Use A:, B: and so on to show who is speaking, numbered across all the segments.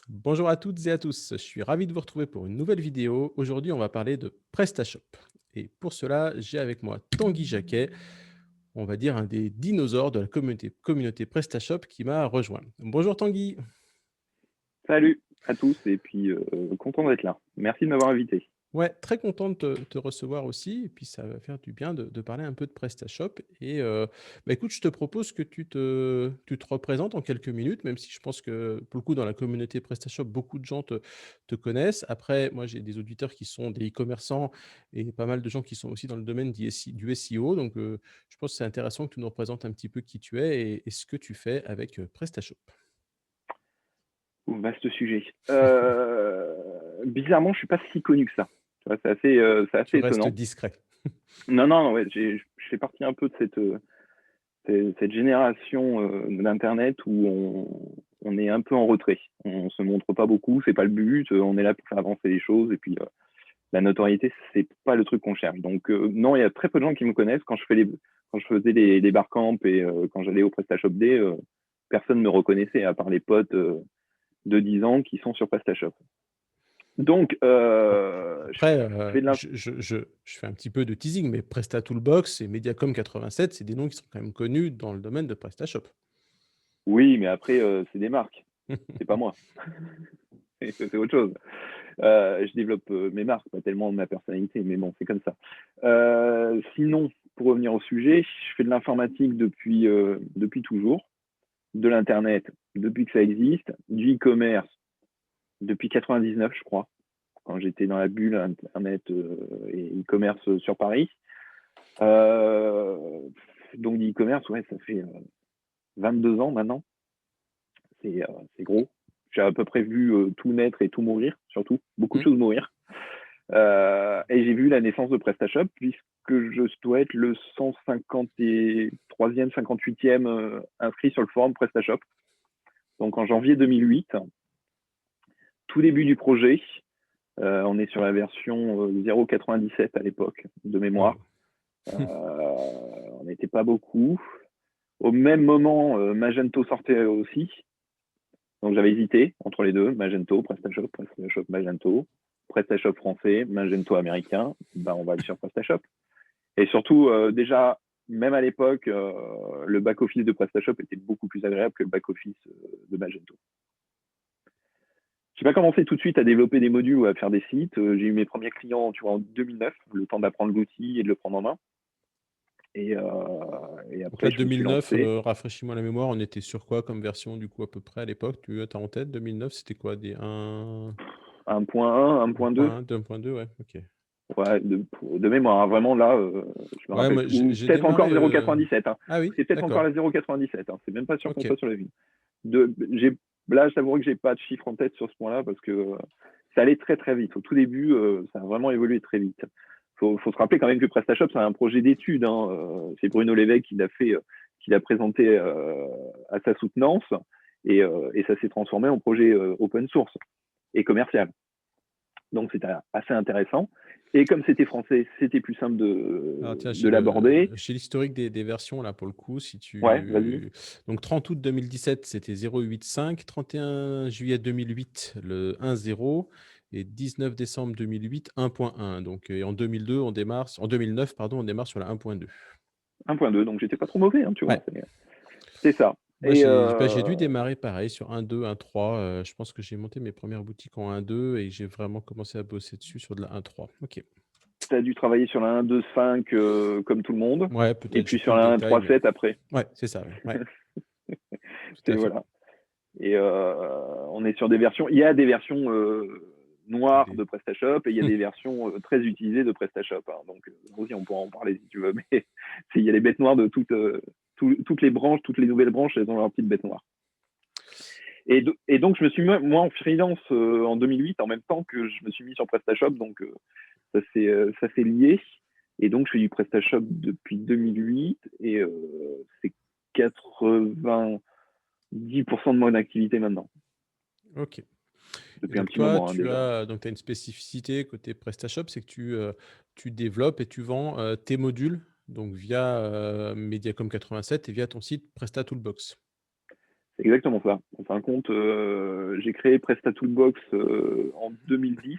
A: Bonjour à toutes et à tous, je suis ravi de vous retrouver pour une nouvelle vidéo. Aujourd'hui, on va parler de PrestaShop. Et pour cela, j'ai avec moi Tanguy Jacquet, on va dire un des dinosaures de la communauté PrestaShop qui m'a rejoint. Bonjour Tanguy.
B: Salut à tous et puis content d'être là. Merci de m'avoir invité.
A: Ouais, très content de te recevoir aussi. Et puis, ça va faire du bien de parler un peu de PrestaShop. Et écoute, je te propose que tu te représentes en quelques minutes, même si je pense que pour le coup, dans la communauté PrestaShop, beaucoup de gens te connaissent. Après, moi, j'ai des auditeurs qui sont des e-commerçants et pas mal de gens qui sont aussi dans le domaine du SEO. Donc, je pense que c'est intéressant que tu nous représentes un petit peu qui tu es et ce que tu fais avec PrestaShop.
B: Vaste sujet. Bizarrement, je suis pas si connu que ça. Tu vois, c'est assez
A: Tu restes
B: étonnant.
A: discret.
B: Non, non, ouais, je fais partie un peu de cette génération d'Internet où on est un peu en retrait. On se montre pas beaucoup, c'est pas le but. On est là pour faire avancer les choses et puis la notoriété, c'est pas le truc qu'on cherche. Donc non, il y a très peu de gens qui me connaissent. Quand je faisais les barcamps et quand j'allais au PrestaShop Day, personne ne me reconnaissait à part les potes de 10 ans qui sont sur PrestaShop. Donc,
A: Après,
B: je fais de l'inf...
A: je fais un petit peu de teasing, mais Presta Toolbox et Mediacom 87, c'est des noms qui sont quand même connus dans le domaine de PrestaShop.
B: Oui, mais après, c'est des marques. C'est pas moi. C'est autre chose. Je développe mes marques, pas tellement ma personnalité, mais bon, c'est comme ça. Sinon, pour revenir au sujet, je fais de l'informatique depuis toujours, de l'Internet depuis que ça existe, du e-commerce depuis 99, je crois, quand j'étais dans la bulle Internet et e-commerce sur Paris. Euh, donc, l'e-commerce, ouais, ça fait 22 ans maintenant. C'est gros. J'ai à peu près vu tout naître et tout mourir, surtout. Beaucoup de
A: Mmh.
B: choses mourir. Et j'ai vu la naissance de PrestaShop, puisque je dois être le 153e, 58e inscrit sur le forum PrestaShop. Donc, en janvier 2008, tout début du projet. On est sur la version 0.97 à l'époque, de mémoire.
A: Waouh!
B: On n'était pas beaucoup. Au même moment, Magento sortait aussi. Donc j'avais hésité entre les deux, Magento, PrestaShop, Magento, PrestaShop français, Magento américain. Ben, on va aller sur PrestaShop. Et surtout, déjà, même à l'époque, le back-office de PrestaShop était beaucoup plus agréable que le back-office de Magento. Je n'ai pas commencé tout de suite à développer des modules ou à faire des sites. J'ai eu mes premiers clients, tu vois, en 2009, le temps d'apprendre l'outil et de le prendre en main. Et, euh, et
A: Donc là,
B: après, je me suis
A: 2009,
B: lancé.
A: rafraîchis-moi la mémoire, on était sur quoi comme version du coup à peu près à l'époque? Tu as en tête 2009, c'était quoi? Des 1,
B: 1.1, 1.2,
A: 1.1, 2.2, ouais, OK.
B: ouais, de mémoire. Hein. Vraiment, là, je me
A: Ouais,
B: rappelle
A: moi
B: plus.
A: j'ai
B: Ou
A: j'ai
B: peut-être encore
A: démarré,
B: 0.97. Hein.
A: ah oui,
B: C'est peut-être encore
A: d'accord.
B: la 0.97. Hein. C'est même pas sûr qu'on
A: OK.
B: soit sur la ligne. Là, je t'avouerai que j'ai pas de chiffre en tête sur ce point-là parce que ça allait très très vite. Au tout début, ça a vraiment évolué très vite. Faut se rappeler quand même que PrestaShop, c'est un projet d'étude. Hein. C'est Bruno Lévesque qui l'a présenté à sa soutenance et ça s'est transformé en projet open source et commercial. Donc c'était assez intéressant. Et comme c'était français, c'était plus simple
A: Alors tiens,
B: de l'aborder.
A: j'ai l'historique des versions là pour le coup, si
B: Ouais, vas-y.
A: tu donc 30 août 2017, c'était 0.85, 31 juillet 2008, le 1.0 et 19 décembre 2008, 1.1. Donc et en 2002, on démarre en 2009 pardon, on démarre sur la 1.2.
B: 1.2, donc j'étais pas trop mauvais, hein, tu vois.
A: Ouais.
B: C'est ça.
A: Moi,
B: Et
A: j'ai dû démarrer pareil sur 1.2, 1.3, je pense que j'ai monté mes premières boutiques en 1.2 et j'ai vraiment commencé à bosser dessus sur de la 1.3. OK.
B: tu as dû travailler sur la 1.2.5 comme tout le monde,
A: Ouais,
B: et
A: peut-être, j'ai
B: puis
A: plus
B: sur
A: le
B: la
A: détail, mais
B: 1.3.7 après.
A: ouais, c'est ça, ouais, ouais, tout
B: C'est
A: à fait.
B: voilà. Et on est sur des versions. Il y a des versions
A: Avec
B: noires
A: des
B: de PrestaShop et il y a des versions très utilisées de PrestaShop. Hein. Donc aussi, on pourra en parler si tu veux. Mais il y a les bêtes noires de toutes les branches, toutes les nouvelles branches, elles ont leur petite bête noire. Et donc, je me suis mis, moi, en freelance en 2008, en même temps que je me suis mis sur PrestaShop. Donc, ça s'est lié. Et donc, je fais du PrestaShop depuis 2008 et c'est 90% de mon activité maintenant,
A: OK. Et
B: depuis un
A: donc
B: petit
A: toi,
B: moment hein,
A: tu
B: déjà.
A: as donc tu as une spécificité côté PrestaShop, c'est que tu développes et tu vends, tes modules, donc via, Mediacom 87 et via ton site Presta Toolbox.
B: C'est exactement ça. En fin de compte, j'ai créé PrestaToolbox en 2010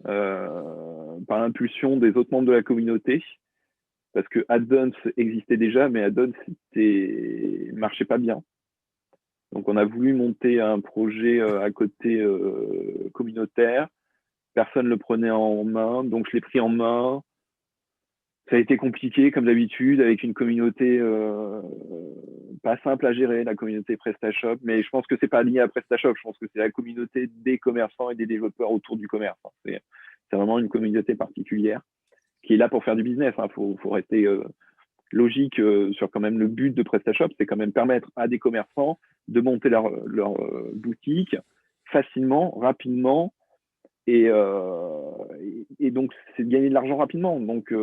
B: par l'impulsion des autres membres de la communauté, parce que Addons existait déjà, mais Addons marchait pas bien. Donc on a voulu monter un projet à côté communautaire. Personne ne le prenait en main, donc je l'ai pris en main. Ça a été compliqué, comme d'habitude, avec une communauté pas simple à gérer, la communauté PrestaShop. Mais je pense que c'est pas lié à PrestaShop. Je pense que c'est la communauté des commerçants et des développeurs autour du commerce. C'est vraiment une communauté particulière qui est là pour faire du business. Faut rester logique sur quand même le but de PrestaShop, c'est quand même permettre à des commerçants de monter leur boutique facilement, rapidement, et donc c'est de gagner de l'argent rapidement. Donc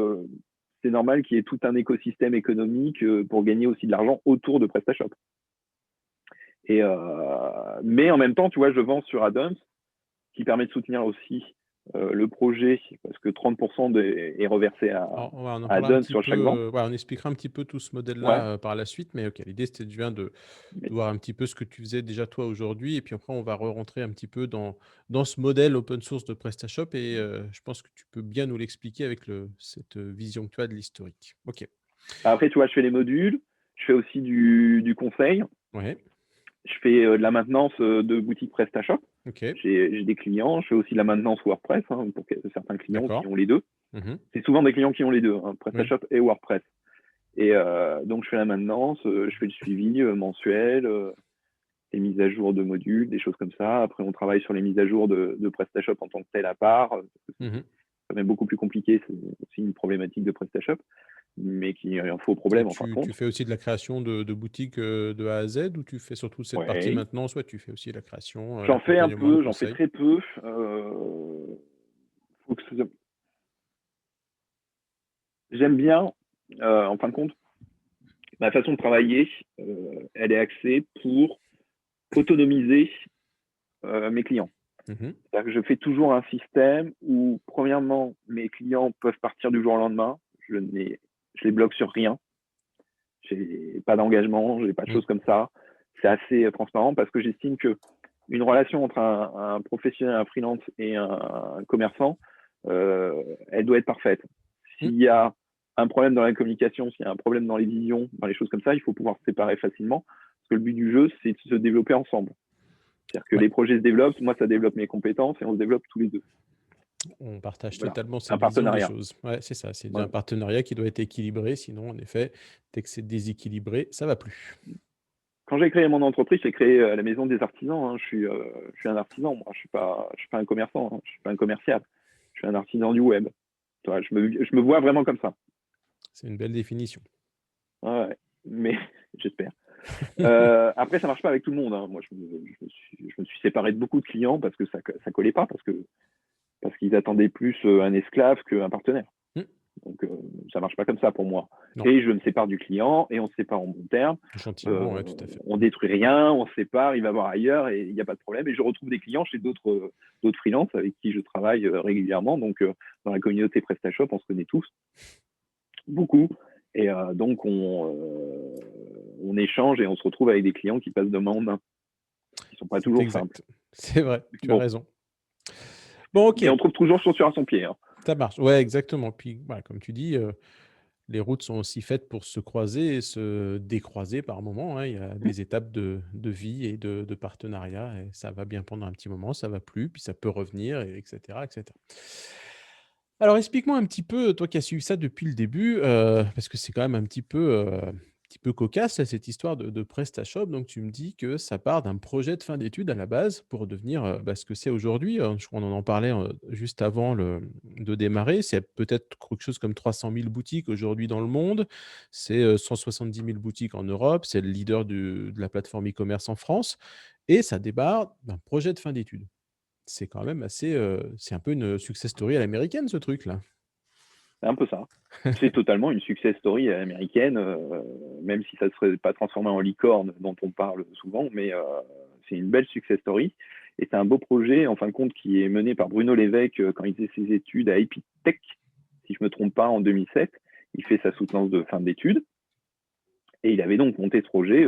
B: c'est normal qu'il y ait tout un écosystème économique pour gagner aussi de l'argent autour de PrestaShop. Mais en même temps, tu vois, je vends sur Addons, qui permet de soutenir aussi le projet, parce que 30% est reversé à
A: On en parlera un
B: Addons
A: petit
B: sur chaque vente.
A: peu, on expliquera un petit peu tout ce
B: Ouais.
A: modèle-là par la suite, mais ok, l'idée c'était bien de voir un petit peu ce que tu faisais déjà toi aujourd'hui, et puis après on va rentrer un petit peu dans ce modèle open source de PrestaShop, et je pense que tu peux bien nous l'expliquer avec cette vision que tu as de l'historique. Ok.
B: Après, tu vois, je fais les modules, je fais aussi du conseil,
A: Ouais.
B: je fais de la maintenance de boutique PrestaShop.
A: Ok.
B: J'ai des clients, je fais aussi de la maintenance WordPress pour certains clients qui
A: D'accord.
B: ont les deux.
A: Mhm.
B: C'est souvent des clients qui ont les deux,
A: Oui.
B: PrestaShop et WordPress. Et donc, je fais la maintenance, je fais le suivi mensuel, les mises à jour de modules, des choses comme ça. Après, on travaille sur les mises à jour de PrestaShop en tant que tel à part. C'est
A: Mhm.
B: quand même beaucoup plus compliqué, c'est aussi une problématique de PrestaShop, mais qui est un faux
A: Et
B: problème en fin de
A: tu
B: compte.
A: fais aussi de la création de boutiques de A à Z, ou tu fais surtout cette partie
B: Ouais.
A: maintenance, ouais, tu fais aussi la création,
B: J'en fais un
A: l'accompagnement, le
B: peu, j'en fais
A: conseil.
B: très peu. J'aime bien, en fin de compte, ma façon de travailler, elle est axée pour autonomiser mes clients.
A: Mhm.
B: C'est-à-dire que je fais toujours un système où, premièrement, mes clients peuvent partir du jour au lendemain. Je les bloque sur rien. J'ai pas d'engagement, j'ai pas de
A: Mm.
B: choses comme ça. C'est assez transparent parce que j'estime que une relation entre un professionnel, un freelance et un commerçant, elle doit être parfaite.
A: Mm.
B: S'il y a un problème dans la communication, s'il y a un problème dans les visions, dans les choses comme ça, il faut pouvoir se séparer facilement. Parce que le but du jeu, c'est de se développer ensemble. C'est-à-dire que
A: Ouais.
B: les projets se développent, moi, ça développe mes compétences et on se développe tous les deux.
A: On partage
B: Voilà,
A: totalement
B: c'est un
A: cette vision des
B: partenariat.
A: choses. Ouais, c'est ça, c'est un
B: Voilà.
A: partenariat qui doit être équilibré, sinon, en effet, dès que c'est déséquilibré, ça va plus.
B: Quand j'ai créé mon entreprise, j'ai créé la maison des artisans. Je suis un artisan, moi. Je suis pas un commerçant, je suis pas un commercial. Je suis un artisan du web. Je me vois vraiment comme ça.
A: C'est une belle définition.
B: Ouais, mais j'espère. Après, ça marche pas avec tout le monde. Moi, je me suis séparé de beaucoup de clients parce que ça collait pas, parce qu'ils attendaient plus un esclave qu'un partenaire.
A: Mm.
B: Donc, ça marche pas comme ça pour moi.
A: Non,
B: Et je me sépare du client et on se sépare en bon terme.
A: gentiment, ouais, tout à fait.
B: On détruit rien, on se sépare, il va voir ailleurs et il n'y a pas de problème. Et je retrouve des clients chez d'autres freelances avec qui je travaille régulièrement. Donc, dans la communauté PrestaShop, on se connaît tous, beaucoup. Et donc, on échange et on se retrouve avec des clients qui passent de main en main, qui ne sont pas
A: C'est
B: toujours simples.
A: exact. C'est vrai, tu as
B: Bon,
A: raison. Bon, ok,
B: mais on trouve toujours chaussure à son pied.
A: ça marche. Ouais, exactement. Puis, voilà, comme tu dis, les routes sont aussi faites pour se croiser et se décroiser par moments, hein. Il y a des étapes de vie et de partenariat, et ça va bien pendant un petit moment, ça va plus, puis ça peut revenir, et etc., etc. Alors explique-moi un petit peu, toi qui as suivi ça depuis le début, parce que c'est quand même un petit peu cocasse là, cette histoire de PrestaShop. Donc tu me dis que ça part d'un projet de fin d'études à la base pour devenir, ce que c'est aujourd'hui. Je crois qu'on en parlait, juste avant de démarrer. C'est peut-être quelque chose comme 300 000 boutiques aujourd'hui dans le monde. C'est, 170 000 boutiques en Europe. C'est le leader de la plateforme e-commerce en France, et ça démarre d'un projet de fin d'études. C'est quand même assez, c'est un peu une success story à l'américaine, ce truc-là.
B: C'est un peu ça. C'est totalement une success story américaine, même si ça ne serait pas transformé en licorne dont on parle souvent, mais c'est une belle success story. Et c'est un beau projet, en fin de compte, qui est mené par Bruno Lévesque quand il faisait ses études à Epitech, si je ne me trompe pas, en 2007. Il fait sa soutenance de fin d'études. Et il avait donc monté ce projet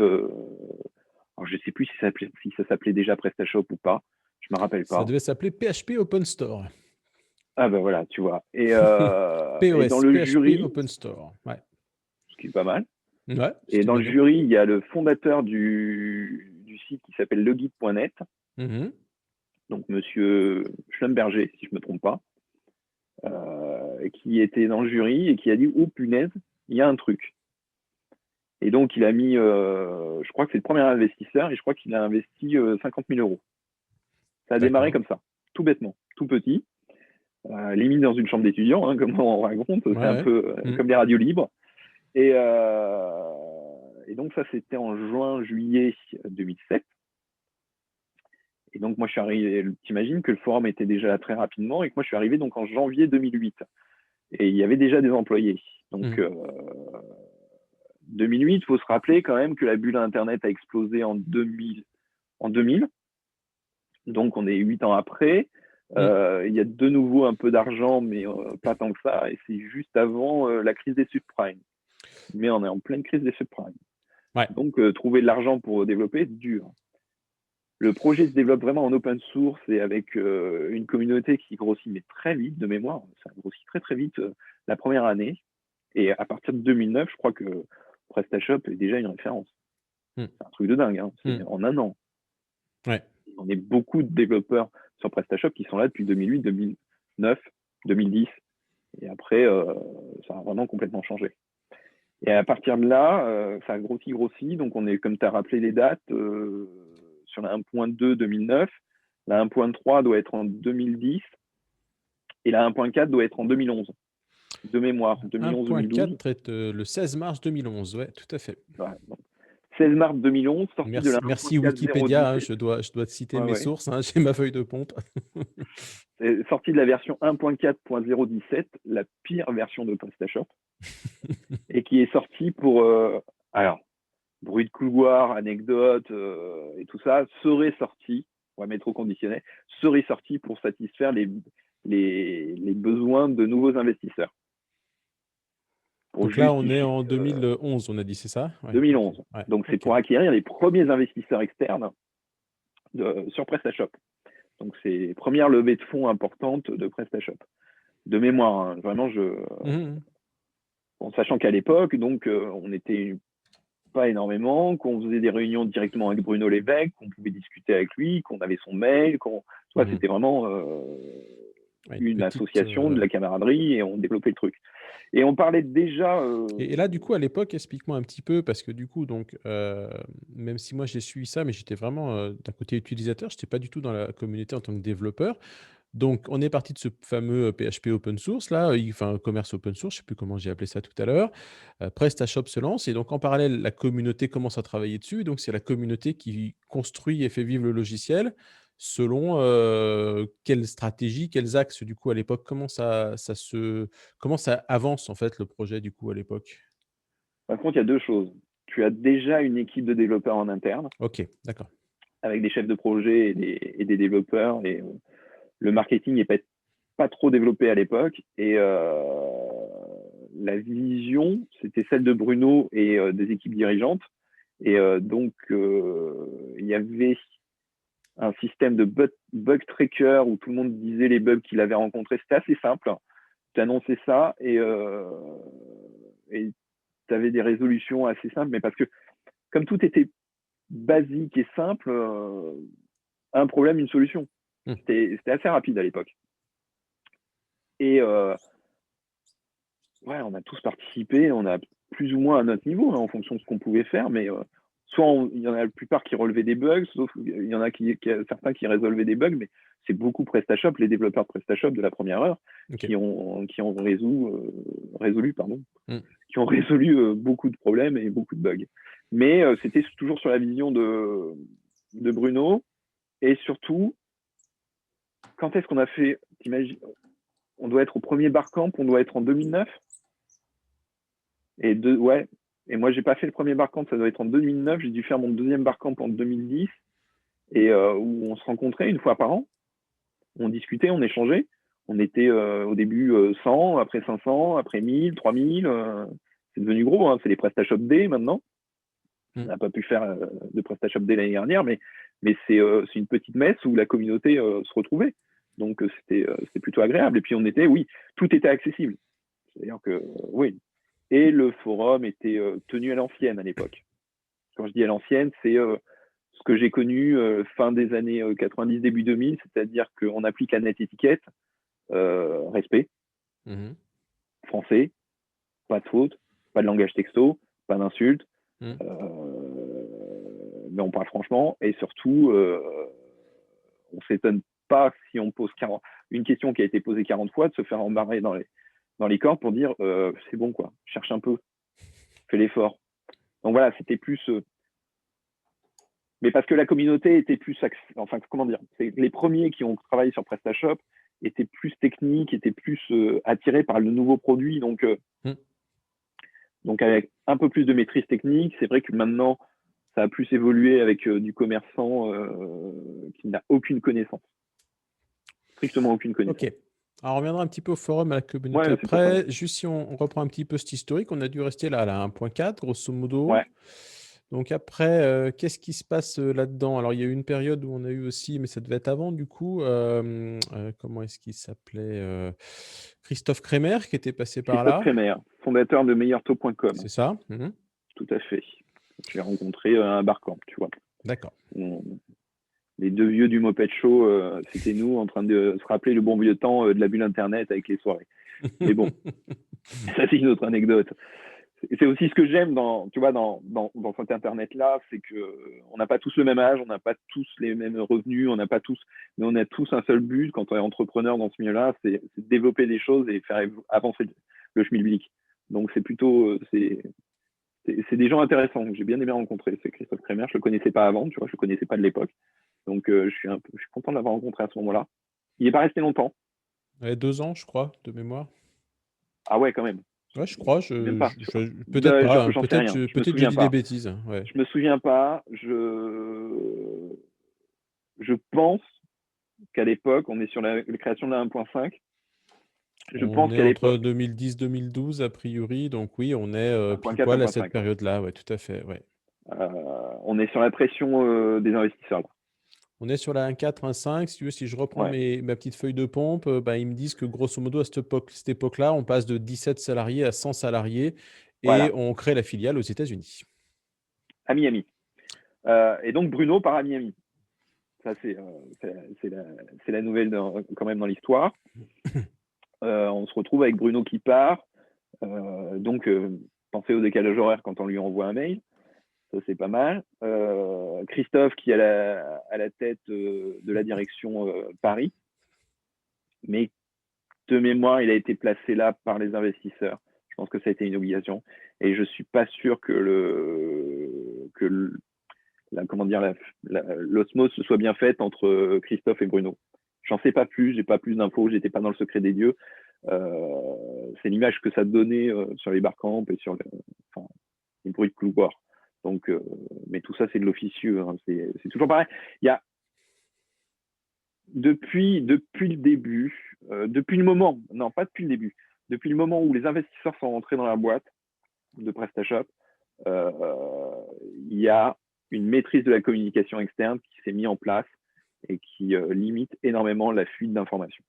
B: Alors, je sais plus si ça s'appelait déjà PrestaShop ou pas. Je me rappelle
A: Ça
B: pas.
A: devait s'appeler PHP Open Store.
B: Ah ben voilà, tu vois. Et dans
A: POS,
B: le
A: PHP
B: jury,
A: Open Store. Ouais.
B: ce qui est pas mal.
A: Ouais, ce
B: Et
A: qui est
B: dans
A: bien
B: le
A: bien.
B: jury, il y a le fondateur du site qui s'appelle leguide.net,
A: Mhm.
B: donc Monsieur Schlumberger, si je me trompe pas, qui était dans le jury et qui a dit oh punaise, il y a un truc. Et donc il a mis, je crois que c'est le premier investisseur et je crois qu'il a investi 50 000 euros. Ça a démarré
A: D'accord.
B: comme ça, tout bêtement, tout petit, limite dans une chambre d'étudiant, hein, comme on raconte,
A: Ouais,
B: c'est un
A: ouais.
B: peu
A: Mhm.
B: comme les radios libres. Et, donc ça, c'était en juin-juillet 2007. Et donc moi, je suis arrivé, t'imagines que le forum était déjà là très rapidement et que moi, je suis arrivé donc en janvier 2008. Et il y avait déjà des employés. Donc
A: Mhm.
B: 2008, il faut se rappeler quand même que la bulle Internet a explosé en 2000. Donc on est 8 ans après.
A: Mhm.
B: Il y a de nouveau un peu d'argent, mais pas tant que ça. Et c'est juste avant la crise des subprimes. Mais on est en pleine crise des subprimes.
A: Ouais.
B: Donc trouver de l'argent pour développer, c'est dur. Le projet se développe vraiment en open source et avec une communauté qui grossit, mais très vite de mémoire. Ça grossit très très vite la première année. Et à partir de 2009, je crois que PrestaShop est déjà une référence.
A: Mhm.
B: C'est un truc de dingue. Hein. C'est
A: Mhm.
B: en un an.
A: Ouais.
B: On est beaucoup de développeurs sur PrestaShop qui sont là depuis 2008, 2009, 2010. Et après, ça a vraiment complètement changé. Et à partir de là, ça a grossi. Donc, on est, comme tu as rappelé les dates, sur la 1.2 2009. La 1.3 doit être en 2010. Et la 1.4 doit être en 2011. De mémoire, 2011-2012.
A: 1.4 est le 16 mars 2011. Ouais, tout à fait.
B: Ouais, 16 mars 2011, sortie de la
A: Merci
B: 1.4
A: Wikipédia, hein,
B: 017.
A: je dois te citer
B: Ouais,
A: mes
B: ouais.
A: sources, hein, j'ai ma feuille de pompe.
B: Sortie de la version 1.4.017, la pire version de PrestaShop, et qui est sortie pour, alors, bruit de couloir, anecdote et tout ça, serait sorti, on va mettre au conditionnel, serait sorti pour satisfaire les besoins de nouveaux investisseurs. Pour
A: Donc là, on est
B: justifier
A: en 2011, on a dit, c'est ça? Ouais, ok.
B: 2011.
A: Ouais,
B: Donc c'est
A: ok.
B: pour acquérir les premiers investisseurs externes sur PrestaShop. Donc c'est les premières levées de fonds importantes de PrestaShop. De mémoire, hein, vraiment,
A: Mhm.
B: en sachant qu'à l'époque, donc on était pas énormément, qu'on faisait des réunions directement avec Bruno Lévesque, qu'on pouvait discuter avec lui, qu'on avait son mail,
A: Mhm.
B: c'était vraiment
A: Ouais, une
B: une
A: petite,
B: association, de la camaraderie, et on développait le truc. Et on parlait déjà.
A: Et là, du coup, à l'époque, explique-moi un petit peu, parce que du coup, donc, même si moi j'ai suivi ça, mais j'étais vraiment d'un côté utilisateur, je n'étais pas du tout dans la communauté en tant que développeur. Donc, on est parti de ce fameux PHP open source, là, enfin, commerce open source, je ne sais plus comment j'ai appelé ça tout à l'heure. PrestaShop se lance, et donc en parallèle, la communauté commence à travailler dessus. Donc, c'est la communauté qui construit et fait vivre le logiciel selon quelle stratégie, quels axes, du coup, à l'époque, comment ça avance, en fait, le projet, du coup, à l'époque?
B: Par contre, il y a deux choses. Tu as déjà une équipe de développeurs en interne,
A: Ok, d'accord.
B: avec des chefs de projet et des développeurs, et le marketing n'est pas trop développé à l'époque. Et la vision, c'était celle de Bruno et des équipes dirigeantes. Et donc, il y avait un système de bug tracker où tout le monde disait les bugs qu'il avait rencontrés. C'était assez simple. Tu annonçais ça et tu avais des résolutions assez simples, mais parce que comme tout était basique et simple, un problème, une solution.
A: Mmh.
B: C'était assez rapide à l'époque. Et ouais, on a tous participé, on a plus ou moins à notre niveau, hein, en fonction de ce qu'on pouvait faire, mais soit il y en a la plupart qui relevaient des bugs, sauf il y en a certains qui résolvaient des bugs, mais c'est beaucoup PrestaShop, les développeurs de PrestaShop de la première heure,
A: Ok.
B: qui ont résolu, pardon,
A: Mmh.
B: qui ont résolu beaucoup de problèmes et beaucoup de bugs. Mais c'était toujours sur la vision de Bruno, et surtout, quand est-ce qu'on a fait, t'imagines, on doit être au premier Barcamp, on doit être en 2009. Ouais. Et moi, j'ai pas fait le premier Barcamp, ça doit être en 2009. J'ai dû faire mon deuxième Barcamp en 2010, et où on se rencontrait une fois par an. On discutait, on échangeait. On était au début 100, après 500, après 1000, 3000. C'est devenu gros, hein. C'est les PrestaShop Day maintenant. On
A: Mmh.
B: n'a pas pu faire de PrestaShop dès l'année dernière, mais c'est une petite messe où la communauté se retrouvait. Donc c'était plutôt agréable. Et puis oui, tout était accessible. C'est-à-dire que oui. Et le forum était tenu à l'ancienne à l'époque. Quand je dis à l'ancienne, c'est ce que j'ai connu fin des années 90, début 2000, c'est-à-dire qu'on applique la net étiquette, respect,
A: Mmh.
B: français, pas de faute, pas de langage texto, pas d'insultes,
A: Mmh.
B: mais on parle franchement, et surtout, on s'étonne pas si on pose une question qui a été posée 40 fois, de se faire embarrer dans les cordes pour dire c'est bon, quoi, cherche un peu, fais l'effort. Donc voilà, c'était plus. Mais parce que la communauté était plus. Enfin, comment dire, les premiers qui ont travaillé sur PrestaShop étaient plus techniques, étaient plus attirés par le nouveau produit.
A: Mmh.
B: Donc avec un peu plus de maîtrise technique, c'est vrai que maintenant, ça a plus évolué avec du commerçant qui n'a aucune connaissance, strictement aucune
A: OK.
B: connaissance.
A: Alors on reviendra un petit peu au forum, à la communauté
B: Ouais, c'est pour ça.
A: après. Juste si on reprend un petit peu cet historique, on a dû rester là à la 1.4 grosso modo.
B: Ouais,
A: Donc après, qu'est-ce qui se passe, là-dedans? Alors il y a eu une période où on a eu aussi, mais ça devait être avant du coup, comment est-ce qu'il s'appelait? Christophe Kremer qui était passé par
B: Christophe
A: là.
B: Kremer, fondateur de meilleurtaux.com,
A: C'est ça? Mmh.
B: tout à fait. Je l'ai rencontré à un barcamp, tu vois.
A: D'accord.
B: On, les deux vieux du Moped Show, c'était nous en train de se rappeler le bon vieux temps de la bulle Internet avec les soirées. Mais bon, ça c'est une autre anecdote. C'est aussi ce que j'aime tu vois, dans cet Internet-là, c'est qu'on n'a pas tous le même âge, on n'a pas tous les mêmes revenus, mais on a tous un seul but quand on est entrepreneur dans ce milieu-là, c'est de développer des choses et faire avancer le schmilblick. Donc c'est plutôt, c'est des gens intéressants que j'ai bien aimé rencontrer. C'est Christophe Kremer, je le connaissais pas avant, tu vois, je le connaissais pas de l'époque. Donc je suis content de l'avoir rencontré à ce moment-là. Il n'est pas resté longtemps.
A: Ouais, 2 ans, je crois, de mémoire.
B: Ah ouais, quand même.
A: Ouais, je crois,
B: Même pas, je crois.
A: peut-être pas, hein,
B: J'en sais rien. Je me
A: peut-être je
B: souviens
A: dis des
B: pas.
A: bêtises, hein, ouais.
B: Je me souviens pas. Je pense qu'à l'époque, on est sur la création de la 1.5. Je
A: On
B: pense
A: est
B: qu'à
A: entre
B: l'époque,
A: 2010-2012 a priori, donc oui, on est, pile
B: 1.4,
A: poil à cette
B: 1.5,
A: période-là, ouais, tout à fait, ouais.
B: on est sur la pression des investisseurs. Là.
A: On est sur la 1.4, 1.5. Si tu veux, si je reprends
B: Ouais,
A: ma petite feuille de pompe, bah, ils me disent que grosso modo, à cette époque-là, on passe de 17 salariés à 100 salariés et
B: voilà,
A: on crée la filiale aux États-Unis.
B: à Miami. Et donc Bruno part à Miami. Ça, c'est la nouvelle quand même dans l'histoire. On se retrouve avec Bruno qui part. Donc, pensez au décalage horaire quand on lui envoie un mail. Ça, c'est pas mal. Christophe qui est à la tête de la direction Paris. Mais de mémoire, il a été placé là par les investisseurs. Je pense que ça a été une obligation. Et je suis pas sûr que comment dire, l'osmose se soit bien faite entre Christophe et Bruno. J'en sais pas plus, j'ai pas plus d'infos, j'étais pas dans le secret des dieux. C'est l'image que ça donnait sur les barcamps et sur enfin, les bruits de couloir. Donc, mais tout ça, c'est de l'officieux. Hein. C'est toujours pareil. Il y a depuis le début, depuis le moment, non pas depuis le début, depuis le moment où les investisseurs sont rentrés dans la boîte de PrestaShop, euh, il y a une maîtrise de la communication externe qui s'est mise en place et qui limite énormément la fuite d'informations.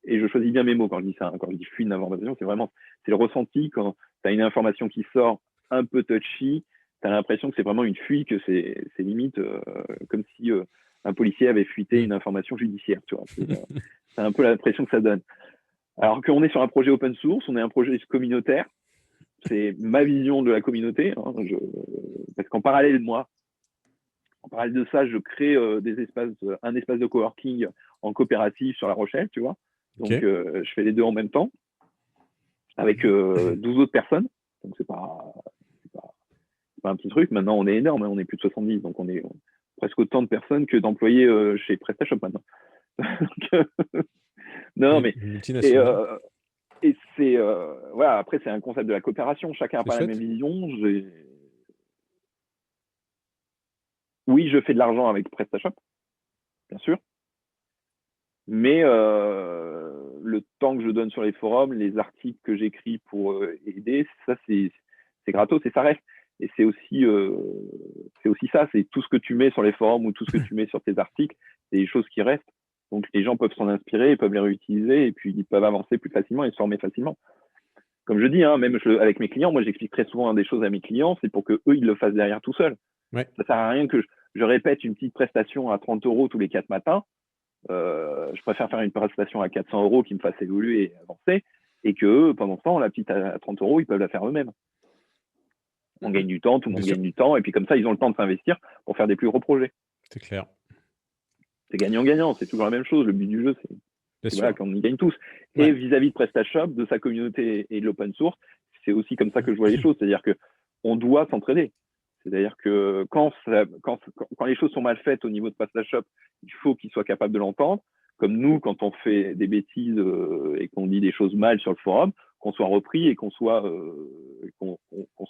B: Et je choisis bien mes mots quand je dis ça. Hein. Quand je dis fuite d'informations, c'est le ressenti quand tu as une information qui sort un peu touchy, tu as l'impression que c'est vraiment une fuite, que c'est limite comme si un policier avait fuité une information judiciaire. Tu vois, c'est un peu l'impression que ça donne. Alors qu'on est sur un projet open source, on est un projet communautaire. C'est ma vision de la communauté. Hein, parce qu'en parallèle de moi, en parallèle de ça, je crée un espace de coworking en coopérative sur La Rochelle, tu vois. Donc,
A: OK.
B: je fais les deux en même temps avec 12 autres personnes. Donc, c'est pas un petit truc. Maintenant, on est énorme. Hein, on est plus de 70. Donc, on est presque autant de personnes que d'employés chez PrestaShop maintenant. Donc, non, mais. Et,
A: Multinationale.
B: et c'est. Voilà, après, c'est un concept de la coopération. Chacun n'a
A: C'est
B: pas la même
A: chouette.
B: vision. Oui, je fais de l'argent avec PrestaShop, bien sûr. Mais le temps que je donne sur les forums, les articles que j'écris pour aider, ça c'est gratos et ça reste. Et c'est aussi ça, c'est tout ce que tu mets sur les forums ou tout ce que tu mets sur tes articles, c'est des choses qui restent. Donc les gens peuvent s'en inspirer, ils peuvent les réutiliser et puis ils peuvent avancer plus facilement et se former facilement. Comme je dis, hein, avec mes clients, moi j'explique très souvent des choses à mes clients, c'est pour que eux ils le fassent derrière tout seuls.
A: Ouais.
B: Ça sert à rien que je répète une petite prestation à 30 euros tous les 4 matins. Je préfère faire une prestation à 400 euros qui me fasse évoluer et avancer, et que eux, pendant ce temps, la petite à 30 euros, ils peuvent la faire eux-mêmes. On gagne du temps, tout le monde gagne du temps, et puis comme ça, ils ont le temps de s'investir pour faire des plus gros projets.
A: C'est clair.
B: C'est gagnant-gagnant, c'est toujours la même chose. Le but du jeu, c'est voilà, qu'on y gagne tous.
A: Ouais.
B: Et vis-à- -vis de PrestaShop, de sa communauté et de l'open source, c'est aussi comme ça que je vois les choses. C'est-à-dire qu'on doit s'entraider. C'est-à-dire que quand les choses sont mal faites au niveau de PrestaShop, il faut qu'ils soient capables de l'entendre. Comme nous, quand on fait des bêtises et qu'on dit des choses mal sur le forum, qu'on soit repris et qu'on soit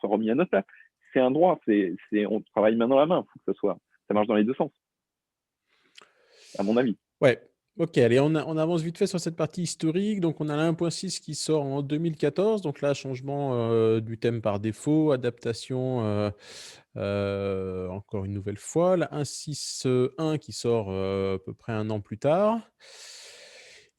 B: remis à notre place. C'est un droit. On travaille main dans la main. Il faut que ça marche dans les deux sens, à mon avis.
A: Ouais. Ok, allez, on avance vite fait sur cette partie historique. Donc, on a la 1.6 qui sort en 2014. Donc là, changement du thème par défaut, adaptation encore une nouvelle fois. La 1.6.1 qui sort à peu près un an plus tard.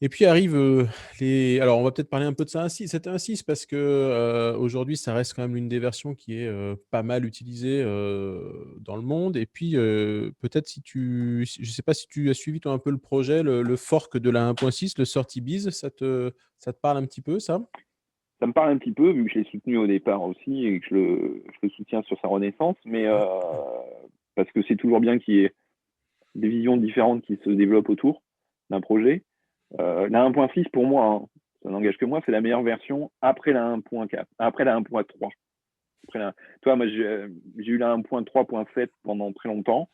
A: Et puis arrivent les. Alors, on va peut-être parler un peu de ça, cette 1.6, parce que aujourd'hui, ça reste quand même l'une des versions qui est pas mal utilisée dans le monde. Et puis, peut-être je ne sais pas si tu as suivi toi un peu le projet, le fork de la 1.6, le SortiBiz, ça te parle un petit peu, ça?
B: Ça me parle un petit peu, vu que je l'ai soutenu au départ aussi et que je le soutiens sur sa renaissance, mais parce que c'est toujours bien qu'il y ait des visions différentes qui se développent autour d'un projet. La 1.6, pour moi, hein, ça n'engage que moi, c'est la meilleure version après la 1.4, après la 1.3. Toi, moi, j'ai eu la 1.3.7 pendant très longtemps.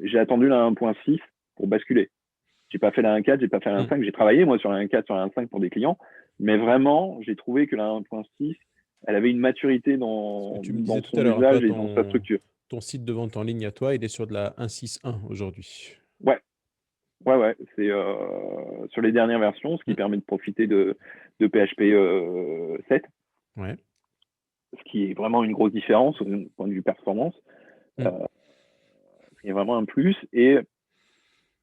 B: J'ai attendu la 1.6 pour basculer. J'ai pas fait la 1.4, j'ai pas fait la 1.5. J'ai travaillé, moi, sur la 1.4, sur la 1.5 pour des clients. Mais vraiment, j'ai trouvé que la 1.6, elle avait une maturité dans
A: Tu me disais tout
B: son
A: à l'heure, toi,
B: usage et dans sa structure.
A: ton site de vente en ligne à toi, il est sur de la 1.6.1 aujourd'hui.
B: Ouais. C'est sur les dernières versions, ce qui permet de profiter de PHP 7.
A: Ouais.
B: Ce qui est vraiment une grosse différence au point de vue performance. Il y a vraiment un plus. Et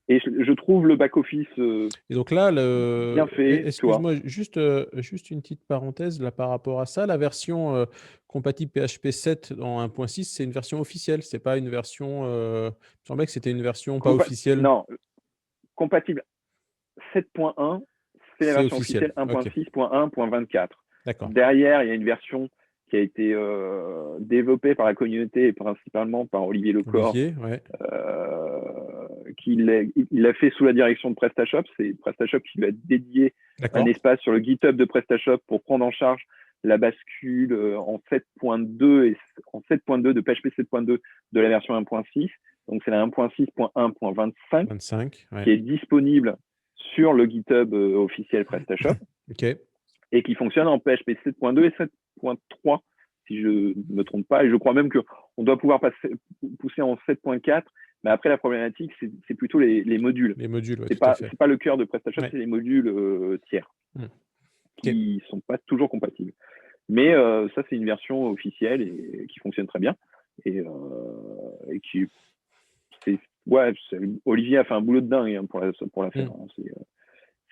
B: je trouve le back-office
A: Et donc là,
B: bien fait.
A: excuse-moi, juste une petite parenthèse là, par rapport à ça. La version compatible PHP 7 en 1.6, c'est une version officielle. C'est pas une version. Il me semblait que c'était une version pas officielle.
B: Non, compatible 7.1, c'est la
A: C'est
B: version
A: officiel.
B: officielle
A: Ok.
B: 1.6.1.24.
A: D'accord.
B: Derrière, il y a une version qui a été développée par la communauté et principalement par Olivier Lecor,
A: Olivier, ouais.
B: il l'a fait sous la direction de PrestaShop. C'est PrestaShop qui lui a dédié un
A: D'accord.
B: espace sur le GitHub de PrestaShop pour prendre en charge la bascule en 7.2 et en 7.2 de PHP 7.2 de la version 1.6. Donc c'est la 1.6.1.25
A: 25, ouais.
B: qui est disponible sur le GitHub officiel PrestaShop
A: Ok.
B: et qui fonctionne en PHP 7.2 et 7.3 si je ne me trompe pas. Et je crois même qu'on doit pouvoir pousser en 7.4. Mais après, la problématique, c'est plutôt les modules.
A: Les modules, ouais,
B: c'est
A: tout à fait.
B: pas le cœur de PrestaShop,
A: Ouais.
B: c'est les modules tiers qui
A: Ok.
B: sont pas toujours compatibles. Mais ça, c'est une version officielle et qui fonctionne très bien. Et qui, Olivier a fait un boulot de dingue hein, pour la faire. Hein.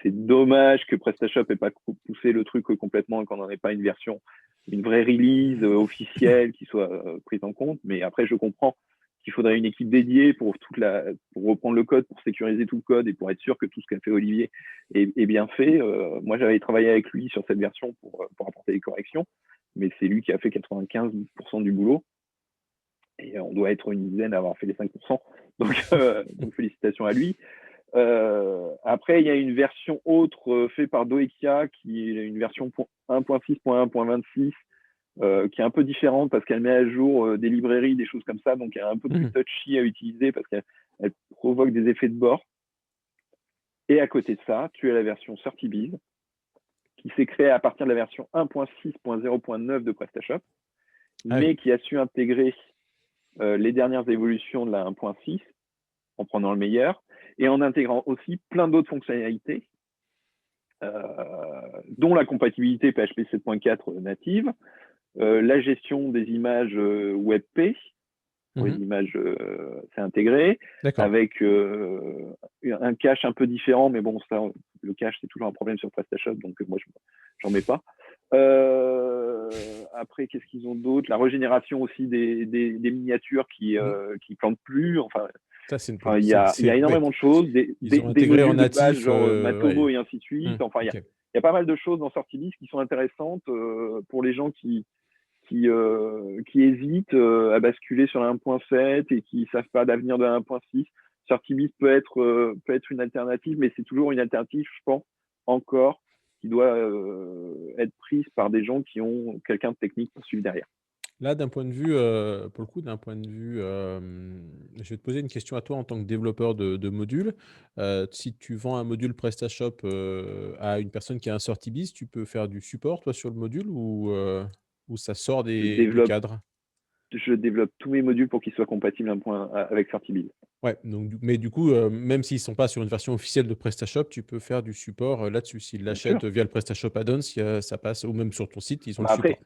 B: C'est dommage que PrestaShop n'ait pas poussé le truc complètement et qu'on n'en ait pas une vraie release officielle qui soit prise en compte. Mais après, je comprends qu'il faudrait une équipe dédiée pour reprendre le code, pour sécuriser tout le code et pour être sûr que tout ce qu'a fait Olivier est bien fait. Moi, j'avais travaillé avec lui sur cette version pour apporter des corrections, mais c'est lui qui a fait 95% du boulot. Et on doit être une dizaine à avoir fait les 5%. Donc félicitations à lui. Après, il y a une version autre faite par Doekia qui est une version 1.6.1.26 qui est un peu différente parce qu'elle met à jour des librairies, des choses comme ça, donc elle est un peu plus touchy à utiliser parce qu'elle provoque des effets de bord. Et à côté de ça, tu as la version SortiBiz qui s'est créée à partir de la version 1.6.0.9 de PrestaShop, mais qui a su intégrer les dernières évolutions de la 1.6 en prenant le meilleur et en intégrant aussi plein d'autres fonctionnalités, dont la compatibilité PHP 7.4 native, la gestion des images WebP, pour les
A: Mmh.
B: images, c'est intégré,
A: D'accord.
B: avec un cache un peu différent, mais bon, ça, le cache, c'est toujours un problème sur PrestaShop, donc moi, j'en mets pas. Après, qu'est-ce qu'ils ont d'autre? La régénération aussi des miniatures
A: Mmh.
B: qui plantent plus. Enfin,
A: Ça, c'est une bonne
B: enfin il y a
A: ouais,
B: énormément de choses,
A: ils ont
B: des
A: intégré en
B: modules de base,
A: natif,
B: genre
A: ouais.
B: Matomo et ainsi de
A: Mmh.
B: suite. Enfin,
A: OK.
B: il y a pas mal de choses dans Sortibis qui sont intéressantes pour les gens qui hésitent à basculer sur la 1.7 et qui savent pas d'avenir de la 1.6. Sortibis peut être une alternative, mais c'est toujours une alternative, je pense, encore, qui doit être prise par des gens qui ont quelqu'un de technique pour suivre derrière.
A: Là, d'un point de vue, pour le coup, d'un point de vue, je vais te poser une question à toi en tant que développeur de modules. Si tu vends un module PrestaShop, à une personne qui a un Sortibis, tu peux faire du support, toi, sur le module ou ça sort
B: Je
A: du
B: développe,
A: cadre?
B: je développe tous mes modules pour qu'ils soient compatibles avec Sortibis.
A: Ouais, donc mais du coup, même s'ils sont pas sur une version officielle de PrestaShop, tu peux faire du support, là-dessus. S'ils
B: Bien sûr.
A: l'achètent via le PrestaShop Add-ons, ça passe ou même sur ton site, ils ont le
B: Bah
A: support.
B: après,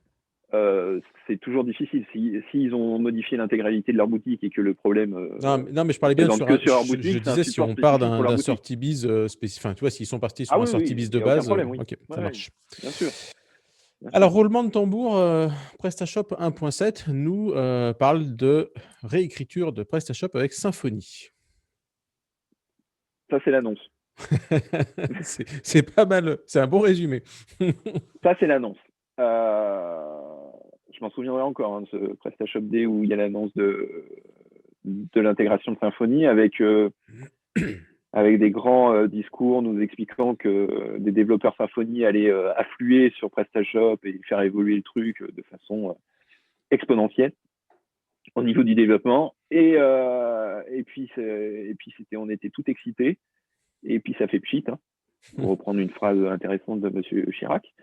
B: c'est toujours difficile. S'ils ont modifié l'intégralité de leur boutique et que le problème
A: Non, mais je
B: se
A: parlais bien
B: présente
A: sur
B: que
A: un
B: sur leur
A: je
B: boutique, c'est un
A: disais si
B: support
A: on part
B: spécifique
A: d'un
B: pour leur
A: d'un
B: boutique.
A: Sortibis, enfin, tu vois, s'ils sont partis
B: Ah
A: sur un
B: oui, oui,
A: Sortibis
B: il
A: de
B: n'y a aucun
A: base,
B: problème, oui.
A: OK,
B: Ouais,
A: ça
B: ouais,
A: marche.
B: bien sûr, bien sûr.
A: Alors roulement de tambour, PrestaShop 1.7 nous, parle de réécriture de PrestaShop avec Symfony.
B: Ça, c'est l'annonce.
A: C'est pas mal, c'est un bon résumé.
B: Ça, c'est l'annonce. Je m'en souviendrai encore hein, de ce PrestaShop Day où il y a l'annonce de l'intégration de Symfony avec des grands discours nous expliquant que des développeurs Symfony allaient affluer sur PrestaShop et faire évoluer le truc de façon exponentielle au niveau du développement. On était tout excités. Et puis ça fait pchit, hein, pour reprendre une phrase intéressante de Monsieur Chirac.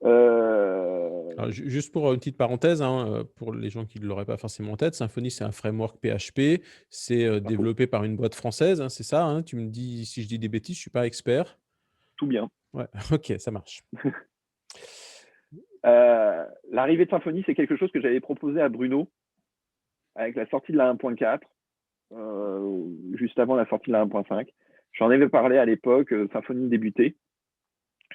A: Alors juste pour, une petite parenthèse, hein, pour les gens qui ne l'auraient pas forcément en tête, Symfony, c'est un framework PHP. C'est,
B: Pas faux.
A: développé par une boîte française, hein, c'est ça, hein? Tu me dis si je dis des bêtises, je suis pas expert.
B: Tout bien.
A: Ouais, OK, ça marche.
B: L'arrivée de Symfony, c'est quelque chose que j'avais proposé à Bruno avec la sortie de la 1.4, juste avant la sortie de la 1.5. J'en avais parlé à l'époque, Symfony débutait.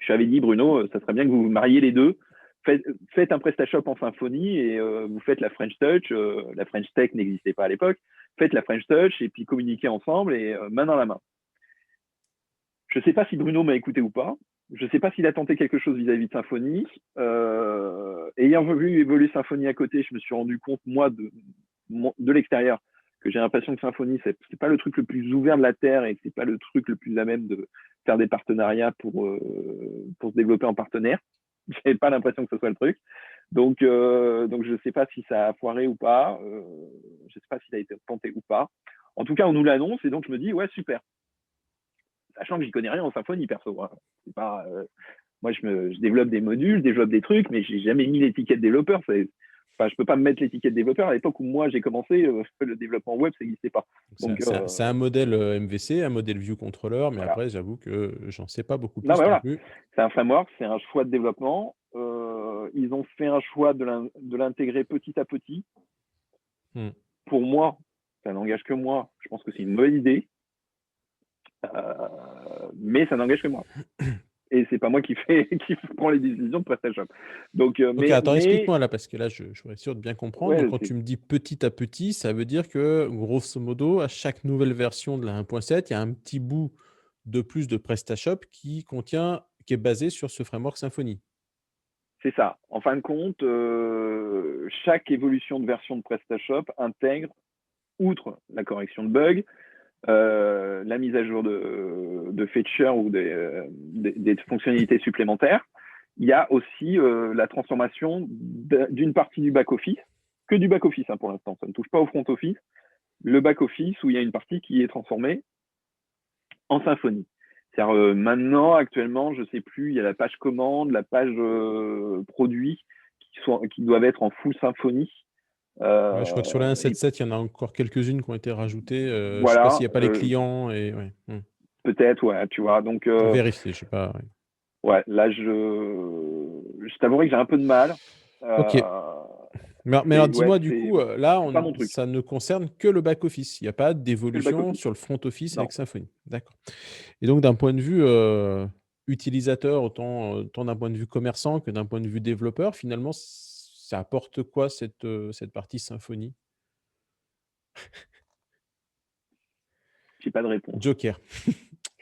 B: Je lui avais dit, Bruno, ça serait bien que vous mariez les deux. Faites un PrestaShop en Symfony et vous faites la French Touch. La French Tech n'existait pas à l'époque. Faites la French Touch et puis communiquez ensemble et main dans la main. Je ne sais pas si Bruno m'a écouté ou pas. Je ne sais pas s'il a tenté quelque chose vis-à-vis de Symfony. Ayant vu évoluer Symfony à côté, je me suis rendu compte, moi, de l'extérieur, que j'ai l'impression que Symfony, c'est pas le truc le plus ouvert de la Terre et que c'est pas le truc le plus à même de faire des partenariats pour se développer en partenaire. J'ai pas l'impression que ce soit le truc. Donc je sais pas si ça a foiré ou pas. Je sais pas s'il a été tenté ou pas. En tout cas, on nous l'annonce et donc je me dis, ouais, super. Sachant que j'y connais rien en Symfony, perso. Hein. C'est pas, moi, je développe des modules, je développe des trucs, mais j'ai jamais mis l'étiquette développeur. Enfin, je peux pas me mettre l'étiquette développeur. À l'époque où moi j'ai commencé, le développement web, ça n'existait pas. Donc
A: C'est un modèle, MVC, un modèle View Controller, mais
B: voilà.
A: après j'avoue que j'en sais pas beaucoup
B: Non,
A: plus
B: mais
A: non
B: voilà.
A: plus.
B: C'est un framework, c'est un choix de développement. Ils ont fait un choix de l'intégrer petit à petit.
A: Mmh.
B: Pour moi, ça n'engage que moi. Je pense que c'est une bonne idée, mais ça n'engage que moi. Et c'est pas moi qui prend les décisions de PrestaShop. Donc,
A: OK, attends, explique-moi là, parce que là, je voudrais être sûr de bien comprendre. Donc
B: ouais,
A: quand tu me dis petit à petit, ça veut dire que, grosso modo, à chaque nouvelle version de la 1.7, il y a un petit bout de plus de PrestaShop qui est basé sur ce framework Symfony?
B: c'est ça. En fin de compte, chaque évolution de version de PrestaShop intègre, outre la correction de bugs, la mise à jour de features ou des fonctionnalités supplémentaires, il y a aussi la transformation d'une partie du back-office, que du back-office hein, pour l'instant, ça ne touche pas au front-office, le back-office où il y a une partie qui est transformée en Symfony. C'est-à-dire maintenant, actuellement, je ne sais plus, il y a la page commande, la page produit qui doivent être en full Symfony.
A: Ouais, je crois que sur la
B: Et
A: 1.7.7, il y en a encore quelques-unes qui ont été rajoutées, je sais pas s'il
B: voilà,
A: y a pas les clients et ouais,
B: peut-être, ouais, tu vois. Donc,
A: à vérifier, je sais pas, ouais.
B: ouais, là, je t'avouerai que j'ai un peu de mal.
A: Ok.
B: Euh,
A: Mais alors,
B: ouais,
A: dis-moi, du coup, là,
B: c'est pas mon truc.
A: ça ne concerne que le back-office. Il n'y a pas
B: Que le
A: d'évolution
B: back-office.
A: sur le front-office
B: Non.
A: avec Symfony. D'accord. Et donc, d'un point de vue utilisateur, autant d'un point de vue commerçant que d'un point de vue développeur, finalement, ça apporte quoi cette partie Symfony?
B: J'ai pas de réponse.
A: Joker.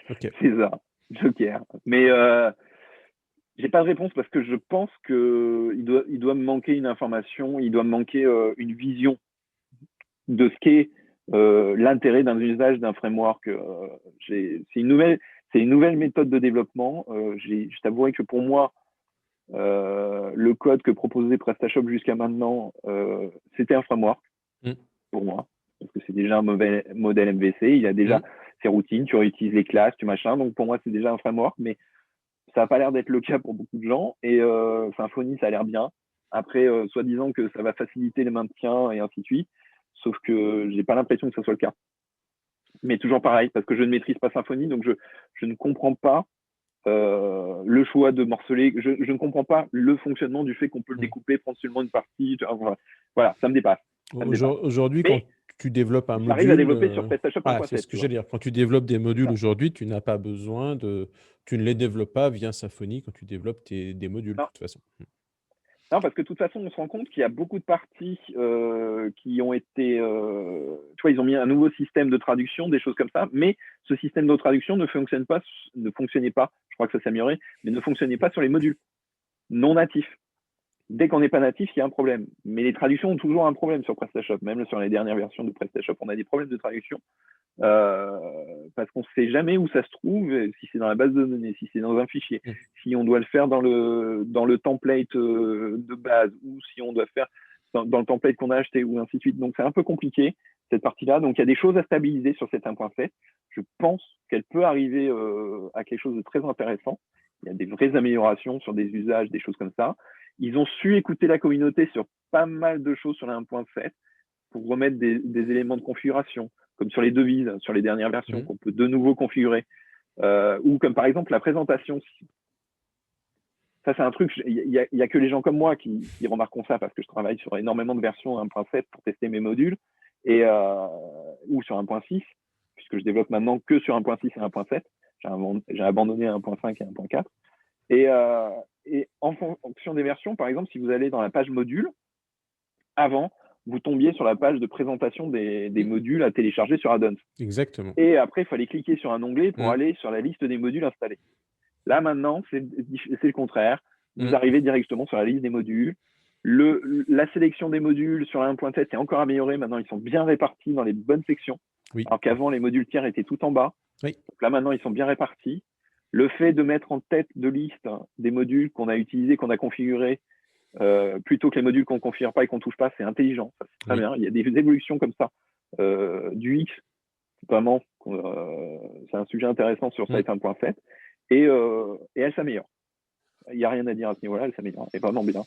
A: Ok.
B: C'est ça. Joker. Mais j'ai pas de réponse parce que je pense que il doit me manquer une information, il doit me manquer une vision de ce qu'est l'intérêt d'un usage d'un framework. C'est une nouvelle méthode de développement. Je t'avouerai que pour moi, le code que proposait PrestaShop jusqu'à maintenant, c'était un framework
A: Mm.
B: pour moi, parce que c'est déjà un mauvais modèle MVC. Il a déjà
A: Mm.
B: ses routines, tu réutilises les classes, tu machin. Donc pour moi, c'est déjà un framework, mais ça n'a pas l'air d'être le cas pour beaucoup de gens. Et Symfony, ça a l'air bien. Après, soi-disant que ça va faciliter le maintien et ainsi de suite. Sauf que j'ai pas l'impression que ce soit le cas. Mais toujours pareil, parce que je ne maîtrise pas Symfony, donc je ne comprends pas le choix de morceler. Je ne comprends pas le fonctionnement du fait qu'on peut le
A: Mm.
B: découper, prendre seulement une partie. Voilà, ça me dépasse. Ça me dépasse.
A: Aujourd'hui, quand
B: Mais
A: tu développes un
B: j'arrive à
A: module,
B: développer sur PrestaShop
A: c'est
B: 1.7,
A: ce que
B: tu vois.
A: j'allais dire. Quand tu développes des
B: C'est
A: modules
B: ça.
A: aujourd'hui, tu n'as pas besoin tu ne les développes pas via Symfony quand tu développes des modules, de
B: Non,
A: toute façon.
B: non, parce que de toute façon, on se rend compte qu'il y a beaucoup de parties qui ont été. Tu vois, ils ont mis un nouveau système de traduction, des choses comme ça, mais ce système de traduction ne fonctionnait pas, je crois que ça s'est amélioré, mais ne fonctionnait pas sur les modules non natifs. Dès qu'on n'est pas natif, il y a un problème. Mais les traductions ont toujours un problème sur PrestaShop. Même sur les dernières versions de PrestaShop, on a des problèmes de traduction. Parce qu'on ne sait jamais où ça se trouve, si c'est dans la base de données, si c'est dans un fichier,
A: Mm.
B: si on doit le faire dans le template de base, ou si on doit faire dans le template qu'on a acheté, ou ainsi de suite. Donc c'est un peu compliqué, cette partie-là. Donc il y a des choses à stabiliser sur cette 1.7. Je pense qu'elle peut arriver à quelque chose de très intéressant. Il y a des vraies améliorations sur des usages, des choses comme ça. Ils ont su écouter la communauté sur pas mal de choses sur la 1.7 pour remettre des éléments de configuration, comme sur les devises, sur les dernières versions,
A: Mm.
B: qu'on peut de nouveau configurer. Ou comme par exemple la présentation. Ça, c'est un truc, il y a que les gens comme moi qui remarquent ça, parce que je travaille sur énormément de versions 1.7 pour tester mes modules, ou sur 1.6, puisque je développe maintenant que sur 1.6 et 1.7. J'ai abandonné 1.5 et 1.4. Et en fonction des versions, par exemple, si vous allez dans la page module, avant, vous tombiez sur la page de présentation des
A: Mm.
B: modules à télécharger sur Addons.
A: Exactement.
B: Et après, il fallait cliquer sur un onglet pour
A: Mm.
B: aller sur la liste des modules installés. Là, maintenant, c'est le contraire. Vous
A: Mm.
B: arrivez directement sur la liste des modules. La sélection des modules sur la 1.7 est encore améliorée. Maintenant, ils sont bien répartis dans les bonnes sections.
A: Oui.
B: Alors qu'avant, les modules tiers étaient tout en bas.
A: Oui.
B: Donc là, maintenant, ils sont bien répartis. Le fait de mettre en tête de liste des modules qu'on a utilisés, qu'on a configurés, plutôt que les modules qu'on ne configure pas et qu'on ne touche pas, c'est intelligent. Ça, c'est très bien. Il y a des évolutions comme ça. Du X, vraiment, c'est un sujet intéressant sur
A: Mm.
B: Site 1.7. Et elle s'améliore. Il n'y a rien à dire à ce niveau-là, elle s'améliore. Elle est vraiment bien.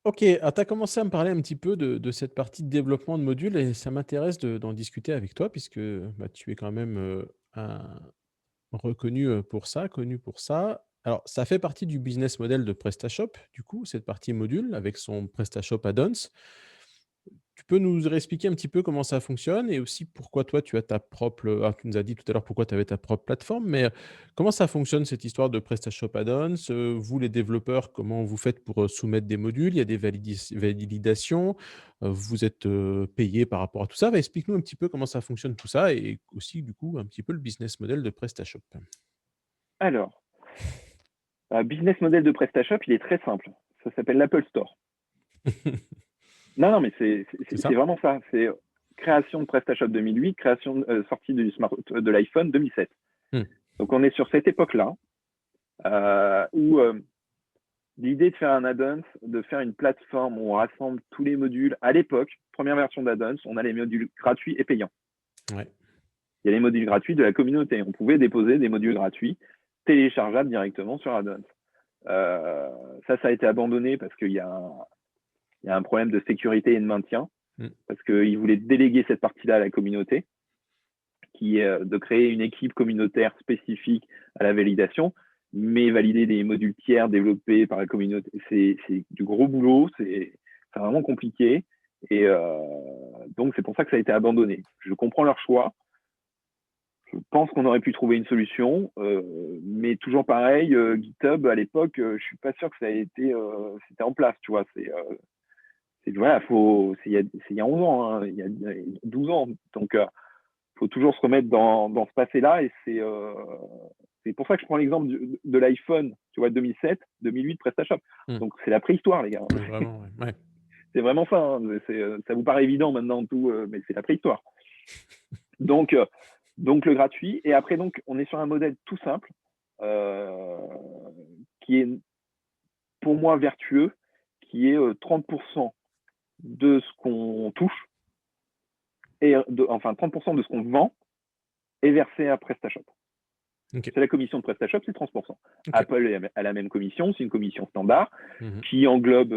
A: Ok, tu as commencé à me parler un petit peu de cette partie de développement de modules et ça m'intéresse d'en discuter avec toi puisque tu es quand même reconnu pour ça, connu pour ça. Alors, ça fait partie du business model de PrestaShop, du coup, cette partie module avec son PrestaShop Add-ons. Tu peux nous réexpliquer un petit peu comment ça fonctionne et aussi pourquoi toi, tu as ta propre... tu nous as dit tout à l'heure pourquoi tu avais ta propre plateforme, mais comment ça fonctionne cette histoire de PrestaShop Add-ons? Vous, les développeurs, comment vous faites pour soumettre des modules? Il y a des validations, vous êtes payé par rapport à tout ça. Explique-nous un petit peu comment ça fonctionne tout ça et aussi, du coup, un petit peu le business model de PrestaShop.
B: Alors, business model de PrestaShop, il est très simple. Ça s'appelle l'Apple Store. Non, mais
A: C'est
B: c'est
A: ça?
B: vraiment ça. C'est création de PrestaShop 2008, sortie de l'iPhone 2007.
A: Mmh.
B: Donc, on est sur cette époque-là où l'idée de faire un add-ons, de faire une plateforme où on rassemble tous les modules. À l'époque, première version d'add-ons, on a les modules gratuits et payants.
A: Ouais.
B: Il y a les modules gratuits de la communauté. On pouvait déposer des modules gratuits téléchargeables directement sur Add-ons. Ça a été abandonné parce qu'il y a un problème de sécurité et de maintien, parce qu'ils voulaient déléguer cette partie-là à la communauté, qui est de créer une équipe communautaire spécifique à la validation. mais valider des modules tiers développés par la communauté, c'est du gros boulot, c'est vraiment compliqué. Et donc, c'est pour ça que ça a été abandonné. Je comprends leur choix. Je pense qu'on aurait pu trouver une solution, mais toujours pareil, GitHub, à l'époque, je suis pas sûr que ça ait été c'était en place, tu vois. Voilà, c'est il y a 11 ans, hein, il y a 12 ans. Donc, faut toujours se remettre dans ce passé-là. Et c'est pour ça que je prends l'exemple de l'iPhone, tu vois, 2007, 2008, PrestaShop. Donc, c'est la préhistoire, les gars.
A: Ouais, vraiment, ouais.
B: C'est vraiment ça. Hein. Ça vous paraît évident maintenant, tout, mais c'est la préhistoire. Donc, le gratuit. Et après, donc, on est sur un modèle tout simple qui est, pour moi, vertueux, qui est 30% de ce qu'on touche, enfin 30% de ce qu'on vend est versé à PrestaShop.
A: Okay.
B: C'est la commission de PrestaShop, c'est 30%. Okay. Apple a la même commission, c'est une commission standard qui englobe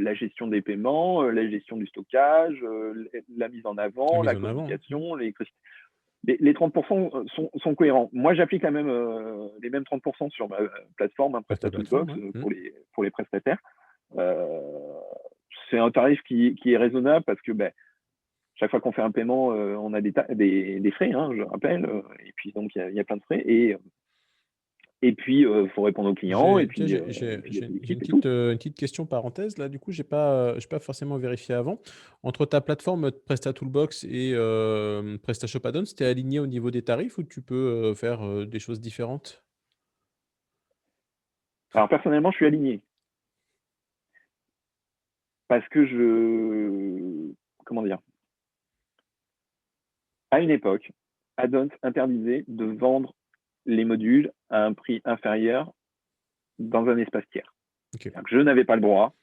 B: la gestion des paiements, la gestion du stockage, la mise en avant, la communication, les 30% sont cohérents. Moi, j'applique les mêmes 30% sur ma plateforme, PrestaToolbox, pour les prestataires. C'est un tarif qui est raisonnable parce que chaque fois qu'on fait un paiement, on a des frais, hein, je rappelle. Et puis, donc, il y a plein de frais. Et puis, il faut répondre aux clients.
A: J'ai une petite question parenthèse. Là, du coup, je n'ai pas forcément vérifié avant. Entre ta plateforme PrestaToolbox et PrestaShop Add-ons, tu es aligné au niveau des tarifs ou tu peux faire des choses différentes?
B: Alors, personnellement, je suis aligné. Parce que comment dire? À une époque, Add-ons interdisait de vendre les modules à un prix inférieur dans un espace tiers.
A: Okay.
B: Je n'avais pas le droit,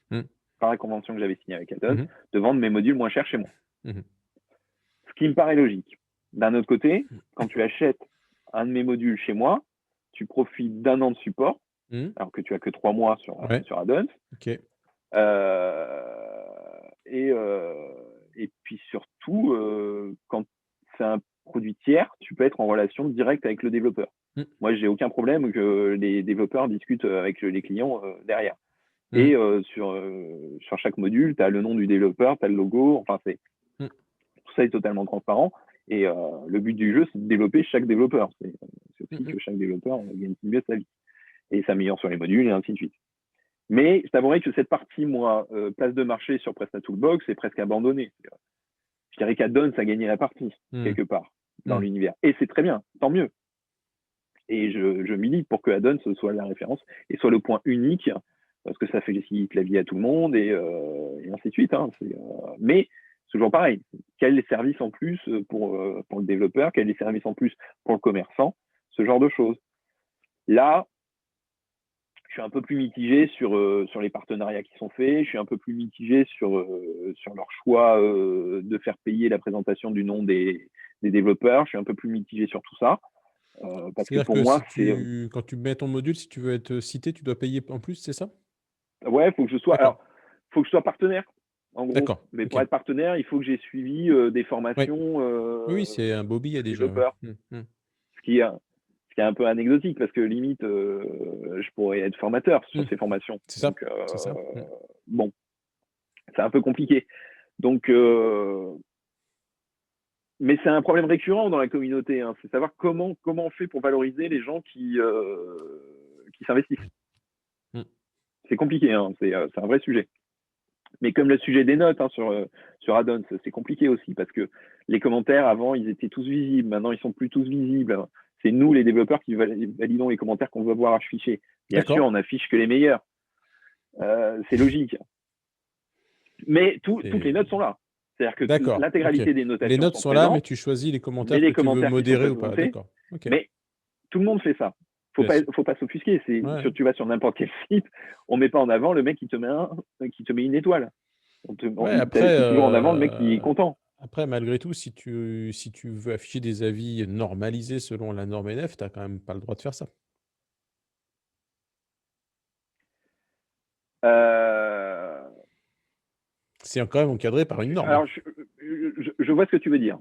B: par la convention que j'avais signée avec Add-ons, de vendre mes modules moins chers chez moi. Ce qui me paraît logique. D'un autre côté, quand tu achètes un de mes modules chez moi, tu profites d'un an de support, alors que tu as que 3 mois sur Add-ons.
A: Okay.
B: Et puis surtout, quand c'est un produit tiers, tu peux être en relation directe avec le développeur. Moi, j'ai aucun problème que les développeurs discutent avec les clients derrière. Et sur chaque module, tu as le nom du développeur, tu as le logo, enfin, tout ça est totalement transparent. Et le but du jeu, c'est de développer chaque développeur. C'est aussi que chaque développeur gagne mieux sa vie. Et s'améliore sur les modules et ainsi de suite. Mais je t'avouerais que cette partie, moi, place de marché sur PrestaToolbox est presque abandonnée. Je dirais qu'Add-ons a gagné la partie, quelque part, dans l'univers. Et c'est très bien, tant mieux. Et je milite pour que Add-ons soit la référence et soit le point unique, parce que ça facilite la vie à tout le monde et ainsi de suite. Hein. Mais c'est toujours pareil. Quels services en plus pour le développeur? Quels services en plus pour le commerçant? Ce genre de choses. Là, je suis un peu plus mitigé sur les partenariats qui sont faits. Je suis un peu plus mitigé sur leur choix de faire payer la présentation du nom des développeurs. Je suis un peu plus mitigé sur tout ça. Parce que pour moi,
A: quand tu mets ton module, si tu veux être cité, tu dois payer en plus, c'est ça?
B: Ouais, faut que je sois. Alors, faut que je sois partenaire, en gros. Mais pour être partenaire, il faut que j'ai suivi des formations.
A: Oui, c'est un beau billet déjà.
B: Ce qui est un peu anecdotique parce que limite, je pourrais être formateur sur ces formations.
A: C'est ça.
B: Donc, bon, c'est un peu compliqué. Donc, mais c'est un problème récurrent dans la communauté. Hein. C'est savoir comment on fait pour valoriser les gens qui s'investissent. C'est compliqué. Hein. C'est un vrai sujet. Mais comme le sujet des notes hein, sur Add-ons, c'est compliqué aussi parce que les commentaires avant, ils étaient tous visibles. Maintenant, ils sont plus tous visibles. C'est nous, les développeurs, qui validons les commentaires qu'on veut voir affichés. Bien sûr, on affiche que les meilleurs. C'est logique. Mais toutes les notes sont là. C'est-à-dire que l'intégralité des notations
A: les notes sont là, mais tu choisis les commentaires que tu veux modérer ou pas. D'accord.
B: Mais tout le monde fait ça. Faut pas s'offusquer. Tu vas sur n'importe quel site, on met pas en avant le mec qui te met une étoile. On met toujours en avant le mec qui est content.
A: Après, malgré tout, si tu veux afficher des avis normalisés selon la norme NF, tu n'as quand même pas le droit de faire ça. C'est quand même encadré par une norme.
B: Alors, je vois ce que tu veux dire.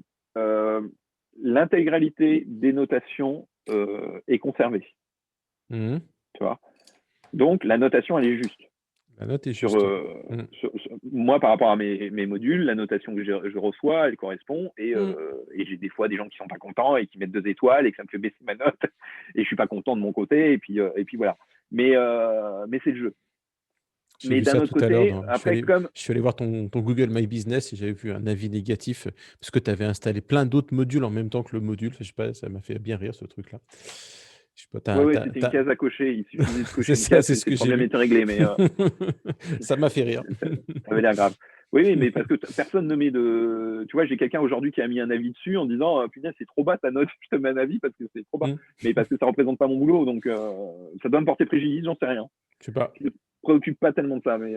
B: L'intégralité des notations est conservée.
A: Mmh.
B: tu vois. Donc, la notation, elle est juste.
A: La note est
B: Sur,
A: juste. Mmh.
B: moi, par rapport à mes modules, la notation que je reçois, elle correspond.
A: Mmh.
B: Et j'ai des fois des gens qui sont pas contents et qui mettent 2 étoiles et que ça me fait baisser ma note. Et je suis pas content de mon côté. Et puis voilà. Mais c'est le jeu.
A: J'ai
B: Mais
A: vu
B: d'un
A: ça
B: autre
A: tout à l'heure
B: côté,
A: dans
B: après, comme
A: je suis allé voir ton Google My Business et j'avais vu un avis négatif, parce que tu avais installé plein d'autres modules en même temps que le module. Je sais pas, ça m'a fait bien rire ce truc-là. Je sais pas,
B: ouais, ouais, c'était
A: tu
B: une
A: as
B: case à cocher. Il suffisait de
A: c'est
B: cocher une
A: ça,
B: case
A: c'est
B: et
A: ce
B: c'est
A: que
B: le
A: j'ai
B: problème
A: vu.
B: était réglé. Mais
A: Ça m'a fait rire.
B: ça, ça avait l'air grave. Oui, oui, mais parce que personne ne met de. Tu vois, j'ai quelqu'un aujourd'hui qui a mis un avis dessus en disant punaise, c'est trop bas ta note, je te mets un avis parce que c'est trop bas.
A: Mmh.
B: Mais parce que ça représente pas mon boulot, donc ça doit me porter préjudice, j'en sais rien.
A: Je sais pas.
B: Je me préoccupe pas tellement de ça, mais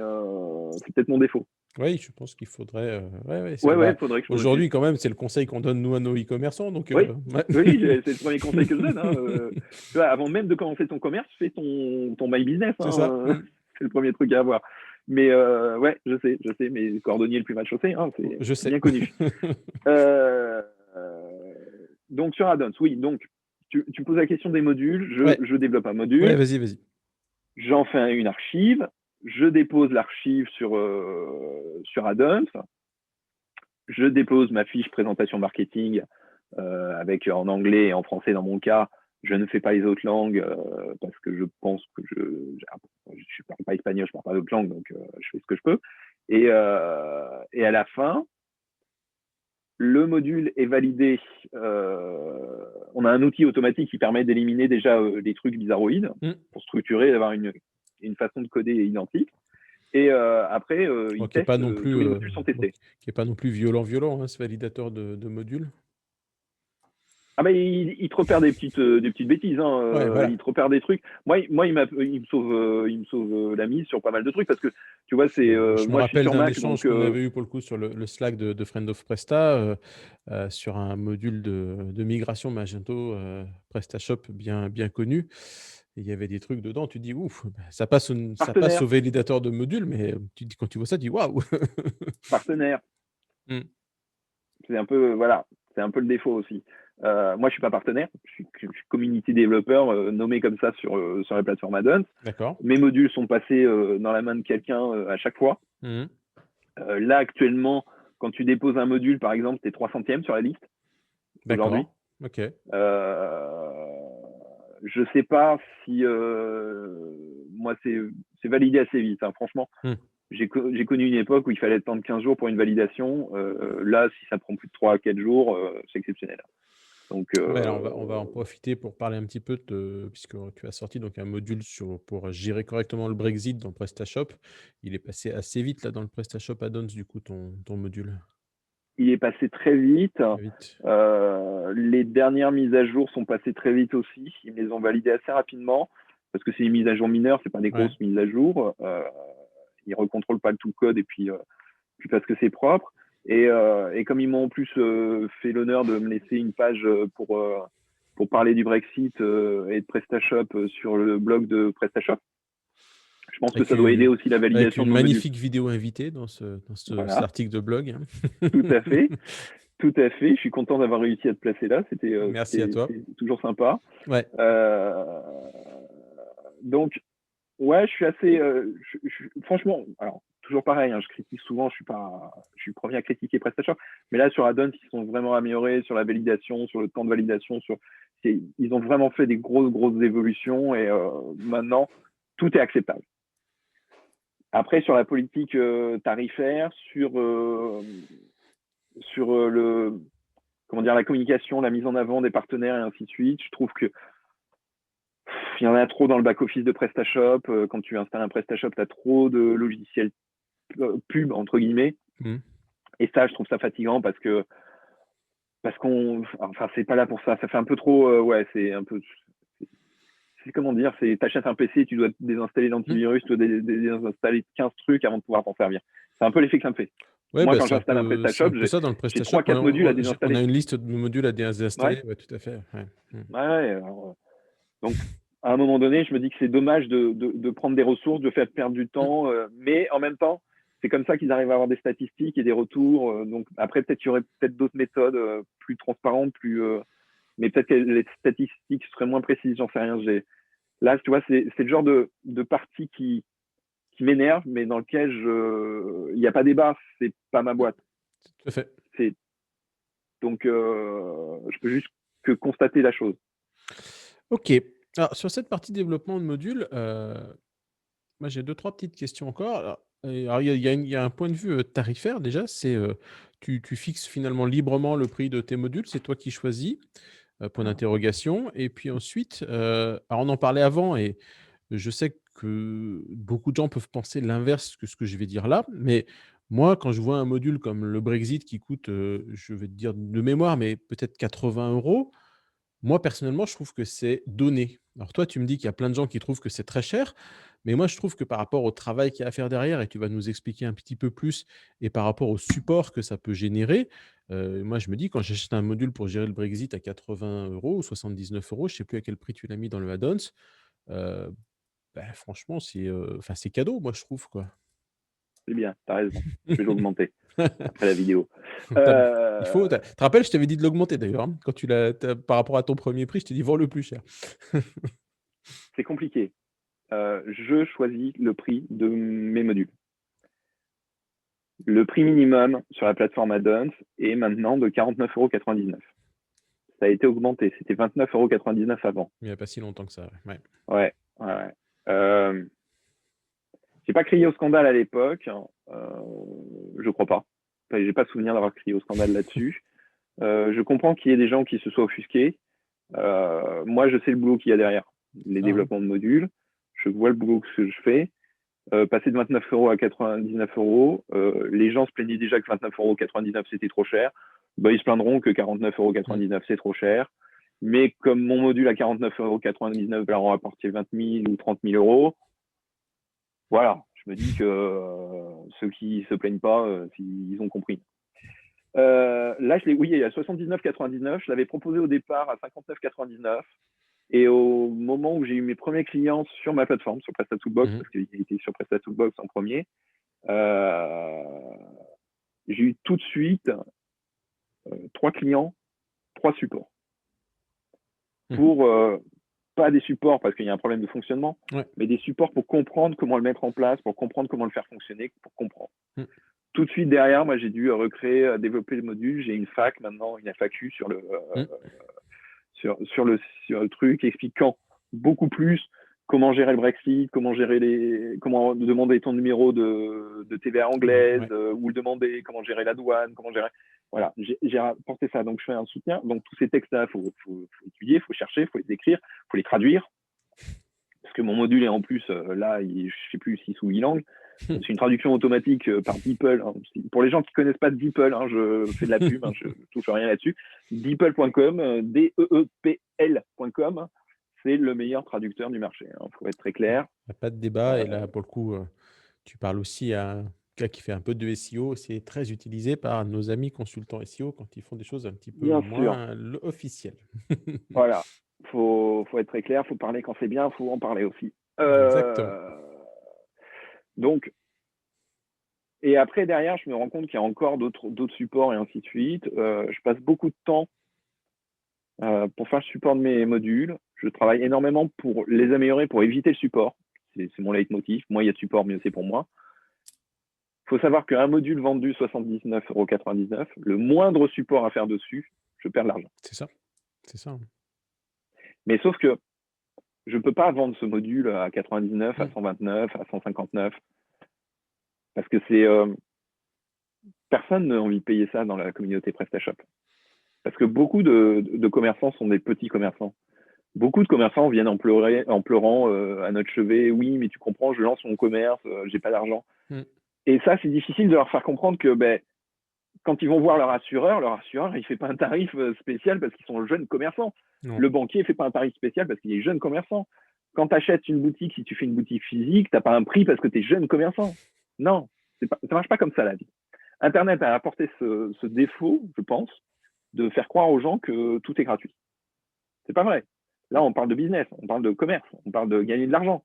B: c'est peut-être mon défaut.
A: Oui, je pense qu'il faudrait, ouais, ouais,
B: Ouais, ouais,
A: bah,
B: il faudrait que je m'en occupe.
A: aujourd'hui quand même, c'est le conseil qu'on donne nous à nos e-commerçants donc
B: Oui,
A: ouais.
B: oui, c'est le premier conseil que je donne. Hein. Tu vois, avant même de commencer ton commerce, fais ton My Business.
A: C'est
B: Hein,
A: ça. Mmh.
B: c'est le premier truc à avoir. Mais ouais, je sais, mais cordonnier le plus mal chaussé, hein, c'est
A: Je
B: bien
A: sais.
B: connu. Euh, donc sur Addons, oui, donc tu poses la question des modules,
A: Ouais,
B: je développe un
A: ouais,
B: module,
A: vas-y, vas-y.
B: j'en fais une archive, je dépose l'archive sur Addons, je dépose ma fiche présentation marketing avec en anglais et en français dans mon cas. Je ne fais pas les autres langues parce que je pense que je ne parle pas espagnol, je ne parle pas d'autres langues, donc je fais ce que je peux. Et à la fin, le module est validé. On a un outil automatique qui permet d'éliminer déjà les trucs bizarroïdes
A: Mmh.
B: pour structurer, avoir une façon de coder identique. Et après,
A: Bon,
B: il teste, tous les modules sont
A: bon,
B: testés.
A: qui est pas non plus violent, hein, ce validateur de modules.
B: Ah bah, il te repère des petites bêtises, hein,
A: Ouais,
B: il
A: voilà.
B: te repère des trucs. Moi il me sauve la mise sur pas mal de trucs parce que tu vois, c'est
A: Je me
B: moi je suis
A: rappelle
B: sur
A: d'un
B: Mac
A: échange
B: donc
A: qu'on avait eu pour le coup sur le Slack de Friend of Presta, sur un module de migration Magento, PrestaShop bien connu et il y avait des trucs dedans, tu dis: «Ouf, bah, ça passe
B: partenaire,
A: au validateur de modules», mais tu dis quand tu vois ça, tu dis: «Waouh!»
B: partenaire.
A: Mmh,
B: C'est un peu voilà, c'est un peu le défaut aussi. Moi je suis pas partenaire, je suis community développeur nommé comme ça sur la plateforme Addons.
A: d'accord.
B: Mes modules sont passés dans la main de quelqu'un à chaque fois.
A: Mmh.
B: Là actuellement, quand tu déposes un module par exemple, tu es 300e sur la liste aujourd'hui.
A: D'accord. OK.
B: Je sais pas si moi c'est validé assez vite. Hein. Franchement,
A: Mmh.
B: j'ai connu une époque où il fallait attendre 15 jours pour une validation. Là, si ça prend plus de 3 à 4 jours, c'est exceptionnel. Donc,
A: Ouais, alors on va en profiter pour parler un petit peu de puisque tu as sorti donc un module pour gérer correctement le Brexit dans PrestaShop. Il est passé assez vite là dans le PrestaShop Add-ons du coup ton module?
B: il est passé très vite.
A: Très vite.
B: Les dernières mises à jour sont passées très vite aussi. Ils me les ont validées assez rapidement parce que c'est des mises à jour mineures, c'est pas des
A: Ouais.
B: grosses mises à jour. Ils recontrôlent pas tout le code et puis parce que c'est propre. Et comme ils m'ont en plus fait l'honneur de me laisser une page pour parler du Brexit et de PrestaShop sur le blog de PrestaShop, je pense que
A: Avec
B: ça doit aider
A: une
B: aussi la
A: avec
B: validation
A: une
B: de nos modules.
A: magnifique vidéo invitée dans cet
B: Voilà,
A: article de blog, hein.
B: tout à fait. Tout à fait. Je suis content d'avoir réussi à te placer là.
A: Merci à toi.
B: C'est toujours sympa.
A: Ouais.
B: Euh, donc, ouais, je suis assez. Franchement, alors, toujours pareil, hein, je critique souvent, je suis le premier à critiquer PrestaShop. Mais là, sur Addons, ils sont vraiment améliorés sur la validation, sur le temps de validation. Ils ont vraiment fait des grosses évolutions et maintenant, tout est acceptable. Après, sur la politique tarifaire, sur comment dire, la communication, la mise en avant des partenaires et ainsi de suite. Je trouve que il y en a trop dans le back-office de PrestaShop. Quand tu installes un PrestaShop, tu as trop de logiciels pub, entre guillemets.
A: Mmh.
B: Et ça, je trouve ça fatigant parce qu'on, enfin, c'est pas là pour ça. Ça fait un peu trop, ouais, c'est un peu, c'est comment dire, c'est t'achètes un PC, tu dois désinstaller
A: Mmh.
B: l'antivirus, tu dois désinstaller 15 trucs avant de pouvoir t'en servir. C'est un peu l'effet que ça me fait.
A: Ouais,
B: Moi,
A: bah,
B: quand
A: c'est un
B: j'installe un
A: peu c'est
B: PrestaShop,
A: un peu ça dans le
B: j'ai
A: PrestaShop.
B: 3-4 modules à
A: On a
B: désinstaller.
A: une liste de modules à
B: Ouais,
A: désinstaller, ouais, tout à fait, ouais. Mmh.
B: ouais, ouais. Alors, donc, à un moment donné, je me dis que c'est dommage de prendre des ressources, de faire perdre du
A: Mmh.
B: temps, mais en même temps, c'est comme ça qu'ils arrivent à avoir des statistiques et des retours. Donc après, peut-être qu'il y aurait peut-être d'autres méthodes plus transparentes, mais peut-être que les statistiques seraient moins précises, j'en sais rien. Là, tu vois, c'est le genre de partie qui m'énerve, mais dans lequel il n'y a pas débat, c'est pas ma
A: Mmh,
B: boîte.
A: tout à fait.
B: C'est, donc, je peux juste que constater la chose.
A: OK. Alors sur cette partie développement de modules, moi j'ai deux trois petites questions encore. Alors il y a un point de vue, tarifaire déjà, c'est, tu fixes finalement librement le prix de tes modules, c'est toi qui choisis? Point d'interrogation et puis ensuite, alors on en parlait avant et je sais que beaucoup de gens peuvent penser l'inverse que ce que je vais dire là, mais moi, quand je vois un module comme le Brexit qui coûte, je vais te dire de mémoire, mais peut-être 80 €. Moi, personnellement, je trouve que c'est donné. Alors toi, tu me dis qu'il y a plein de gens qui trouvent que c'est très cher, mais moi, je trouve que par rapport au travail qu'il y a à faire derrière et tu vas nous expliquer un petit peu plus et par rapport au support que ça peut générer, moi, je me dis quand j'achète un module pour gérer le Brexit à 80 € ou 79 €, je ne sais plus à quel prix tu l'as mis dans le add-ons, heu, bah, franchement, enfin, c'est cadeau, moi, je trouve, quoi.
B: C'est bien, tu as raison. Je vais l'augmenter après la vidéo.
A: Tu tu
B: Euh,
A: te rappelles, je t'avais dit de l'augmenter d'ailleurs, hein? Quand par rapport à ton premier prix, je t'ai dit: «Vends-le plus cher».
B: c'est compliqué. Je choisis le prix de mes modules. Le prix minimum sur la plateforme Addons est maintenant de 49,99 €. Ça a été augmenté. C'était 29,99 € avant.
A: Il y a pas si longtemps que ça, ouais. Ouais.
B: Ouais, ouais, ouais. J'ai pas crié au scandale à l'époque. Je crois pas. Enfin, j'ai pas souvenir d'avoir crié au scandale là-dessus. Je comprends qu'il y ait des gens qui se soient offusqués. Moi, je sais le boulot qu'il y a derrière. Les
A: Ah, hein.
B: développements de modules. Je vois le boulot que je fais. Passer de 29 € à 99 €, les gens se plaignaient déjà que 29,99 € c'était trop cher. Bah, ils se plaindront que
A: Mmh.
B: 49,99 € c'est trop cher. Mais comme mon module à 49,99 € leur en rapporté 20 000 ou 30 000 €, voilà, je me dis que ceux qui se plaignent pas, ils ont compris. Là, oui, il y a 79,99. Je l'avais proposé au départ à 59,99. Et au moment où j'ai eu mes premiers clients sur ma plateforme, sur PrestaToolBox,
A: Mmh.
B: parce qu'il était sur PrestaToolBox en premier, euh, j'ai eu tout de suite 3 clients, 3 supports.
A: Mmh.
B: Pour pas des supports parce qu'il y a un problème de fonctionnement,
A: Ouais.
B: mais des supports pour comprendre comment le mettre en place, pour comprendre comment le faire fonctionner, pour comprendre.
A: Mmh.
B: Tout de suite derrière, moi j'ai dû recréer, développer le module. J'ai une FAQ maintenant, une FAQ
A: Mmh.
B: sur le truc expliquant beaucoup plus comment gérer le Brexit, comment demander ton numéro de TVA anglaise,
A: Ouais.
B: ou le demander, comment gérer la douane, comment gérer. Voilà, j'ai apporté ça. Donc je fais un soutien. Donc tous ces textes-là, faut étudier, faut chercher, faut les écrire, faut les traduire. Parce que mon module est en plus, là, je ne sais plus 6 ou 8 langues. C'est une traduction automatique par DeepL, hein. Pour les gens qui ne connaissent pas DeepL, hein, je fais de la pub, hein, je ne touche rien là-dessus. DeepL.com, DEEPL.com, c'est le meilleur traducteur du marché. Il faut être très
A: Il
B: clair.
A: y a pas de débat
B: Euh,
A: et là, pour le coup, tu parles aussi à un gars qui fait un peu de SEO. C'est très utilisé par nos amis consultants SEO quand ils font des choses un petit peu
B: bien sûr,
A: moins le officielles.
B: voilà. Faut être très clair, faut parler quand c'est bien, faut en parler aussi.
A: Exactement.
B: Donc, et après, derrière, je me rends compte qu'il y a encore d'autres supports et ainsi de suite. Je passe beaucoup de temps pour faire le support de mes modules. Je travaille énormément pour les améliorer, pour éviter le support. C'est mon leitmotiv. Moins il y a de support, mieux c'est pour moi. Il faut savoir qu'un module vendu 79,99 €, le moindre support à faire dessus, je perds de l'argent.
A: C'est ça, c'est ça, hein.
B: Mais sauf que je ne peux pas vendre ce module à 99, à
A: Mmh.
B: 129, à 159, parce que personne n'a envie de payer ça dans la communauté PrestaShop. Parce que beaucoup de commerçants sont des petits commerçants. Beaucoup de commerçants viennent en pleurant à notre chevet. Oui, mais tu comprends, je lance mon commerce, j'ai pas d'argent.
A: Mmh.
B: Et ça, c'est difficile de leur faire comprendre que quand ils vont voir leur assureur, il fait pas un tarif spécial parce qu'ils sont jeunes commerçants.
A: Non.
B: Le banquier fait pas un tarif spécial parce qu'il est jeune commerçant. Quand tu achètes une boutique, si tu fais une boutique physique, t'as pas un prix parce que tu es jeune commerçant. Non, ça marche pas comme ça la vie. Internet a apporté ce défaut, je pense, de faire croire aux gens que tout est gratuit. C'est pas vrai. Là, on parle de business, on parle de commerce, on parle de gagner de l'argent.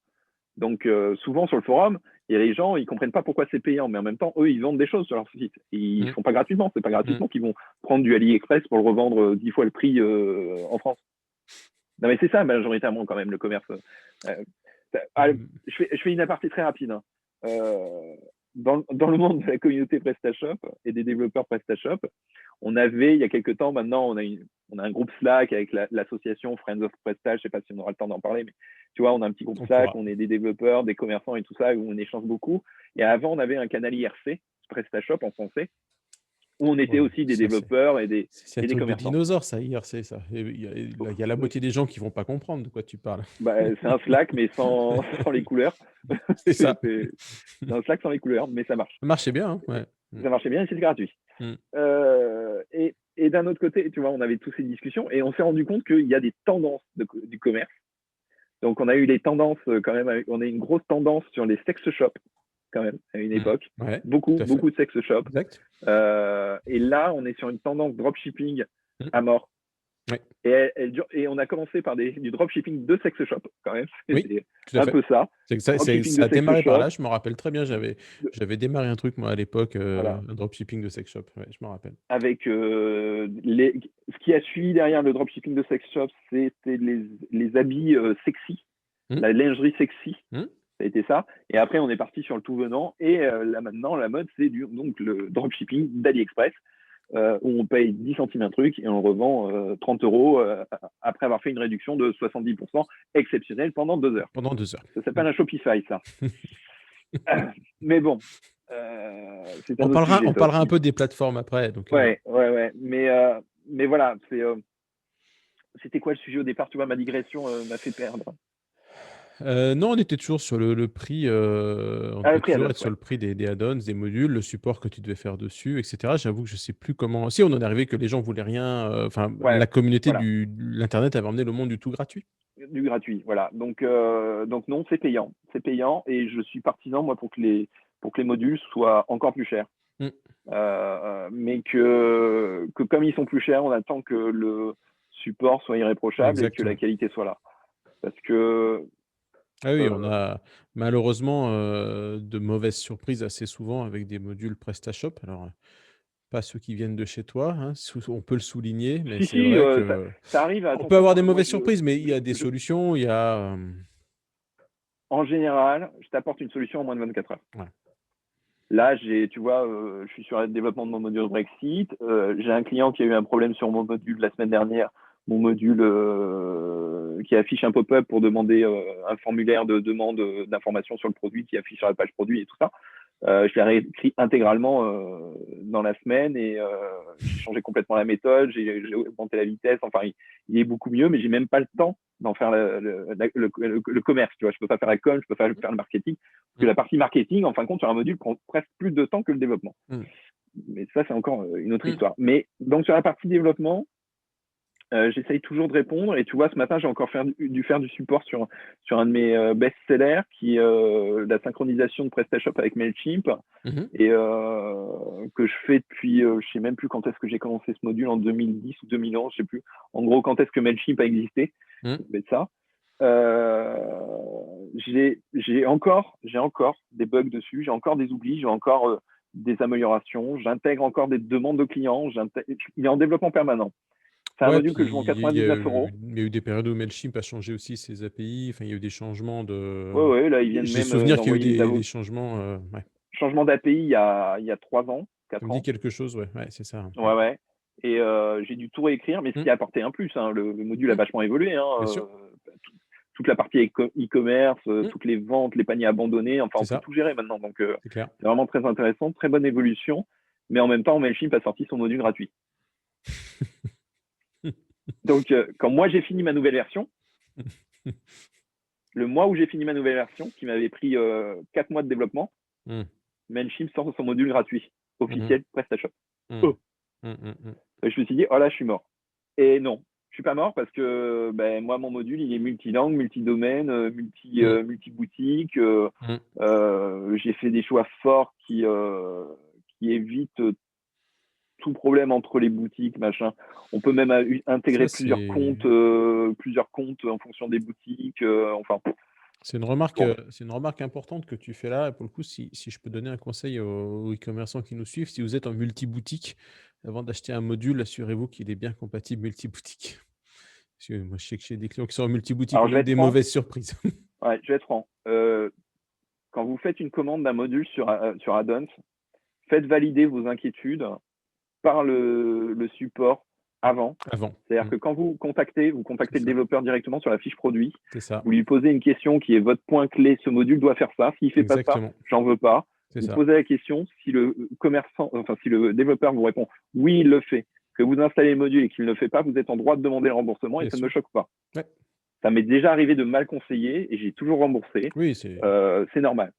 B: Donc, souvent sur le forum, il y a les gens, ils comprennent pas pourquoi c'est payant, mais en même temps, eux, ils vendent des choses sur leur site. Et ils
A: Mmh.
B: font pas gratuitement. C'est pas
A: Mmh.
B: gratuitement qu'ils vont prendre du AliExpress pour le revendre 10 fois le prix en France. Non, mais c'est ça, majoritairement, quand même, le commerce. Euh, allez,
A: Mmh.
B: je fais une aparté très rapide, hein. Euh, dans le monde de la communauté PrestaShop et des développeurs PrestaShop, on avait, il y a quelques temps, maintenant, on a un groupe Slack avec l'association Friends of Presta. Je sais pas si on aura le temps d'en parler, mais tu vois, on a un petit groupe
A: On
B: Slack,
A: pourra.
B: on est des développeurs, des commerçants et tout ça, où on échange beaucoup. Et avant, on avait un canal IRC, PrestaShop en français, où on était
A: Ouais,
B: aussi des
A: ça c'est
B: développeurs
A: c'est un
B: et des
A: truc de
B: commerçants.
A: dinosaure ça, IRC ça. Et il y a la moitié des gens qui vont pas comprendre de quoi tu parles.
B: Bah, c'est un Slack, mais sans, sans les couleurs.
A: C'est
B: c'est
A: ça.
B: c'est un Slack sans les couleurs, mais ça marche.
A: Ça marchait bien, hein? Ouais. Mmh.
B: Ça marchait bien et c'est gratuit.
A: Mmh.
B: Et d'un autre côté, tu vois, on avait tous ces discussions et on s'est rendu compte qu'il y a des tendances du commerce. Donc, on a eu les tendances quand même, on a eu une grosse tendance sur les sex shops quand même à une
A: Mmh.
B: époque.
A: Ouais, tout
B: Beaucoup,
A: à fait.
B: beaucoup de sex shops.
A: Exact.
B: Et là, on est sur une tendance dropshipping
A: Mmh.
B: à mort.
A: Ouais.
B: Et on a commencé par du dropshipping de sex shop quand même.
A: Oui,
B: C'était
A: tout à
B: un
A: fait.
B: peu ça.
A: C'est que ça
B: Dropshipping
A: ça
B: de
A: a
B: sex
A: démarré par
B: shop.
A: là, je me rappelle très bien, j'avais démarré un truc moi à l'époque,
B: Voilà.
A: un dropshipping de sex shop. Ouais, je me rappelle.
B: Avec ce qui a suivi derrière le dropshipping de sex shop, c'était les habits sexy,
A: Mmh.
B: la lingerie sexy.
A: Mmh.
B: Ça a été ça. Et après, on est parti sur le tout venant. Et là maintenant, la mode, c'est donc le dropshipping d'AliExpress, où on paye 10 centimes un truc et on le revend 30 euros après avoir fait une réduction de 70% exceptionnelle pendant 2 heures.
A: Pendant 2 heures.
B: Ça s'appelle
A: Mmh.
B: un Shopify, ça. Mais bon, c'est un autre sujet,
A: On
B: ça
A: parlera un
B: aussi.
A: peu des plateformes après donc
B: Ouais, ouais, ouais. Mais voilà, c'était quoi le sujet au départ? Tu vois, ma digression m'a fait perdre.
A: non, on était toujours sur le prix, on
B: Ah, le
A: devait
B: prix
A: toujours
B: add-ons,
A: être sur
B: ouais.
A: le prix des add-ons, des modules, le support que tu devais faire dessus et cetera. J'avoue que je sais plus comment si on en est arrivé que les gens voulaient rien, enfin
B: Ouais,
A: la communauté
B: voilà.
A: du l'internet avait emmené le monde du tout gratuit.
B: Du gratuit, voilà. Donc non, c'est payant. C'est payant et je suis partisan, moi, pour que les modules soient encore plus chers.
A: Mmh.
B: Mais que comme ils sont plus chers, on attend que le support soit irréprochable et que la
A: Exactement.
B: qualité soit là. Parce que
A: Ah oui, on
B: euh,
A: a malheureusement, de mauvaises surprises assez souvent avec des modules PrestaShop. Alors, pas ceux qui viennent de chez toi, hein, on peut le souligner, mais
B: si,
A: c'est
B: si,
A: vrai
B: ça,
A: que
B: ça arrive,
A: on peut
B: attention,
A: avoir des
B: hein, moi,
A: mauvaises surprises, mais il y a des solutions, il y a,
B: en général, je t'apporte une solution en moins de 24 heures.
A: voilà.
B: Là, tu vois, je suis sur le développement de mon module Brexit. J'ai un client qui a eu un problème sur mon module la semaine dernière, mon module qui affiche un pop-up pour demander un formulaire de demande d'information sur le produit qui affiche sur la page produit et tout ça. Je l'ai réécrit intégralement dans la semaine et j'ai changé complètement la méthode, j'ai augmenté la vitesse. Enfin, il est beaucoup mieux, mais j'ai même pas le temps d'en faire le commerce. Tu vois, je peux pas faire la com, je peux pas faire le marketing, parce que
A: Mmh,
B: la partie marketing, en fin de compte, sur un module prend presque plus de temps que le développement.
A: mmh,
B: Mais ça, c'est encore une autre
A: mmh.
B: histoire. Mais donc sur la partie développement, j'essaye toujours de répondre. Et tu vois, ce matin, j'ai encore dû faire du support sur un de mes best-sellers, qui est la synchronisation de PrestaShop avec Mailchimp,
A: Mmh mh.
B: et que je fais depuis, je sais même plus quand est-ce que j'ai commencé ce module, en 2010 ou 2011, je sais plus. En gros, quand est-ce que Mailchimp a existé,
A: Mmh.
B: mais ça. Euh, j'ai encore des bugs dessus, j'ai encore des oublis, j'ai encore des améliorations, j'intègre encore des demandes de clients, il est en développement permanent. C'est un
A: Ouais,
B: module
A: puis
B: que je vends 99 euros.
A: il y a eu des périodes où Mailchimp a changé aussi ses API, enfin, il y a eu des changements
B: Ouais,
A: de
B: ouais, là, ils viennent
A: j'ai
B: même
A: souvenir qu'il y a eu
B: d'envoyer une
A: des
B: AO.
A: changements, ouais.
B: Changement d'API il y a 3 ans,
A: Ça
B: 4
A: me dit
B: ans.
A: quelque chose, ouais, ouais, c'est ça. Mmh.
B: Ouais, ouais. Et j'ai dû tout réécrire, mais ce
A: Mmh,
B: qui a apporté un plus, hein, le module a
A: mmh,
B: vachement évolué, hein,
A: bien sûr.
B: toute la partie e-commerce,
A: Mmh,
B: toutes les ventes, les paniers abandonnés, enfin,
A: c'est
B: on peut
A: ça,
B: tout gérer maintenant. Donc,
A: c'est clair.
B: c'est vraiment très intéressant, très bonne évolution. Mais en même temps, Mailchimp a sorti son module gratuit. Donc, quand moi j'ai fini ma nouvelle version, le mois où j'ai fini ma nouvelle version, qui m'avait pris 4 mois de développement,
A: Mmh.
B: Mailchimp sort son module gratuit,
A: Mmh mh.
B: officiel PrestaShop.
A: Mmh.
B: Oh.
A: Mmh, mmh, mmh.
B: Et je me suis dit, oh là, je suis mort. Et non, je suis pas mort parce que ben, moi, mon module, il est multilangue, multidomaine,
A: Mmh.
B: multi-boutique.
A: Mmh.
B: J'ai fait des choix forts qui évitent tout problème entre les boutiques, machin. On peut même intégrer
A: Ça, c'est
B: plusieurs comptes en fonction des boutiques. Enfin, bon,
A: c'est une remarque importante que tu fais là et pour le coup, si je peux donner un conseil aux e-commerçants qui nous suivent, si vous êtes en multi-boutique, avant d'acheter un module, assurez-vous qu'il est bien compatible multi-boutique. Parce que moi, je sais que chez des clients qui sont en multi-boutique,
B: Alors,
A: on
B: je
A: a
B: vais
A: eu
B: être
A: des
B: franc.
A: mauvaises surprises.
B: Ouais, je vais être franc. Quand vous faites une commande d'un module sur Addons, faites valider vos inquiétudes par le support avant.
A: Avant.
B: C'est-à-dire que quand vous contactez
A: C'est
B: le
A: ça.
B: développeur directement sur la fiche produit,
A: C'est ça.
B: vous lui posez une question qui est votre point clé, ce module doit faire ça. S'il ne fait pas ça,
A: Exactement.
B: j'en veux pas.
A: C'est
B: Vous
A: ça.
B: posez la question, si le commerçant, enfin si le développeur vous répond oui, il le fait, que vous installez le module et qu'il ne le fait pas, vous êtes en droit de demander le remboursement et
A: Bien
B: ça ne me
A: sûr.
B: choque pas.
A: Ouais.
B: Ça m'est déjà arrivé de mal conseiller et j'ai toujours remboursé.
A: Oui, c'est
B: C'est normal.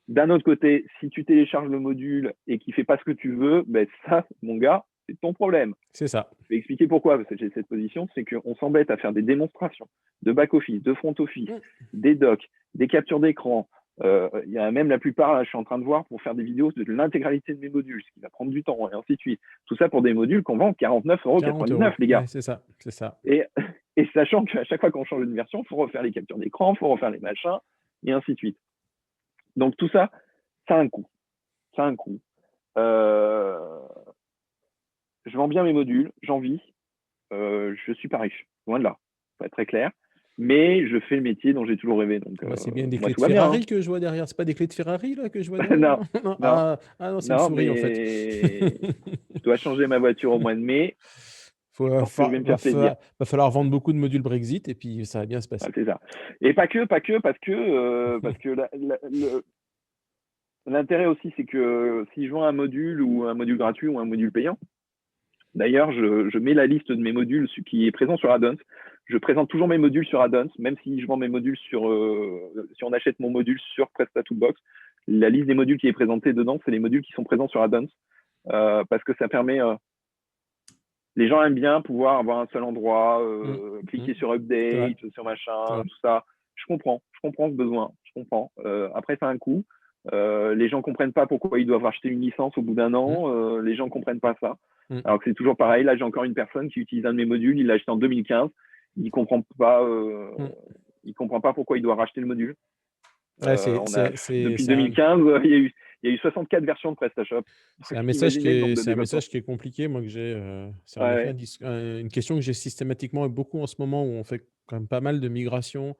B: D'un autre côté, si tu télécharges le module et qu'il ne fait pas ce que tu veux, ben ça, mon gars, c'est ton problème.
A: c'est ça.
B: Je vais expliquer pourquoi, parce que j'ai cette position, c'est qu'on s'embête à faire des démonstrations de back-office, de front-office,
A: Mmh.
B: des docs, des captures d'écran. Il y a même la plupart, là, je suis en train de voir, pour faire des vidéos de l'intégralité de mes modules, ce qui va prendre du temps, et ainsi de suite. Tout ça pour des modules qu'on vend
A: 40
B: 49,99 €,
A: €.
B: les gars.
A: Ouais, c'est ça. C'est ça.
B: Et, et sachant qu'à chaque fois qu'on change une version, il faut refaire les captures d'écran, il faut refaire les machins, et ainsi de suite. Donc tout ça, ça a un coût. Ça a un coût. Je vends bien mes modules, j'en vis. Je suis pas riche, loin de là, pour être très clair. Mais je fais le métier dont j'ai toujours rêvé. Donc,
A: Bah, c'est bien des
B: moi,
A: clés de
B: tout va bien. Hein.
A: Ferrari que je vois derrière. C'est pas des clés de Ferrari là que je vois derrière,
B: non,
A: non? Non?
B: non,
A: Ah non, c'est une
B: non,
A: souris en fait.
B: mais je dois changer ma voiture au mois de mai.
A: Faut
B: Je pense que je vais me faire plaisir.
A: va falloir vendre beaucoup de modules Brexit et puis ça va bien se
B: Ah,
A: passer.
B: c'est ça. Et pas que, parce que l'intérêt aussi, c'est que si je vends un module ou un module gratuit ou un module payant, d'ailleurs, je mets la liste de mes modules qui est présent sur Addons. Je présente toujours mes modules sur Addons, même si je vends mes modules si on achète mon module sur Presta2Box, la liste des modules qui est présentée dedans, c'est les modules qui sont présents sur Addons, parce que ça permet, les gens aiment bien pouvoir avoir un seul endroit,
A: Mmh.
B: cliquer
A: Mmh.
B: sur
A: C'est vrai,
B: Update, sur
A: c'est
B: machin,
A: vrai.
B: tout ça. Je comprends ce besoin, je comprends. Après, ça a un coût. Les gens comprennent pas pourquoi ils doivent racheter une licence au bout d'un
A: Mmh.
B: an. Les gens comprennent pas ça.
A: Mmh.
B: Alors que c'est toujours pareil. Là, j'ai encore une personne qui utilise un de mes modules. Il l'a acheté en 2015. Il comprend pas.
A: Mmh.
B: Il comprend pas pourquoi il doit racheter le module.
A: Ouais,
B: On a depuis 2015, il y a eu 64 versions de PrestaShop.
A: c'est
B: Donc,
A: un message qui
B: imaginez le nombre
A: est
B: de développeurs.
A: compliqué, moi, que j'ai, c'est en effet
B: Ouais,
A: une question que j'ai systématiquement et beaucoup en ce moment où on fait quand même pas mal de migrations,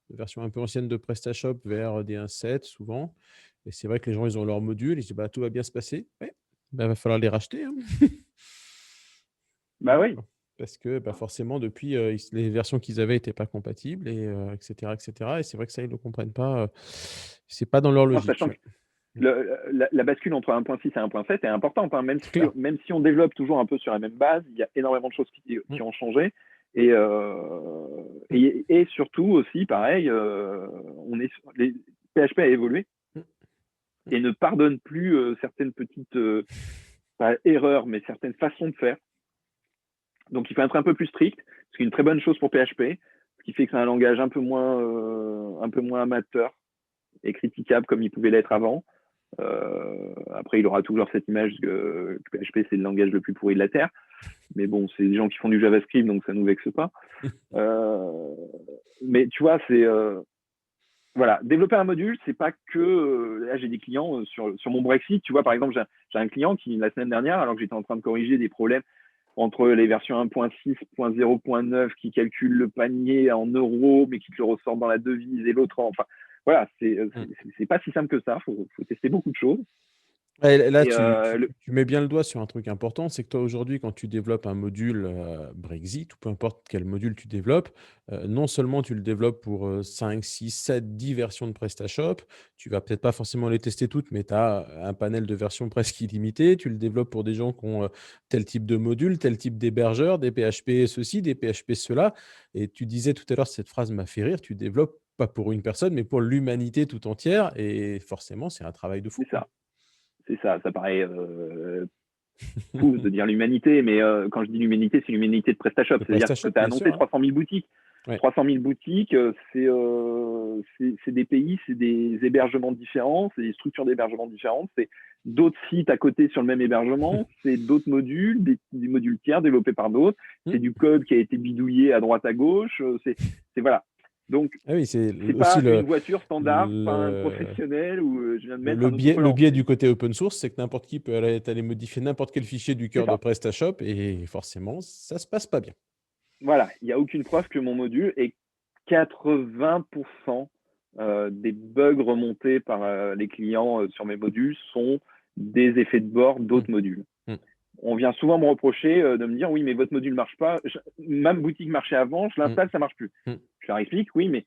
A: de versions un peu anciennes de PrestaShop vers des 1.7 souvent et c'est vrai que les gens, ils ont leur module, ils se disent: «Bah, tout va bien se passer». Ouais, bah, va falloir les racheter, hein.
B: bah oui.
A: Parce que, bah, forcément depuis, les versions qu'ils avaient étaient pas compatibles et cetera et cetera et c'est vrai que ça, ils le comprennent pas, c'est pas dans leur
B: Non,
A: logique,
B: sachant que
A: ouais. Mmh,
B: la bascule entre 1.6 et 1.7 est importante. Hein.
A: c'est clair.
B: Même si on développe toujours un peu sur la même base, il y a énormément de choses
A: Mmh,
B: qui ont changé. Et,
A: mmh,
B: et surtout aussi, pareil, les PHP a évolué
A: mmh, mmh.
B: et ne pardonne plus certaines petites, pas erreurs, mais certaines façons de faire. Donc il faut être un peu plus strict, ce qui est une très bonne chose pour PHP, ce qui fait que c'est un langage un peu moins amateur et critiquable comme il pouvait l'être avant. Après, il aura toujours cette image que PHP, c'est le langage le plus pourri de la Terre. Mais bon, c'est des gens qui font du JavaScript, donc ça ne nous vexe pas. Mais tu vois, c'est. Voilà, développer un module, c'est pas que. Là, j'ai des clients sur mon Brexit. Tu vois, par exemple, j'ai un client qui, la semaine dernière, alors que j'étais en train de corriger des problèmes entre les versions 1.6, 0.9 qui calculent le panier en euros, mais qui te le ressortent dans la devise et l'autre en. Enfin, voilà,
A: Mmh.
B: c'est pas si simple que ça. Faut tester beaucoup de choses.
A: Ouais, là,
B: Et
A: tu mets bien le doigt sur un truc important, c'est que toi, aujourd'hui, quand tu développes un module, Brexit ou peu importe quel module tu développes, non seulement tu le développes pour, 5, 6, 7, 10 versions de PrestaShop, tu vas peut-être pas forcément les tester toutes, mais tu as un panel de versions presque illimité. Tu le développes pour des gens qui ont, tel type de module, tel type d'hébergeur, des PHP ceci, des PHP cela et tu disais tout à l'heure, cette phrase m'a fait rire, tu développes pas pour une personne, mais pour l'humanité tout entière et forcément, c'est un travail de fou,
B: c'est
A: quoi.
B: ça, ça paraît fou de dire l'humanité, mais quand je dis l'humanité, c'est l'humanité de PrestaShop.
A: De
B: C'est-à-dire que
A: PrestaShop,
B: tu as
A: bien sûr,
B: annoncé
A: ouais.
B: 300 000 boutiques.
A: Ouais.
B: 300 000 boutiques, c'est des pays, c'est des hébergements différents, c'est des structures d'hébergement différentes, c'est d'autres sites à côté sur le même hébergement, c'est d'autres modules, des modules tiers développés par d'autres,
A: Mmh.
B: c'est du code qui a été bidouillé à droite à gauche, voilà. Donc,
A: Ah oui, c'est
B: c'est
A: aussi
B: pas une voiture standard, pas un
A: le
B: professionnel où je viens de mettre un
A: le
B: autocollant.
A: biais du côté open source, c'est que n'importe qui peut aller modifier n'importe quel fichier du
B: C'est
A: cœur de
B: ça.
A: PrestaShop et forcément, ça se passe pas bien.
B: voilà, il n'y a aucune preuve que mon module est 80% des bugs remontés par les clients sur mes modules sont des effets de bord
A: Mmh.
B: d'autres modules.
A: Mmh.
B: On vient souvent me reprocher de me dire oui, mais votre module ne marche pas. Ma boutique marchait avant, je l'installe, ça ne marche plus.
A: Mmh.
B: Je leur explique oui, mais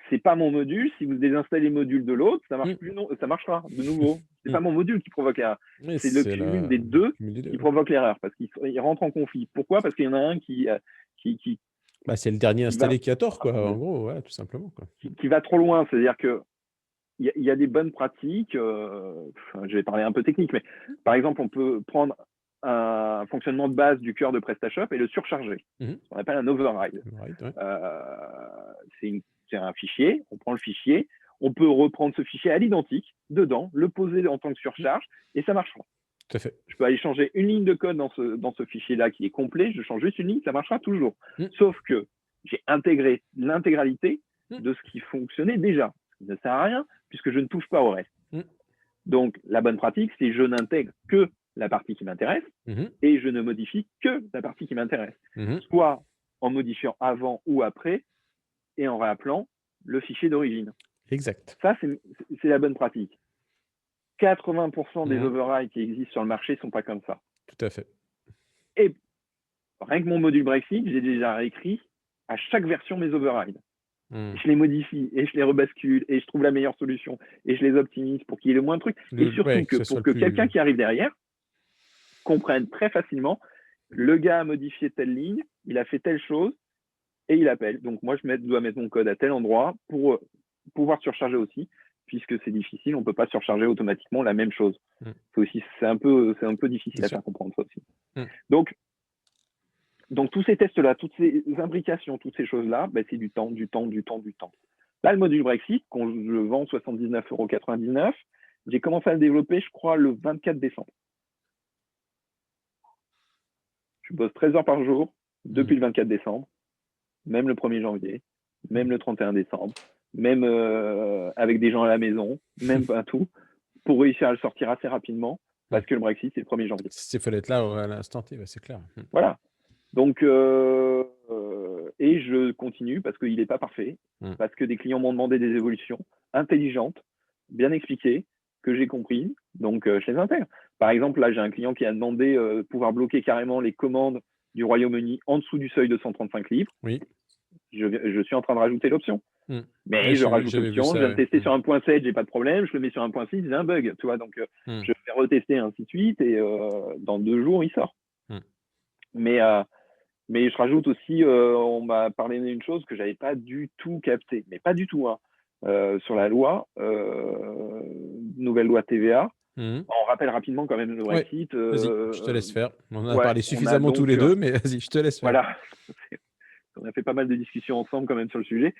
B: c'est pas mon module. Si vous désinstallez le module de l'autre, ça marche
A: Mmh.
B: plus, non, ça marchera de nouveau. C'est
A: Mmh.
B: pas mon module qui provoque l'erreur.
A: Oui,
B: C'est le
A: c'est
B: cumul
A: la
B: des deux
A: cumul des 2,
B: qui
A: ouais.
B: provoque l'erreur parce qu'ils rentrent en conflit. Pourquoi? Parce qu'il y en a un qui,
A: Bah, c'est le dernier
B: qui va
A: installé qui a tort, quoi, en gros, ouais, tout simplement, quoi.
B: qui va trop loin. C'est-à-dire que il y a des bonnes pratiques. Je vais parler un peu technique, mais par exemple, on peut prendre un fonctionnement de base du cœur de PrestaShop et le surcharger.
A: Mmh.
B: On appelle un override.
A: Right, ouais.
B: C'est un fichier, on prend le fichier, on peut reprendre ce fichier à l'identique, dedans, le poser en tant que surcharge, et ça marchera.
A: Tout à fait.
B: Je peux aller changer une ligne de code dans ce fichier-là qui est complet, je change juste une ligne, ça marchera toujours.
A: Mmh.
B: Sauf que j'ai intégré l'intégralité
A: Mmh.
B: de ce qui fonctionnait déjà. Ça ne sert à rien puisque je ne touche pas au reste.
A: Mmh.
B: Donc, la bonne pratique, c'est je n'intègre que la partie qui m'intéresse
A: Mmh.
B: et je ne modifie que la partie qui m'intéresse.
A: Mmh.
B: Soit en modifiant avant ou après et en réappelant le fichier d'origine.
A: Exact.
B: Ça, c'est la bonne pratique. 80% des
A: Mmh.
B: overrides qui existent sur le marché ne sont pas comme ça.
A: Tout à fait.
B: Et rien que mon module Brexit, j'ai déjà réécrit à chaque version mes overrides.
A: Mmh.
B: Je les modifie et je les rebascule et je trouve la meilleure solution et je les optimise pour qu'il y ait le moins de trucs. Et surtout
A: Ouais,
B: que
A: ce soit
B: pour que
A: le plus
B: quelqu'un qui arrive derrière comprenne très facilement, le gars a modifié telle ligne, il a fait telle chose et il appelle. Donc moi, je dois mettre mon code à tel endroit pour pouvoir surcharger aussi, puisque c'est difficile, on ne peut pas surcharger automatiquement la même chose. C'est un peu difficile
A: Bien
B: à
A: sûr.
B: faire comprendre ça aussi.
A: Mmh.
B: Donc tous ces tests-là, toutes ces imbrications, toutes ces choses-là, ben, c'est du temps. Là, le module Brexit, quand je le vends 79,99 €, j'ai commencé à le développer, je crois, le 24 décembre. Je bosse 13 heures par jour depuis le 24 décembre, même le 1er janvier, même le 31 décembre, même avec des gens à la maison, même pas tout, pour réussir à le sortir assez rapidement, parce que le Brexit, c'est le 1er janvier.
A: Il fallait être là à l'instant T, ouais, c'est clair. Mmh.
B: Voilà. Donc, et je continue parce qu'il n'est pas parfait, parce que des clients m'ont demandé des évolutions intelligentes, bien expliquées, que j'ai comprises, donc je les intègre. Par exemple, là, j'ai un client qui a demandé de pouvoir bloquer carrément les commandes du Royaume-Uni en dessous du seuil de 135 livres.
A: Oui.
B: Je suis en train de rajouter l'option. Mais
A: Ouais,
B: je rajoute
A: j'avais vu
B: l'option,
A: ça,
B: je viens de
A: ouais.
B: tester sur 1.7, j'ai pas de problème, je le mets sur 1.6, j'ai un bug, tu vois, donc je vais retester, ainsi de suite, et dans 2 jours, il sort. Mais je rajoute aussi, on m'a parlé d'une chose que j'avais pas du tout capté, mais pas du tout, hein, sur la loi, nouvelle loi TVA. On rappelle rapidement quand même le
A: Ouais,
B: Brexit.
A: vas-y, je te laisse faire. On en a
B: Ouais,
A: parlé
B: on a
A: suffisamment tous
B: donc,
A: les deux, mais vas-y, je te laisse faire.
B: voilà, on a fait pas mal de discussions ensemble quand même sur le sujet.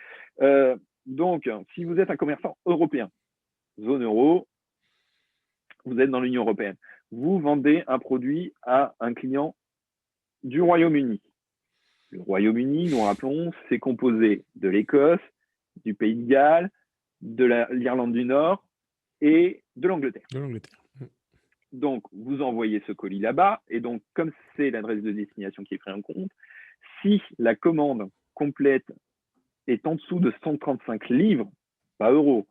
B: Donc, si vous êtes un commerçant européen, zone euro, vous êtes dans l'Union européenne, vous vendez un produit à un client du Royaume-Uni. Le Royaume-Uni, nous rappelons, c'est composé de l'Écosse, du Pays de Galles, de l'Irlande du Nord et de l'Angleterre.
A: De l'Angleterre.
B: Donc, vous envoyez ce colis là-bas, et donc, comme c'est l'adresse de destination qui est prise en compte, si la commande complète est en dessous de 135 livres, pas euros,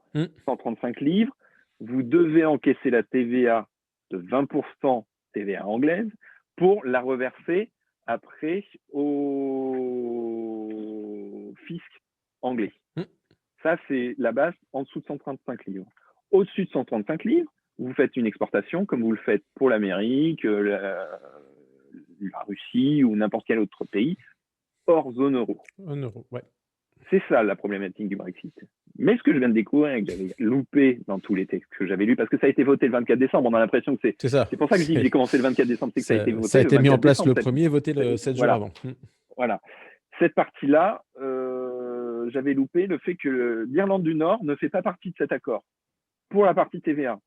B: 135 livres, vous devez encaisser la TVA de 20% TVA anglaise pour la reverser après au fisc anglais. Ça, c'est la base en dessous de 135 livres. Au-dessus de 135 livres, vous faites une exportation comme vous le faites pour l'Amérique, la Russie ou n'importe quel autre pays hors zone euro.
A: En euros, ouais.
B: C'est ça la problématique du Brexit. Mais ce que je viens de découvrir et que j'avais loupé dans tous les textes que j'avais lus, parce que ça a été voté le 24 décembre, on a l'impression que
A: c'est ça.
B: C'est pour ça que je dis que j'ai commencé le 24 décembre, c'est que ça a été voté.
A: Ça a été mis en place le
B: décembre,
A: 1er et voté le 7 jours avant.
B: Voilà. Cette partie-là, j'avais loupé le fait que l'Irlande du Nord ne fait pas partie de cet accord pour la partie TVA.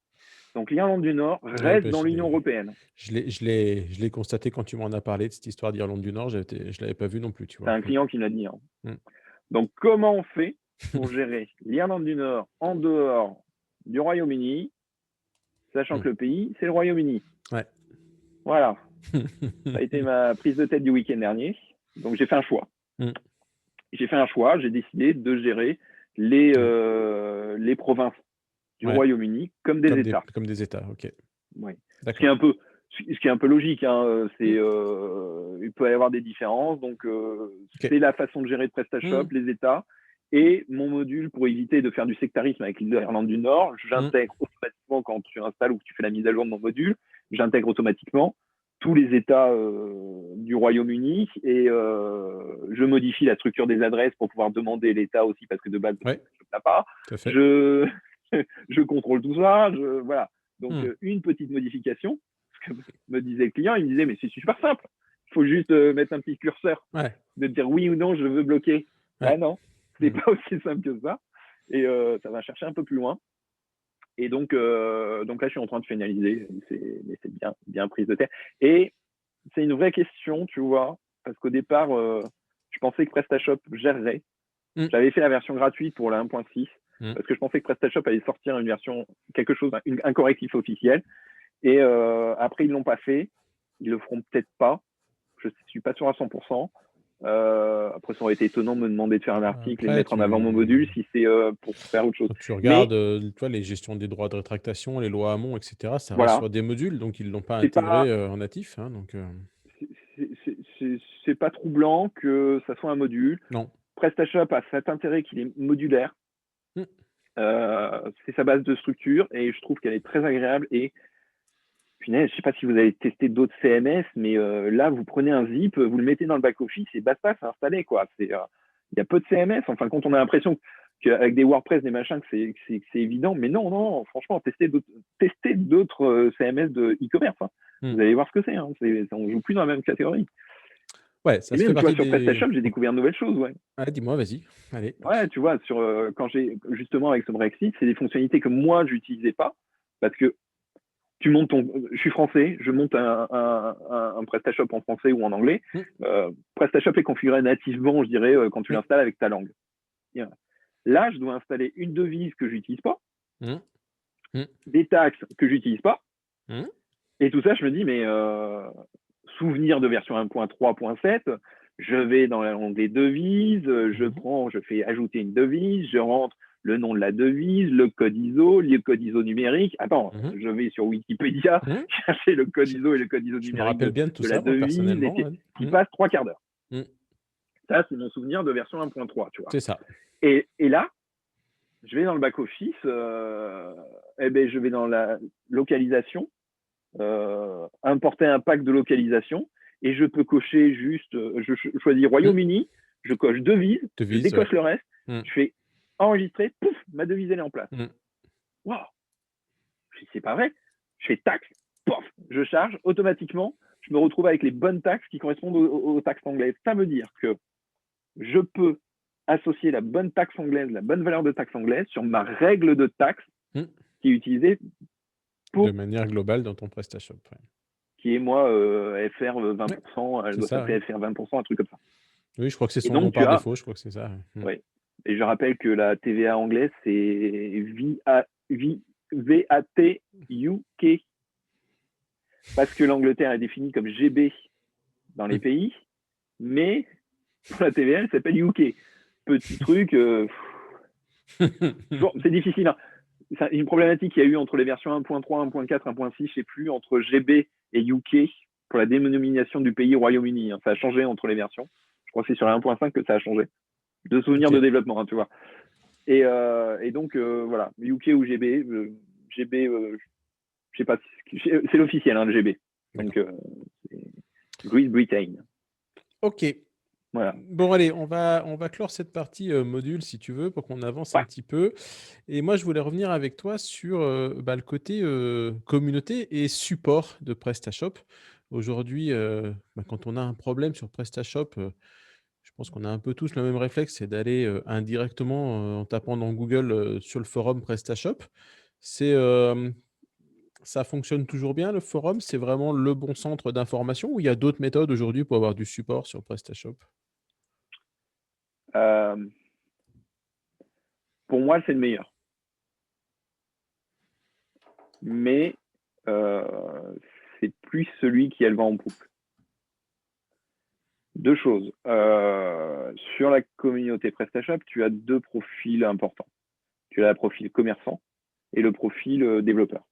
B: Donc l'Irlande du Nord reste dans l'Union européenne.
A: Je l'ai constaté quand tu m'en as parlé de cette histoire d'Irlande du Nord, je ne l'avais pas vu non plus, tu vois.
B: C'est un client qui me l'a dit. Donc comment on fait pour gérer l'Irlande du Nord en dehors du Royaume-Uni, sachant que le pays, c'est le Royaume-Uni.
A: Ouais.
B: Voilà. Ça a été ma prise de tête du week-end dernier. Donc j'ai fait un choix.
A: Mmh.
B: J'ai fait un choix, j'ai décidé de gérer
A: Ouais.
B: les provinces du
A: Ouais.
B: Royaume-Uni comme des États.
A: Comme des États, OK.
B: Oui. Ce qui est
A: D'accord.
B: un peu, ce qui est un peu logique, hein,
A: Mmh.
B: il peut y avoir des différences. Donc,
A: OK.
B: c'est la façon de gérer de PrestaShop,
A: Mmh.
B: les États. Et mon module, pour éviter de faire du sectarisme avec l'Irlande du Nord,
A: Mmh.
B: j'intègre automatiquement, quand tu installes ou que tu fais la mise à jour de mon module, j'intègre automatiquement tous les États du Royaume-Uni et je modifie la structure des adresses pour pouvoir demander l'État aussi, parce que de base,
A: Ouais,
B: je ne l'ai pas.
A: tout à fait.
B: Je, je contrôle tout ça. Voilà. Donc,
A: Mmh.
B: une petite modification, ce que me disait le client, il me disait, mais c'est super simple. Il faut juste mettre un petit curseur,
A: Ouais,
B: de dire oui ou non, je veux bloquer.
A: ouais.
B: Ah non, c'est
A: Mmh.
B: pas aussi simple que ça. Et ça va chercher un peu plus loin. Et donc là, je suis en train de finaliser, mais c'est bien, bien prise de terre. Et c'est une vraie question, tu vois, parce qu'au départ, je pensais que PrestaShop gérerait.
A: Mmh.
B: J'avais fait la version gratuite pour la 1.6
A: Mmh.
B: parce que je pensais que PrestaShop allait sortir une version, quelque chose, un correctif officiel. Et après, ils l'ont pas fait. Ils le feront peut-être pas. Je suis pas sûr à 100%. Après, ça aurait été étonnant de me demander de faire un article et de
A: Après,
B: mettre en avant mon module si c'est pour faire autre chose.
A: quand tu regardes,
B: Mais
A: tu vois, les gestions des droits de rétractation, les lois Hamon, et cetera, ça reste
B: voilà,
A: sur des modules, donc ils l'ont pas
B: c'est pas
A: intégré, en natif, hein, donc
B: c'est pas troublant que ça soit un module.
A: non.
B: PrestaShop a cet intérêt qu'il est modulaire.
A: Mmh.
B: C'est sa base de structure et je trouve qu'elle est très agréable. Et punaise, je sais pas si vous avez testé d'autres CMS, mais là, vous prenez un zip, vous le mettez dans le back-office et basta, c'est installé, quoi. Il y a peu de CMS. Enfin, quand on a l'impression qu'avec des WordPress, des machins, que c'est évident. Mais non, non, franchement, testez d'autres CMS de e-commerce. Hein.
A: Mmh.
B: Vous allez voir ce que c'est. Hein. On joue plus dans la même catégorie.
A: Ouais, ça
B: Et
A: se fait
B: même, tu vois,
A: partie
B: sur
A: des
B: PrestaShop, j'ai découvert de nouvelles choses, ouais.
A: ah, dis-moi, vas-y, allez.
B: Ouais, tu vois, quand j'ai, justement, avec ce Brexit, c'est des fonctionnalités que moi, j'utilisais pas, parce que je suis français, je monte un PrestaShop en français ou en anglais.
A: Mmh.
B: PrestaShop est configuré nativement, je dirais, quand tu
A: Mmh.
B: l'installes avec ta langue. Là, je dois installer une devise que j'utilise pas,
A: Mmh. Mmh.
B: des taxes que j'utilise pas,
A: Mmh.
B: et tout ça, je me dis, mais souvenir de version 1.3.7, je vais dans l'onglet devises,
A: Mmh.
B: je fais ajouter une devise, je rentre le nom de la devise, le code ISO numérique. Attends,
A: Mmh.
B: je vais sur Wikipédia,
A: Mmh.
B: chercher le code
A: Je
B: ISO et le code ISO
A: je me
B: numérique
A: rappelle bien de tout
B: de la
A: ça, moi,
B: devise, et
A: personnellement,
B: tu
A: ouais.
B: y
A: Mmh.
B: passes 3 quarts d'heure.
A: Mmh.
B: Ça, c'est mon souvenir de version 1.3, tu vois.
A: C'est ça.
B: Et là, je vais dans le back-office, eh ben, je vais dans la localisation, importer un pack de localisation et je peux cocher juste, je choisis
A: Mmh.
B: Royaume-Uni, je coche devise, je
A: Devise, ouais.
B: décoche le reste,
A: Mmh.
B: je fais enregistrer, pouf, ma devise elle est en place.
A: Mmh.
B: Waouh, c'est pas vrai. Je fais taxe, pof, je charge automatiquement, je me retrouve avec les bonnes taxes qui correspondent aux taxes anglaises. Ça veut dire que je peux associer la bonne taxe anglaise, la bonne valeur de taxe anglaise sur ma règle de taxe
A: Mmh.
B: qui est utilisée
A: De
B: pour
A: manière globale dans ton PrestaShop, ouais.
B: qui est moi FR
A: Ouais,
B: 20%, elle
A: c'est
B: doit
A: ça, ouais.
B: s'appeler FR 20%, un truc comme ça.
A: Oui, je crois que c'est
B: Et
A: son nom
B: donc tu
A: par
B: as,
A: défaut, je crois que c'est ça, ouais. Mmh.
B: ouais. Et je rappelle que la TVA anglaise c'est VAT UK parce que l'Angleterre est définie comme GB dans les
A: Mmh.
B: pays, mais pour la TVA elle s'appelle UK. Petit truc, c'est difficile. Hein. C'est une problématique qu'il y a eu entre les versions 1.3, 1.4, 1.6, je sais plus, entre GB et UK pour la dénomination du pays Royaume-Uni. Hein. Ça a changé entre les versions. Je crois que c'est sur la 1.5 que ça a changé. De souvenirs de
A: OK.
B: développement, hein, tu vois. Et donc, voilà, UK ou GB, GB, je sais pas, c'est l'officiel, hein, le GB. Donc,
A: D'accord.
B: Great Britain.
A: OK.
B: Voilà.
A: Bon, allez, on va clore cette partie, module si tu veux pour qu'on avance un
B: Ouais.
A: petit peu et moi je voulais revenir avec toi sur, bah, le côté, communauté et support de PrestaShop. Aujourd'hui, bah, quand on a un problème sur PrestaShop, je pense qu'on a un peu tous le même réflexe, c'est d'aller, indirectement, en tapant dans Google, sur le forum PrestaShop. C'est, ça fonctionne toujours bien le forum? C'est vraiment le bon centre d'information ou il y a d'autres méthodes aujourd'hui pour avoir du support sur PrestaShop?
B: Euh, pour moi, c'est le meilleur. Mais c'est plus celui qui a le vent en poupe. 2 choses. Sur la communauté PrestaShop, tu as 2 profils importants. Tu as le profil commerçant et le profil développeur.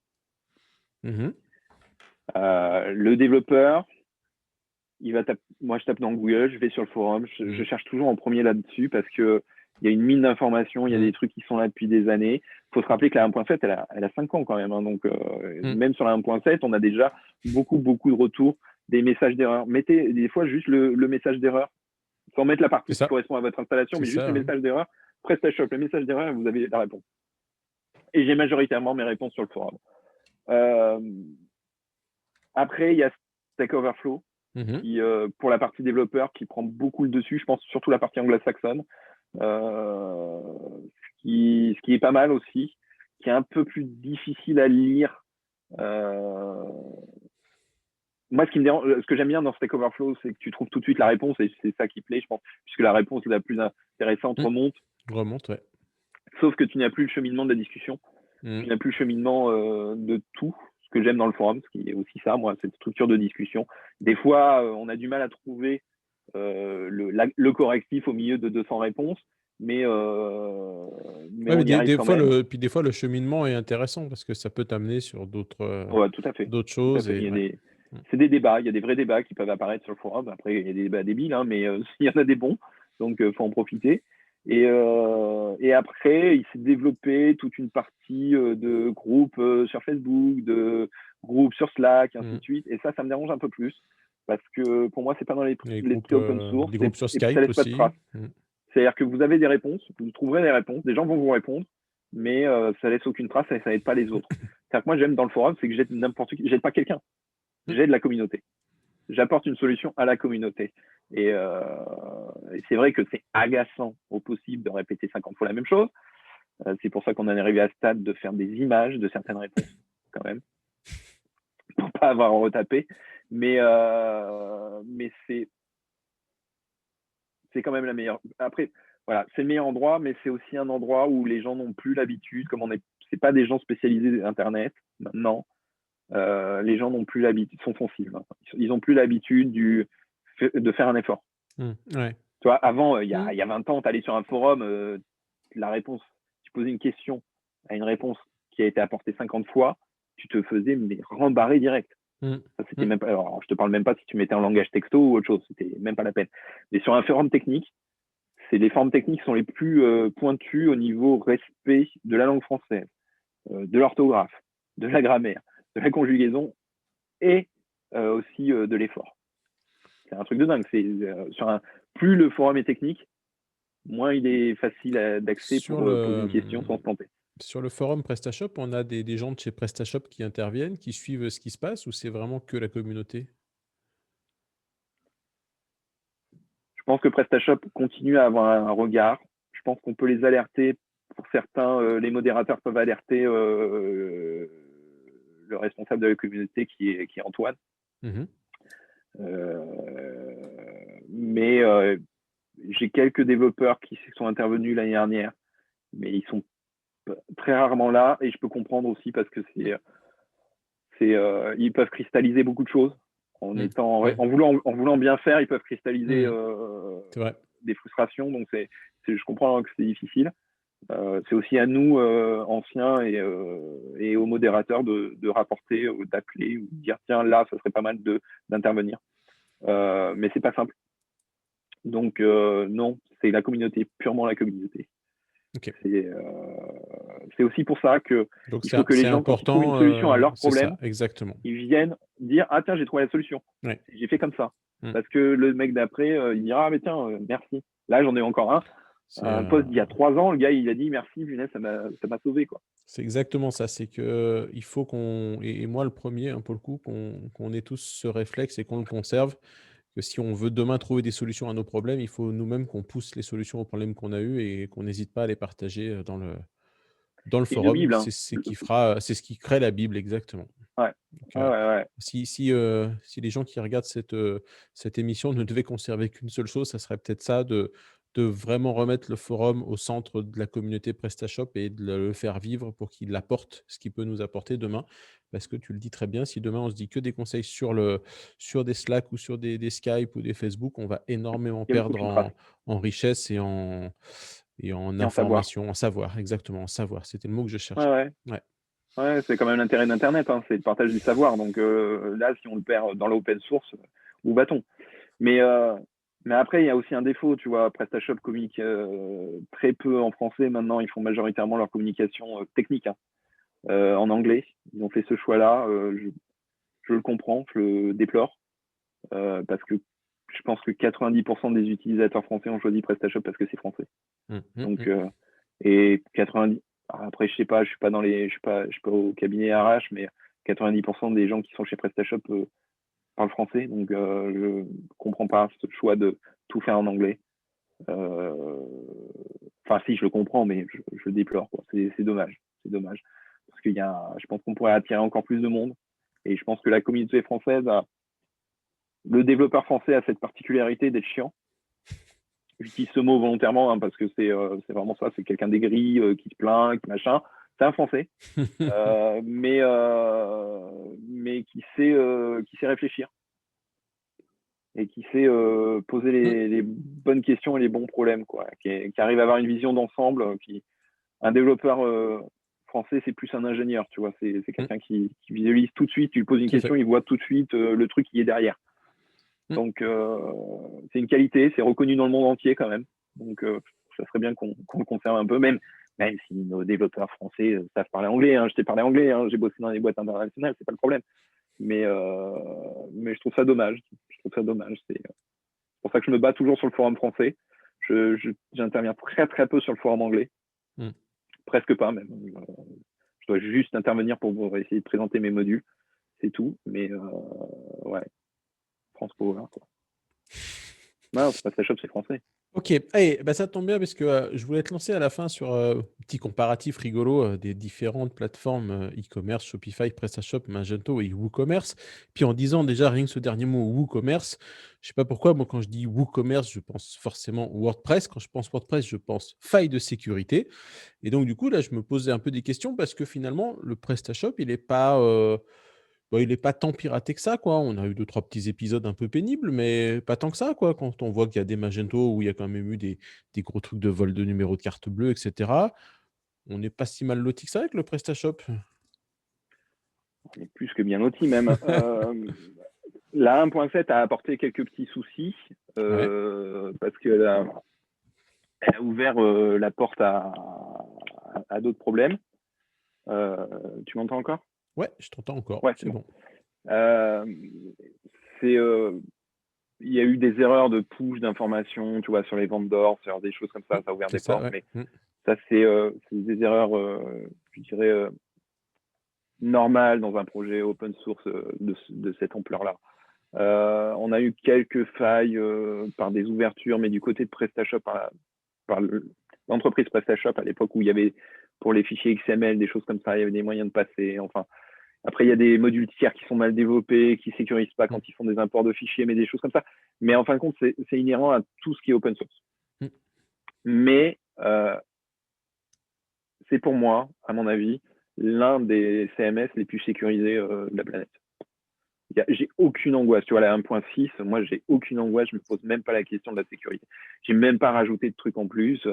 A: Mmh.
B: Le développeur, moi je tape dans Google, je vais sur le forum, je
A: Mmh.
B: cherche toujours en premier là-dessus parce que il y a une mine d'informations, il y a
A: Mmh.
B: des trucs qui sont là depuis des années. Il faut se rappeler que la 1.7, elle a 5 ans quand même. Hein, donc,
A: Mmh.
B: même sur la 1.7, on a déjà beaucoup de retours, des messages d'erreur. Mettez des fois juste le message d'erreur, sans mettre la
A: C'est
B: partie qui
A: ça,
B: correspond à votre installation,
A: c'est
B: mais juste
A: ça,
B: le
A: hein.
B: message d'erreur. PrestaShop, le message d'erreur, et vous avez la réponse. Et j'ai majoritairement mes réponses sur le forum. Euh, Après, il y a Stack Overflow,
A: Mmh.
B: qui, pour la partie développeur, qui prend beaucoup le dessus. Je pense surtout la partie anglo-saxonne. Ce qui est pas mal aussi, qui est un peu plus difficile à lire. Moi, ce qui me dérange, ce que j'aime bien dans Stack Overflow, c'est que tu trouves tout de suite la réponse et c'est ça qui plaît, je pense, puisque la réponse la plus intéressante
A: Mmh.
B: remonte,
A: Remonte, ouais.
B: sauf que tu n'as plus le cheminement de la discussion,
A: Mmh.
B: tu n'as plus le cheminement de tout. Ce que j'aime dans le forum, ce qui est aussi ça, moi, cette structure de discussion. Des fois, on a du mal à trouver le correctif au milieu de 200 réponses, mais, euh, mais
A: Ouais,
B: on
A: mais
B: y arrive
A: des
B: quand
A: fois
B: même.
A: des fois le cheminement est intéressant parce que ça peut t'amener sur
B: Ouais, tout à fait.
A: d'autres
B: Tout à
A: choses
B: fait.
A: et ouais. Mmh.
B: C'est des débats, il y a des vrais débats qui peuvent apparaître sur le forum. Après, il y a des débats débiles, hein, mais il y en a des bons, donc faut en profiter. Et après, il s'est développé toute une partie de groupes sur Facebook, de groupes sur Slack, ainsi
A: Mmh.
B: de suite. Et ça me dérange un peu plus parce que pour moi, c'est pas dans l'esprit open source
A: Les groupes sur
B: et puis ça
A: Skype
B: laisse pas de
A: aussi.
B: traces.
A: Mmh.
B: C'est-à-dire que vous avez des réponses, vous trouverez des réponses, des gens vont vous répondre, mais ça laisse aucune trace et ça n'aide pas les autres. C'est-à-dire que moi, j'aime dans le forum, c'est que j'aide n'importe qui, j'aide pas quelqu'un,
A: Mmh.
B: j'aide la communauté. J'apporte une solution à la communauté. Et c'est vrai que c'est agaçant au possible de répéter 50 fois la même chose. C'est pour ça qu'on en est arrivé à ce stade de faire des images de certaines réponses, quand même, pour pas avoir à retaper. Mais c'est quand même la meilleure. Après, voilà, c'est le meilleur endroit, mais c'est aussi un endroit où les gens n'ont plus l'habitude, comme on est, c'est pas des gens spécialisés Internet maintenant. Les gens n'ont plus l'habitude, sont sensibles. Hein. Ils n'ont plus l'habitude de faire un effort.
A: Mmh. Ouais.
B: Tu vois, avant,
A: Mmh.
B: il y a 20 ans, tu allais sur un forum, la réponse, tu posais une question à une réponse qui a été apportée 50 fois, tu te faisais mais rembarrer direct.
A: Mmh.
B: Ça, c'était
A: Mmh.
B: même pas, alors, je te parle même pas si tu mettais en langage texto ou autre chose, c'était même pas la peine. Mais sur un forum technique, c'est les formes techniques qui sont les plus pointues au niveau respect de la langue française, de l'orthographe, de la grammaire, de la conjugaison et aussi de l'effort. C'est un truc de dingue. Plus le forum est technique, moins il est facile d'accès
A: Sur
B: pour poser
A: le,
B: une question sans se planter.
A: sur le forum PrestaShop, on a des gens de chez PrestaShop qui interviennent, qui suivent ce qui se passe ou c'est vraiment que la communauté?
B: Je pense que PrestaShop continue à avoir un regard. Je pense qu'on peut les alerter. Pour certains, les modérateurs peuvent alerter le responsable de la communauté qui est Antoine.
A: Mmh.
B: Mais j'ai quelques développeurs qui sont intervenus l'année dernière, mais ils sont très rarement là et je peux comprendre aussi parce que ils peuvent cristalliser beaucoup de choses
A: Mmh. Mmh.
B: en voulant bien faire, ils peuvent cristalliser
A: Mmh. C'est vrai.
B: des frustrations. Donc je comprends que c'est difficile. C'est aussi à nous, anciens et aux modérateurs, de rapporter, d'appeler ou de dire tiens, là, ça serait pas mal d'intervenir. Mais c'est pas simple. Donc, non, c'est la communauté, purement la communauté.
A: OK.
B: C'est aussi pour ça qu'il
A: Donc
B: faut que les
A: c'est
B: gens, quand ils trouvent une
A: important,
B: solution à leur
A: c'est ça,
B: problème,
A: exactement.
B: ils viennent dire ah tiens, j'ai trouvé la solution,
A: Ouais.
B: j'ai fait comme ça.
A: Mmh.
B: Parce que le mec d'après, il dira ah mais tiens, merci. Là, j'en ai encore
A: C'est,
B: un poste d'il y a 3 ans, le gars il a dit merci, punaise, ça m'a sauvé quoi.
A: c'est exactement ça. C'est que il faut qu'on et moi le premier hein, pour le coup, qu'on ait tous ce réflexe et qu'on le conserve, que si on veut demain trouver des solutions à nos problèmes, il faut nous-mêmes qu'on pousse les solutions aux problèmes qu'on a eus et qu'on n'hésite pas à les partager, dans le
B: C'est une
A: forum.
B: bible, hein.
A: C'est ce qui crée la bible exactement.
B: Ouais.
A: Donc,
B: Ouais, ouais, ouais.
A: si les gens qui regardent cette émission ne devaient conserver qu'une seule chose, ça serait peut-être ça, de vraiment remettre le forum au centre de la communauté PrestaShop et de le faire vivre pour qu'il apporte ce qu'il peut nous apporter demain. Parce que tu le dis très bien, si demain on se dit que des conseils sur des Slack ou sur des Skype ou des Facebook, on va énormément
B: Il y a beaucoup de
A: perdre
B: filtrage
A: en richesse et en
B: et en savoir.
A: information, en savoir, exactement, en savoir. C'était le mot que je
B: Ouais,
A: cherchais.
B: ouais.
A: Ouais.
B: Ouais, c'est quand même l'intérêt d'internet, hein, c'est le partage du savoir. Donc là, si on le perd dans l'open source, où va-t-on? Mais, mais après, il y a aussi un défaut, tu vois. PrestaShop communique très peu en français maintenant. Ils font majoritairement leur communication technique, hein, en anglais. Ils ont fait ce choix-là. Je le comprends, je le déplore, parce que je pense que 90% des utilisateurs français ont choisi PrestaShop parce que c'est français.
A: Mmh, mmh,
B: Donc,
A: mmh.
B: et 90, après, je sais pas, je suis pas au cabinet RH, mais 90% des gens qui sont chez PrestaShop parlent français. Donc, je comprends pas ce choix de tout faire en anglais. Enfin, si, je le comprends, mais je le déplore, quoi. C'est dommage. C'est dommage. Parce qu'il y a, je pense qu'on pourrait attirer encore plus de monde. Et je pense que la communauté française le développeur français a cette particularité d'être chiant. J'utilise ce mot volontairement, hein, parce que c'est vraiment ça, c'est quelqu'un d'aigri, qui se plaint, qui machin. C'est un français, mais qui sait réfléchir et qui sait poser
A: Mmh.
B: les bonnes questions et les bons problèmes, quoi, qui arrive à avoir une vision d'ensemble. Un développeur français, c'est plus un ingénieur, tu vois, c'est
A: Mmh.
B: quelqu'un qui visualise tout de suite, tu lui poses une
A: Tout à
B: question,
A: fait.
B: il voit tout de suite le truc qui est derrière.
A: Mmh.
B: Donc, c'est une qualité, c'est reconnu dans le monde entier quand même. Donc, ça serait bien qu'on le conserve un peu, même si nos développeurs français savent parler anglais. Hein. Je t'ai parlé anglais, hein. J'ai bossé dans des boîtes internationales, c'est pas le problème. Mais, mais je trouve ça dommage. Je trouve ça dommage. C'est pour ça que je me bats toujours sur le forum français. J'interviens très très peu sur le forum anglais,
A: Mmh.
B: presque pas même. Je dois juste intervenir pour essayer de présenter mes modules, c'est tout. Mais ouais, France Power, quoi. Non, PrestaShop, c'est français.
A: OK. Allez, bah, ça tombe bien parce que, je voulais te lancer à la fin sur, un petit comparatif rigolo, des différentes plateformes, e-commerce, Shopify, PrestaShop, Magento et WooCommerce. Puis en disant déjà rien que ce dernier mot WooCommerce, je sais pas pourquoi, moi quand je dis WooCommerce, je pense forcément WordPress. Quand je pense WordPress, je pense faille de sécurité et donc du coup, là, je me posais un peu des questions parce que finalement, le PrestaShop, il est pas, bah, il est pas tant piraté que ça, quoi. On a eu deux trois petits épisodes un peu pénibles, mais pas tant que ça, quoi. Quand on voit qu'il y a des Magento où il y a quand même eu des gros trucs de vol de numéros de carte bleue et cetera. On n'est pas si mal loti que ça avec le PrestaShop.
B: On est plus que bien loti même. La 1.7 a apporté quelques petits soucis
A: Ouais.
B: parce qu'elle elle a ouvert la porte à d'autres problèmes. Tu m'entends encore?
A: Ouais, je t'entends encore,
B: Ouais, c'est
A: c'est
B: bon.
A: bon.
B: Euh, c'est, il y a eu des erreurs de push d'informations, tu vois, sur les vendors, sur des choses comme
A: Mmh,
B: ça a ouvert
A: c'est
B: des
A: ça,
B: portes,
A: ouais.
B: mais
A: Mmh.
B: ça, c'est des erreurs, je dirais, normales dans un projet open source de cette ampleur-là. On a eu quelques failles par des ouvertures, mais du côté de PrestaShop, par l'entreprise PrestaShop à l'époque où il y avait pour les fichiers XML des choses comme ça, il y avait des moyens de passer. Enfin, après il y a des modules tiers qui sont mal développés, qui sécurisent pas
A: Mmh.
B: quand ils font des imports de fichiers, mais des choses comme ça. Mais en fin de compte, c'est inhérent à tout ce qui est open source.
A: Mmh.
B: Mais c'est pour moi, à mon avis, l'un des CMS les plus sécurisés de la planète. J'ai aucune angoisse. Tu vois, la 1.6, moi, j'ai aucune angoisse. Je me pose même pas la question de la sécurité. J'ai même pas rajouté de trucs en plus.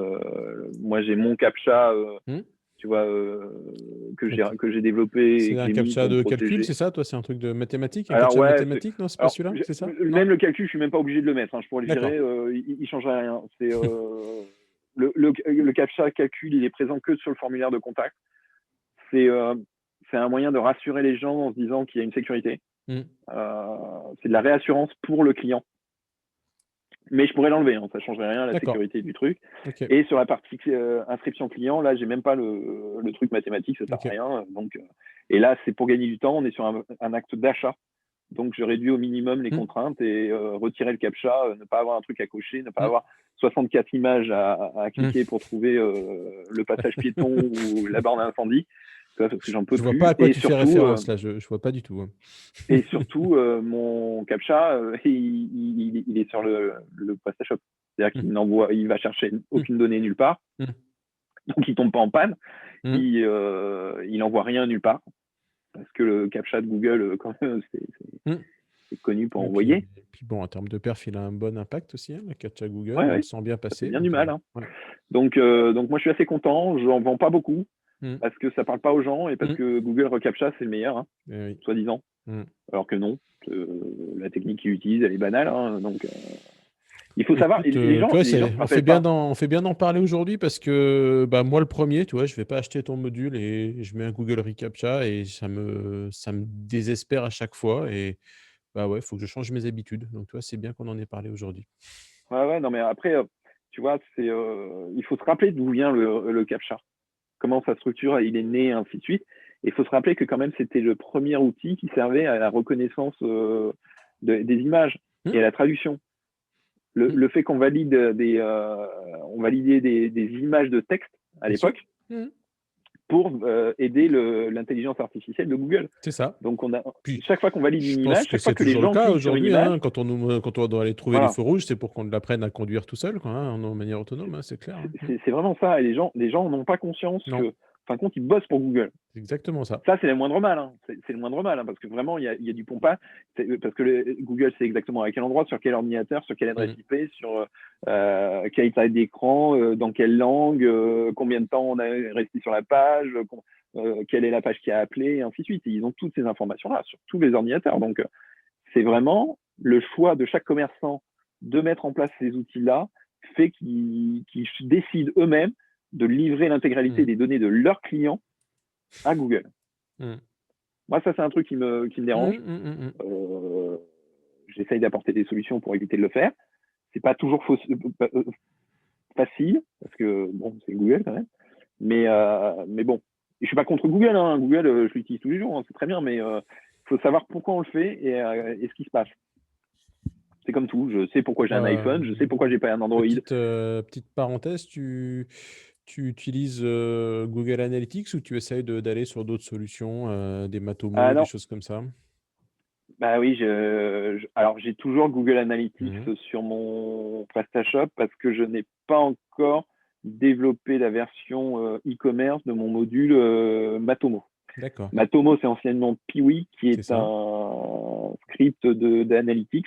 B: Moi, j'ai mon CAPTCHA,
A: Mmh.
B: tu vois,
A: Donc
B: que j'ai développé et
A: c'est
B: que
A: un
B: j'ai mis
A: captcha
B: pour me
A: de calcul, c'est
B: protéger.
A: ça? Toi, c'est un truc de mathématiques? Un
B: Alors
A: captcha
B: ouais,
A: mathématique? Non, c'est pas
B: alors
A: celui-là? C'est ça? Non?
B: même le calcul, je suis même pas obligé de le mettre. Hein. Je pourrais le
A: D'accord.
B: gérer. Il changerait rien. C'est le CAPTCHA calcul, il est présent que sur le formulaire de contact. C'est c'est un moyen de rassurer les gens en se disant qu'il y a une sécurité.
A: Mmh.
B: C'est de la réassurance pour le client. Mais je pourrais l'enlever, hein, ça ne changerait rien à la
A: D'accord.
B: sécurité du truc.
A: OK.
B: Et sur la partie inscription client, là, j'ai même pas le truc mathématique, ça sert à
A: OK.
B: rien. Donc, et là, c'est pour gagner du temps, on est sur un acte d'achat. Donc, je réduis au minimum les
A: Mmh.
B: contraintes et retirer le captcha, ne pas avoir un truc à cocher, ne pas
A: Mmh.
B: avoir 64 images à
A: Mmh.
B: cliquer pour trouver le passage piéton ou la borne incendie, parce que j'en peux
A: Je vois pas
B: plus.
A: à quoi tu fais référence là, je vois pas du tout, hein.
B: Et surtout mon captcha, il est sur le PrestaShop. C'est-à-dire
A: Mmh.
B: il va chercher
A: Mmh.
B: aucune donnée nulle part,
A: Mmh.
B: donc il tombe pas en panne.
A: Mmh.
B: Il envoie rien nulle part parce que le CAPTCHA de Google, quand même,
A: Mmh.
B: c'est connu pour
A: Et
B: envoyer.
A: puis bon, en termes de perf, il a un bon impact aussi, hein, la CAPTCHA Google,
B: Ouais,
A: on le
B: ouais,
A: sent bien
B: ça fait
A: passer
B: bien du
A: donc
B: mal, hein.
A: ouais.
B: Donc moi, je suis assez content. J'en vends pas beaucoup
A: Mmh.
B: parce que ça parle pas aux gens et parce
A: Mmh.
B: que Google reCAPTCHA, c'est le meilleur, hein,
A: Eh oui.
B: soi-disant.
A: Mmh.
B: Alors que non, la technique qu'ils utilisent, elle est banale, hein, donc il faut savoir. Et
A: Écoute, tu vois,
B: les gens se
A: on fait
B: rappellent
A: bien
B: pas.
A: d'en parler aujourd'hui parce que, bah, moi le premier, tu vois, je vais pas acheter ton module et je mets un Google reCAPTCHA et ça me désespère à chaque fois et bah, ouais, il faut que je change mes habitudes donc tu vois, c'est bien qu'on en ait parlé aujourd'hui.
B: Ouais, ouais, non, mais après, tu vois, il faut se rappeler d'où vient le CAPTCHA, comment sa structure, il est né, ainsi de suite. Et il faut se rappeler que quand même, c'était le premier outil qui servait à la reconnaissance des images
A: Mmh.
B: et à la traduction.
A: Mmh.
B: Le fait qu'on valide on validait des images de texte à
A: Bien sûr.
B: l'époque
A: Mmh.
B: pour aider l'intelligence artificielle de Google.
A: C'est ça.
B: Donc
A: Puis,
B: chaque fois qu'on valide
A: je
B: une
A: pense
B: image,
A: que
B: chaque fois
A: c'est
B: que les
A: toujours le
B: gens
A: cas
B: cliquent sur une
A: aujourd'hui,
B: image,
A: hein, quand on doit aller trouver les
B: voilà,
A: feux rouges, c'est pour qu'on l'apprenne à conduire tout seul, quoi, hein, de manière autonome, hein, c'est clair, hein. Mmh.
B: c'est vraiment ça. Et les gens n'ont pas conscience que,
A: Non,
B: en fin de compte, ils bossent pour Google.
A: c'est exactement ça.
B: Ça, c'est le moindre mal, hein. C'est le moindre mal, hein, parce que vraiment, il y a du pompage. Parce que Google sait exactement à quel endroit, sur quel ordinateur, sur quelle adresse
A: Mmh.
B: IP, sur quelle taille d'écran, dans quelle langue, combien de temps on est resté sur la page, quelle est la page qui a appelé, et ainsi de suite. Et ils ont toutes ces informations-là sur tous les ordinateurs. Donc, c'est vraiment le choix de chaque commerçant de mettre en place ces outils-là fait qu'ils décident eux-mêmes de livrer l'intégralité
A: Mmh.
B: des données de leurs clients à Google.
A: Mmh.
B: Moi, ça, c'est un truc qui me dérange.
A: Mmh, mmh, mmh, mmh.
B: Euh, J'essaye d'apporter des solutions pour éviter de le faire. C'est pas toujours facile, parce que bon, c'est Google quand même. Mais bon, et je suis pas contre Google, hein. Google, je l'utilise tous les jours, hein, c'est très bien, mais faut savoir pourquoi on le fait et ce qui se passe. C'est comme tout. Je sais pourquoi j'ai un iPhone, je sais pourquoi j'ai pas un Android.
A: Petite parenthèse, tu utilises, Google Analytics ou tu essayes d'aller sur d'autres solutions, des
B: Ah
A: Matomo, des
B: non,
A: choses comme ça?
B: bah oui, alors j'ai toujours Google Analytics
A: Mmh.
B: sur mon PrestaShop parce que je n'ai pas encore développé la version e-commerce de mon module Matomo.
A: D'accord,
B: Matomo, c'est anciennement Piwi, qui
A: c'est
B: est
A: ça.
B: un script d'analytics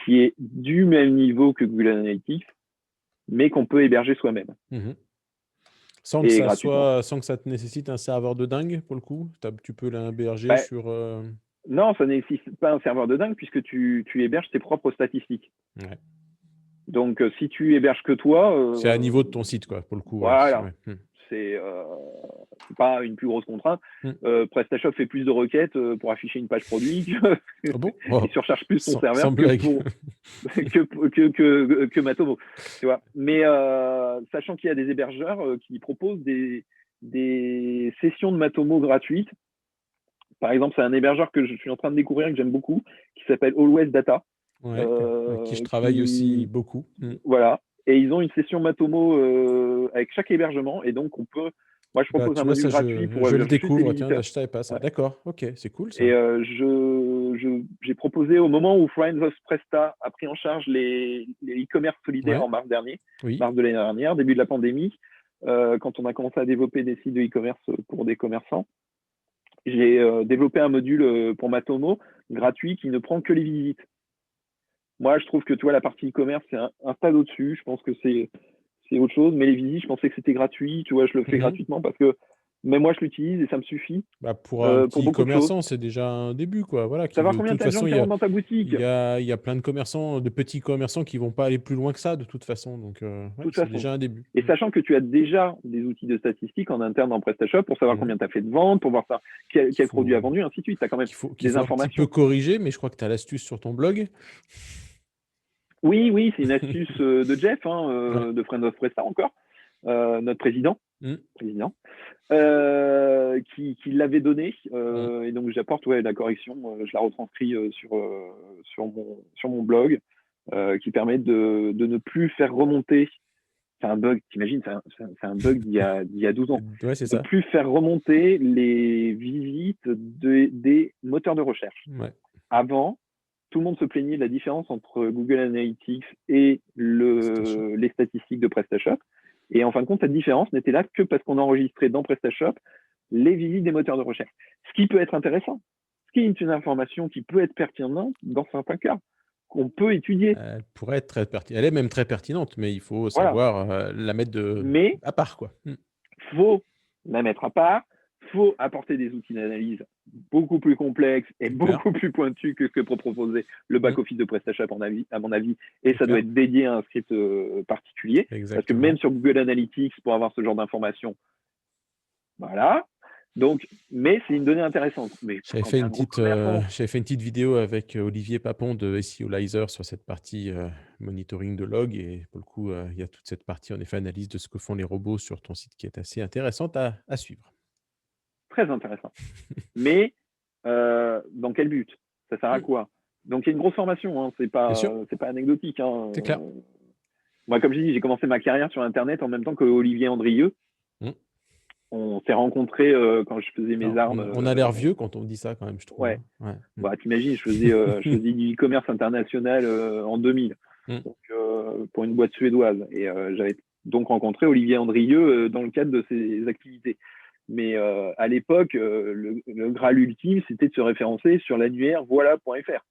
B: qui est du même niveau que Google Analytics, mais qu'on peut héberger soi-même
A: Mmh.
B: et gratuitement.
A: Sans que ça te nécessite un serveur de dingue pour le coup? Tu peux l'héberger
B: Bah,
A: sur,
B: non, ça nécessite pas un serveur de dingue puisque tu héberges tes propres statistiques.
A: ouais.
B: Donc, si tu héberges que toi,
A: C'est à niveau de ton site quoi, pour le coup, ouais,
B: voilà,
A: ouais. Mmh.
B: c'est pas une plus grosse contrainte.
A: Mmh.
B: PrestaShop fait plus de requêtes pour afficher une page produit
A: Ah bon?
B: et
A: Oh,
B: surcharge plus ton
A: sans
B: serveur
A: blague.
B: que Matomo, tu vois. Mais sachant qu'il y a des hébergeurs qui proposent des sessions de Matomo gratuites. Par exemple, c'est un hébergeur que je suis en train de découvrir, que j'aime beaucoup, qui s'appelle Always Data.
A: Ouais, avec qui je travaille aussi
B: Qui
A: beaucoup. Mmh.
B: Voilà. Et ils ont une session Matomo avec chaque hébergement. Et donc, moi, je
A: Bah,
B: propose un
A: tu vois,
B: module
A: ça,
B: gratuit pour
A: je le
B: juste des
A: découvre, tiens, là,
B: visiteurs.
A: je savais pas ça.
B: Ouais.
A: D'accord, OK, c'est cool
B: Et
A: ça.
B: j'ai proposé au moment où Friends of Presta a pris en charge les e-commerce solidaires
A: Ouais,
B: en mars dernier,
A: oui.
B: mars de l'année dernière, début de la pandémie, quand on a commencé à développer des sites de e-commerce pour des commerçants. J'ai développé un module pour Matomo gratuit qui ne prend que les visites. Moi, je trouve que tu vois, la partie e-commerce, c'est un stade au-dessus. Je pense que c'est autre chose. Mais les visites, je pensais que c'était gratuit. Tu vois, je le fais
A: Mmh.
B: gratuitement parce que même moi, je l'utilise et ça me suffit
A: Bah, pour un
B: pour
A: petit
B: beaucoup de choses.
A: commerçant, c'est déjà un début, quoi. Voilà, qui
B: Savoir
A: veut de
B: combien
A: toute
B: tu as de gens
A: façon,
B: qui rentrent dans ta boutique,
A: il y a plein de commerçants, de petits commerçants qui vont pas aller plus loin que ça, de toute façon, donc
B: de
A: ouais,
B: toute
A: c'est
B: façon.
A: déjà un début.
B: Et
A: Mmh.
B: sachant que tu as déjà des outils de statistiques en interne dans PrestaShop pour savoir
A: Mmh.
B: combien tu as fait de ventes, pour voir ça,
A: Qu'il
B: quel produit a
A: faut
B: vendu, ainsi de suite. Tu as quand même
A: qu'il
B: des
A: faut un petit peu
B: informations.
A: corriger, mais je crois que tu as l'astuce sur ton blog.
B: Oui, oui, c'est une astuce de Jeff, hein,
A: Ouais.
B: de Friend of Presta encore, notre
A: Mmh.
B: président, qui l'avait donné.
A: Mmh.
B: Et donc, j'apporte la correction. Je la retranscris sur mon blog, qui permet de ne plus faire remonter. C'est un bug, t'imagines, c'est un bug d'il y a 12 ans.
A: Ouais, c'est
B: De
A: ça.
B: plus faire remonter les visites des moteurs de recherche.
A: Ouais.
B: Avant, tout le monde se plaignait de la différence entre Google Analytics et
A: PrestaShop.
B: les statistiques de PrestaShop. Et en fin de compte, cette différence n'était là que parce qu'on enregistrait dans PrestaShop les visites des moteurs de recherche. Ce qui peut être intéressant, ce qui est une information qui peut être pertinente dans certains cas, qu'on peut étudier.
A: Elle pourrait être très pertinente. Elle est même très pertinente, mais il faut
B: Voilà.
A: savoir la mettre
B: Mais
A: à part, quoi.
B: faut la mettre à part, faut apporter des outils d'analyse beaucoup plus complexes et
A: Super.
B: beaucoup plus pointus que pour proposer le back-office de PrestaShop, à mon avis. Et ça doit être dédié à un script particulier.
A: Exactement.
B: Parce que même sur Google Analytics, pour avoir ce genre d'informations, voilà. Donc, mais c'est une donnée intéressante. Mais
A: j'avais fait une petite vidéo avec Olivier Papon de SEOlizer sur cette partie monitoring de log. Et pour le coup, il y a toute cette partie, en effet, analyse de ce que font les robots sur ton site qui est assez intéressante à suivre.
B: Très intéressant. Mais dans quel but? Ça sert à quoi? Donc, il y a une grosse formation. Hein. C'est pas anecdotique. Hein.
A: C'est clair.
B: Moi, comme je dis, j'ai commencé ma carrière sur Internet en même temps que Olivier Andrieux. On s'est rencontrés quand je faisais mes armes.
A: On a l'air vieux quand on dit ça, quand même, je trouve.
B: Ouais.
A: Ouais.
B: Bah, t'imagines, je faisais du e-commerce international en 2000 donc, pour une boîte suédoise. Et j'avais donc rencontré Olivier Andrieux dans le cadre de ses activités. Mais à l'époque, le Graal ultime, c'était de se référencer sur l'annuaire voilà.fr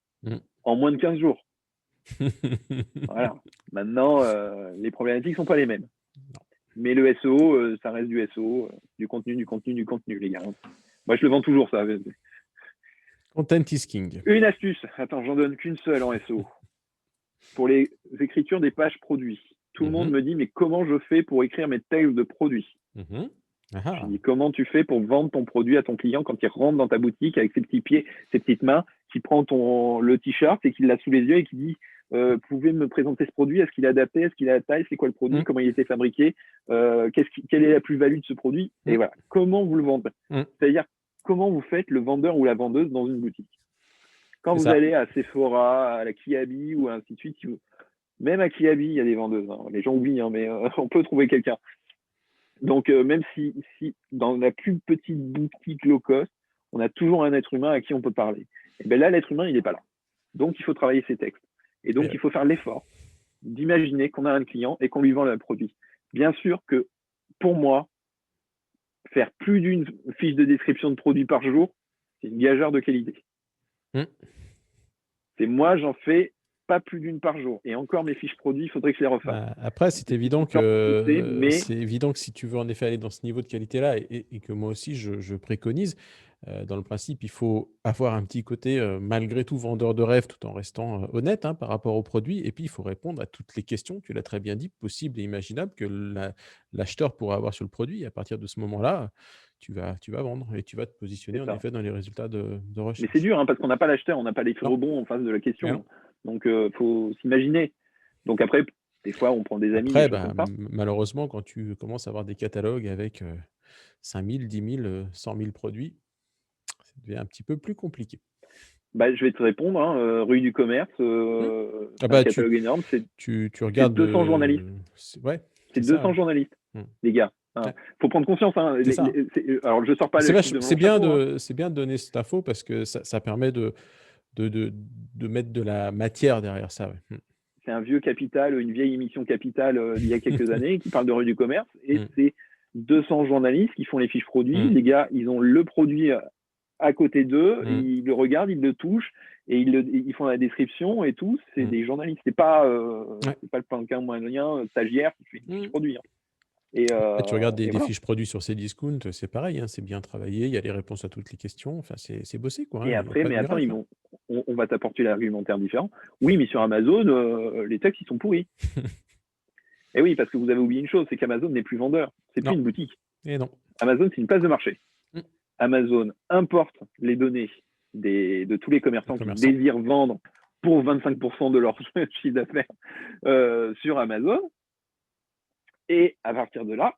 B: en moins de 15 jours. Voilà. Maintenant, les problématiques ne sont pas les mêmes.
A: Non.
B: Mais le SEO, ça reste du SEO, du contenu, les gars. Moi, je le vends toujours, ça.
A: Content is king.
B: Une astuce. Attends, j'en donne qu'une seule en SEO. Pour les écritures des pages produits. Tout le monde me dit, mais comment je fais pour écrire mes tags de produits? Je dis, comment tu fais pour vendre ton produit à ton client quand il rentre dans ta boutique avec ses petits pieds, ses petites mains, qui prend le t-shirt et qui l'a sous les yeux et qui dit, pouvez me présenter ce produit? Est-ce qu'il est adapté? Est-ce qu'il a la taille? C'est quoi le produit? Comment il a été fabriqué? Quelle est la plus-value de ce produit? Et voilà. Comment vous le vendez? C'est-à-dire, comment vous faites le vendeur ou la vendeuse dans une boutique? Quand vous allez à Sephora, à la Kiabi ou ainsi de suite, même à Kiabi, il y a des vendeuses. Hein. Les gens oublient, hein, mais on peut trouver quelqu'un. Donc, même si dans la plus petite boutique low cost, on a toujours un être humain à qui on peut parler. Et bien là, l'être humain, il n'est pas là. Donc, il faut travailler ses textes. Et donc, il faut faire l'effort d'imaginer qu'on a un client et qu'on lui vend le produit. Bien sûr que, pour moi, faire plus d'une fiche de description de produit par jour, c'est une gageure de qualité. C'est moi, j'en fais pas plus d'une par jour. Et encore, mes fiches produits, il faudrait que je les refasse.
A: Après, c'est évident que si tu veux en effet aller dans ce niveau de qualité-là, et que moi aussi je préconise, dans le principe, il faut avoir un petit côté malgré tout vendeur de rêve tout en restant honnête par rapport au produit. Et puis, il faut répondre à toutes les questions, tu l'as très bien dit, possibles et imaginables que l'acheteur pourra avoir sur le produit. Et à partir de ce moment-là, tu vas vendre et tu vas te positionner en effet dans les résultats de recherche.
B: Mais c'est dur, parce qu'on n'a pas l'acheteur, on n'a pas les rebonds en face de la question. Donc, il faut s'imaginer. Donc après, des fois, on prend des amis.
A: Après, malheureusement, quand tu commences à avoir des catalogues avec 5 000, 10 000, 100 000 produits, ça devient un petit peu plus compliqué.
B: Je vais te répondre. Rue du Commerce, un catalogue énorme.
A: Tu regardes
B: 200 journalistes. C'est 200 journalistes, les gars. Faut prendre conscience. Alors, je sors pas le chiffre de mon chapeau,
A: c'est bien de donner cette info parce que ça permet de mettre de la matière derrière ça. Ouais.
B: C'est un vieux Capital, une vieille émission Capital d'il y a quelques années qui parle de Rue du Commerce. Et c'est 200 journalistes qui font les fiches produits. Les gars, ils ont le produit à côté d'eux, ils le regardent, ils le touchent et ils font la description et tout. C'est des journalistes. C'est pas le planquin moyen stagiaire qui fait une fiche produit. Et,
A: tu regardes des fiches produits sur Cdiscount, c'est pareil, c'est bien travaillé, il y a les réponses à toutes les questions, enfin, c'est bossé, quoi.
B: Et après, mais attends, on va t'apporter l'argumentaire différent. Oui, mais sur Amazon, les textes, ils sont pourris. Et oui, parce que vous avez oublié une chose, c'est qu'Amazon n'est plus vendeur, c'est plus une boutique.
A: Et non.
B: Amazon, c'est une place de marché. Amazon importe les données de tous les commerçants qui désirent vendre pour 25% de leur chiffre d'affaires sur Amazon. Et à partir de là,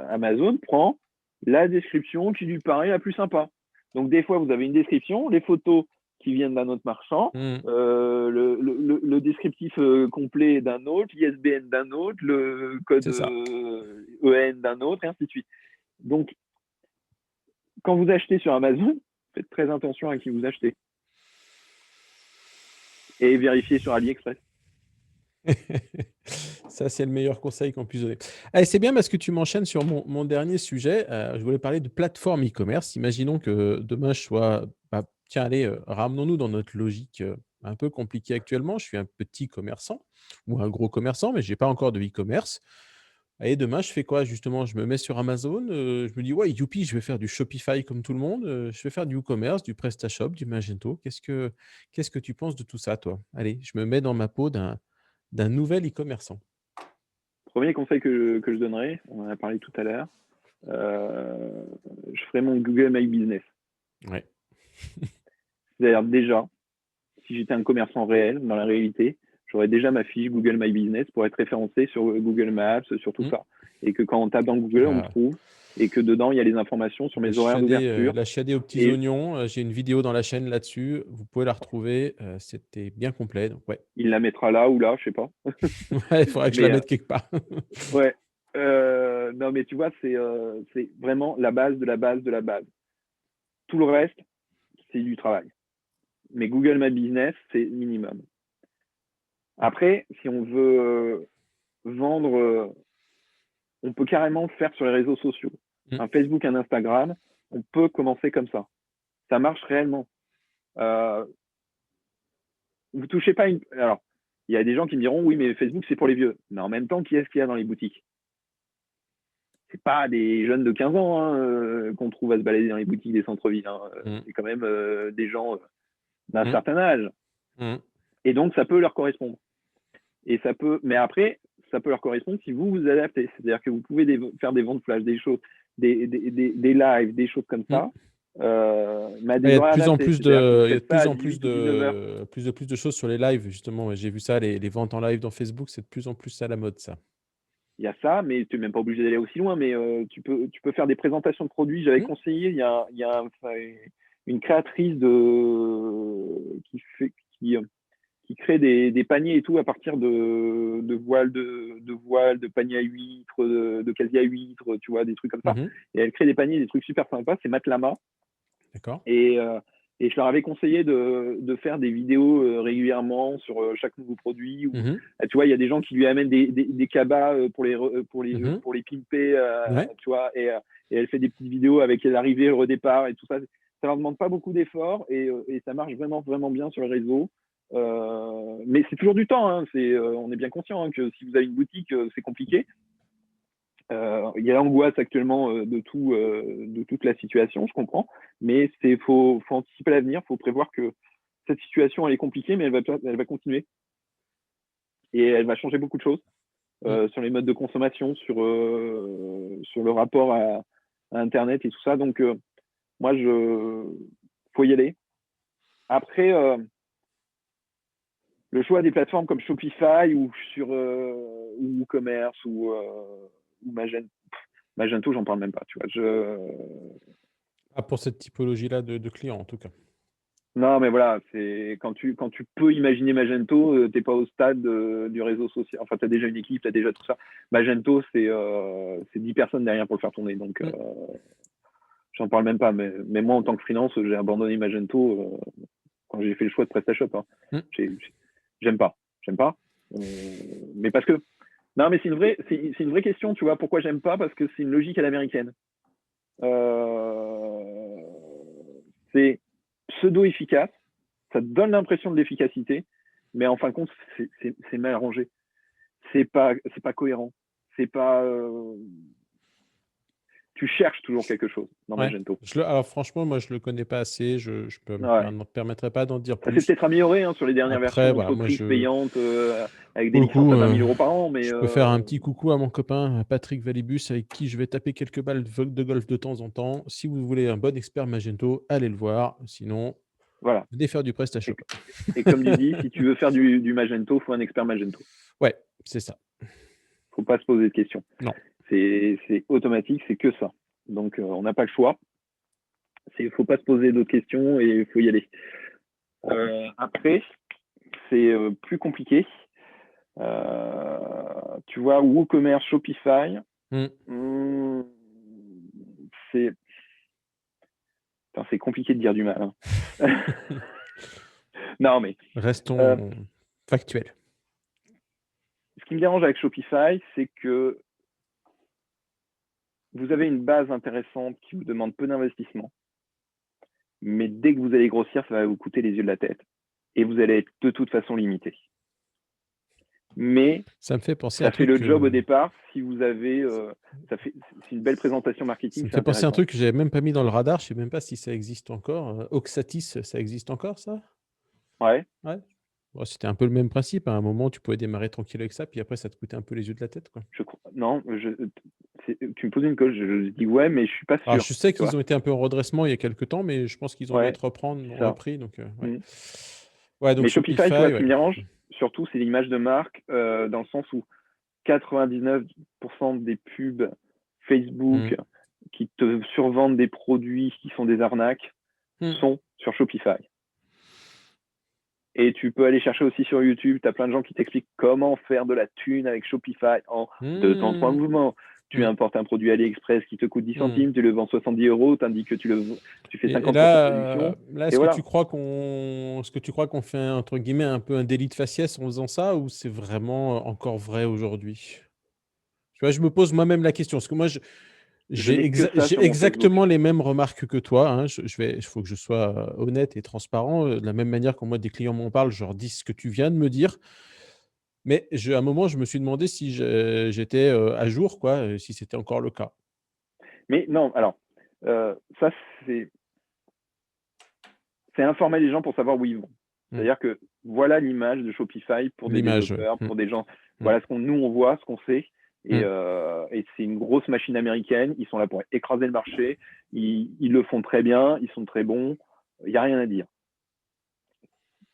B: Amazon prend la description qui lui paraît la plus sympa. Donc, des fois, vous avez une description, les photos qui viennent d'un autre marchand, le descriptif complet d'un autre, l'ISBN d'un autre, le code EN d'un autre, et ainsi de suite. Donc, quand vous achetez sur Amazon, faites très attention à qui vous achetez. et vérifier sur AliExpress.
A: Ça, c'est le meilleur conseil qu'on puisse donner. Allez, c'est bien parce que tu m'enchaînes sur mon dernier sujet. Je voulais parler de plateforme e-commerce. Imaginons que demain je sois, bah, tiens, allez, ramenons-nous dans notre logique, un peu compliquée actuellement. Je suis un petit commerçant ou un gros commerçant, mais j'ai pas encore de e-commerce. Et demain, je fais quoi justement? Je me mets sur Amazon, je me dis: «Ouais, youpi, je vais faire du Shopify comme tout le monde, je vais faire du WooCommerce, du PrestaShop, du Magento». Qu'est-ce que tu penses de tout ça, toi? Allez, je me mets dans ma peau d'un nouvel e-commerçant.
B: Premier conseil que je donnerais, on en a parlé tout à l'heure, euh, je ferais mon Google My Business.
A: Ouais.
B: C'est-à-dire déjà, si j'étais un commerçant réel, dans la réalité, j'aurais déjà ma fiche Google My Business pour être référencé sur Google Maps, sur tout
A: Mmh.
B: ça. Et que quand on tape dans Google, on me
A: La
B: trouve et que dedans, il y a les informations sur
A: la
B: mes horaires
A: chiadée,
B: d'ouverture.
A: la chiadée aux petits
B: Et
A: oignons, j'ai une vidéo dans la chaîne là-dessus, vous pouvez la retrouver, c'était bien complet donc ouais.
B: il la mettra là ou là, je sais pas.
A: Ouais, il faudrait que je la
B: Mais
A: mette quelque part.
B: ouais. Non, mais tu vois, c'est vraiment la base de la base de la base. Tout le reste, c'est du travail. Mais Google My Business, c'est minimum. Après, si on veut vendre, on peut carrément le faire sur les réseaux sociaux.
A: Mmh.
B: Un Facebook, un Instagram, on peut commencer comme ça. Ça marche réellement. Euh, vous touchez pas une. Alors, il y a des gens qui me diront oui, mais Facebook, c'est pour les vieux. Mais en même temps, qui est-ce qu'il y a dans les boutiques? C'est pas des jeunes de 15 ans hein, qu'on trouve à se balader dans les boutiques des centres-villes. Hein.
A: Mmh.
B: C'est quand même des gens d'un
A: Mmh.
B: certain âge.
A: Mmh.
B: Et donc, ça peut leur correspondre. Et ça peut, mais après, ça peut leur correspondre si vous vous adaptez. C'est-à-dire que vous pouvez faire des ventes flash, des choses, des lives, des choses comme
A: Mmh.
B: ça,
A: Ouais, il
B: des
A: y a de
B: horaires
A: plus en
B: adaptés.
A: plus
B: C'est-à-dire que vous
A: de il y a
B: faites
A: de
B: ça
A: plus
B: à
A: en plus
B: 18 ou 19 heures.
A: de choses sur les lives justement, ouais, j'ai vu ça, les ventes en live dans Facebook, c'est de plus en plus à la mode ça.
B: Il y a ça, mais tu n'es même pas obligé d'aller aussi loin. Mais tu peux faire des présentations de produits. J'avais
A: Mmh.
B: conseillé, enfin, une créatrice qui fait, qui crée des paniers et tout à partir de voiles, de paniers à huîtres, de casiers à huîtres, tu vois, des trucs comme ça.
A: Mmh.
B: Et elle crée des paniers, des trucs super sympas. C'est Matlama.
A: D'accord.
B: Et je leur avais conseillé de faire des vidéos régulièrement sur chaque nouveau produit.
A: Mmh.
B: Tu vois, il y a des gens qui lui amènent des cabas
A: Mmh.
B: pour les pimper,
A: Ouais.
B: tu vois, et elle fait des petites vidéos avec l'arrivée, le redépart et tout ça. Ça leur demande pas beaucoup d'efforts et ça marche vraiment, vraiment bien sur le réseau. Mais c'est toujours du temps, hein. On est bien conscient hein, que si vous avez une boutique, c'est compliqué. Il y a l'angoisse actuellement de toute la situation, je comprends, mais faut anticiper l'avenir, faut prévoir que cette situation elle est compliquée, mais elle va continuer et elle va changer beaucoup de choses
A: Mmh.
B: sur les modes de consommation, sur le rapport à Internet et tout ça. Donc moi, faut y aller. Après, le choix des plateformes comme Shopify ou ou WooCommerce ou Magento, j'en parle même pas. Tu vois,
A: Ah, pour cette typologie-là de clients en tout cas.
B: non, mais voilà, c'est quand tu peux imaginer Magento, t'es pas au stade du réseau social. Enfin, tu as déjà une équipe, tu as déjà tout ça. Magento, c'est 10 personnes derrière pour le faire tourner. Donc,
A: Mmh.
B: j'en parle même pas. Mais moi, en tant que freelance, j'ai abandonné Magento quand j'ai fait le choix de PrestaShop. Hein.
A: Mmh.
B: J'ai- J'aime pas. J'aime pas. Mais parce que. Non, mais c'est une vraie question, tu vois. Pourquoi j'aime pas? Parce que c'est une logique à l'américaine. Euh, c'est pseudo-efficace, ça te donne l'impression de l'efficacité, mais en fin de compte, c'est mal arrangé. C'est pas cohérent. C'est pas. Tu cherches toujours quelque chose dans
A: Ouais.
B: Magento.
A: Alors franchement, moi je le connais pas assez, je
B: Ouais.
A: me permettrais pas d'en dire
B: Ça s'est
A: plus.
B: peut-être amélioré hein, sur les dernières versions
A: Après, voilà, moi
B: d'entreprise payantes avec des
A: pour le
B: licences
A: coup,
B: à 20 000 euros par an, mais
A: je peux faire un petit coucou à mon copain, Patrick Valibus, avec qui je vais taper quelques balles de golf de temps en temps. Si vous voulez un bon expert Magento, allez le voir. Sinon,
B: voilà.
A: venez faire du
B: Et,
A: PrestaShop.
B: et comme tu dis, si tu veux faire du Magento, il faut un expert Magento.
A: Ouais, c'est ça.
B: Faut pas se poser de questions.
A: Non.
B: C'est automatique, c'est que ça. Donc, on n'a pas le choix. Il faut pas se poser d'autres questions et il faut y aller. Après, c'est plus compliqué. Tu vois, WooCommerce, Shopify,
A: Mmh.
B: hmm, c'est c'est compliqué de dire du mal. Hein. Non, mais euh,
A: Restons factuels.
B: ce qui me dérange avec Shopify, c'est que vous avez une base intéressante qui vous demande peu d'investissement, mais dès que vous allez grossir, ça va vous coûter les yeux de la tête. Et vous allez être de toute façon limité. Mais
A: Ça me fait penser à un
B: ça fait
A: truc
B: le job au départ si vous avez. C'est une belle présentation
A: ça
B: marketing,
A: me
B: c'est
A: fait penser à un
B: intéressant.
A: truc que j'avais même pas mis dans le radar, je sais même pas si ça existe encore. Oxatis, ça existe encore ça?
B: Ouais,
A: Ouais. Bon, c'était un peu le même principe. À un moment, tu pouvais démarrer tranquille avec ça, puis après, ça te coûtait un peu les yeux de la tête, quoi.
B: je crois. Non, tu me poses une colle, je dis ouais, mais je suis pas
A: Alors,
B: sûr.
A: je sais
B: Tu vois?
A: qu'ils ont été un peu en redressement il y a quelques temps, mais je pense qu'ils ont dû
B: Ouais,
A: être
B: c'est ça.
A: repris. Donc, ouais.
B: Mm.
A: Ouais, donc
B: Mais Shopify, tu vois,
A: Shopify,
B: ce qui
A: ouais.
B: me dérange, surtout, c'est l'image de marque, dans le sens où 99% des pubs
A: Mm.
B: Facebook qui te survendent des produits qui sont des arnaques
A: Mm.
B: sont sur Shopify. Et tu peux aller chercher aussi sur YouTube, tu as plein de gens qui t'expliquent comment faire de la thune avec Shopify en 2 temps, 3
A: Mm.
B: mouvements. Tu
A: Mm.
B: importes un produit AliExpress qui te coûte 10
A: Mm.
B: centimes, tu le vends 70 euros, tu indiques que tu fais
A: Et
B: 50% de
A: là,
B: réduction, et
A: est-ce que
B: voilà.
A: tu crois qu'on fait entre guillemets un peu un délit de faciès en faisant ça, ou c'est vraiment encore vrai aujourd'hui? Tu vois, je me pose moi-même la question, parce que moi,
B: Je n'ai que ça
A: j'ai
B: sur mon Facebook.
A: exactement les mêmes remarques que toi, hein. Il faut que je sois honnête et transparent. De la même manière quand moi des clients m'en parlent, je leur dis ce que tu viens de me dire. Mais à un moment, je me suis demandé si j'étais à jour, quoi, si c'était encore le cas.
B: Mais non, alors, ça, c'est c'est informer les gens pour savoir où ils vont.
A: Mmh.
B: C'est-à-dire que voilà l'image de Shopify pour des
A: L'image, ouais.
B: développeurs,
A: Mmh.
B: pour des gens.
A: Mmh.
B: Voilà ce qu'on nous on voit, ce qu'on sait. Et,
A: Mmh.
B: et c'est une grosse machine américaine. Ils sont là pour écraser le marché. Ils le font très bien. Ils sont très bons. Il n'y a rien à dire.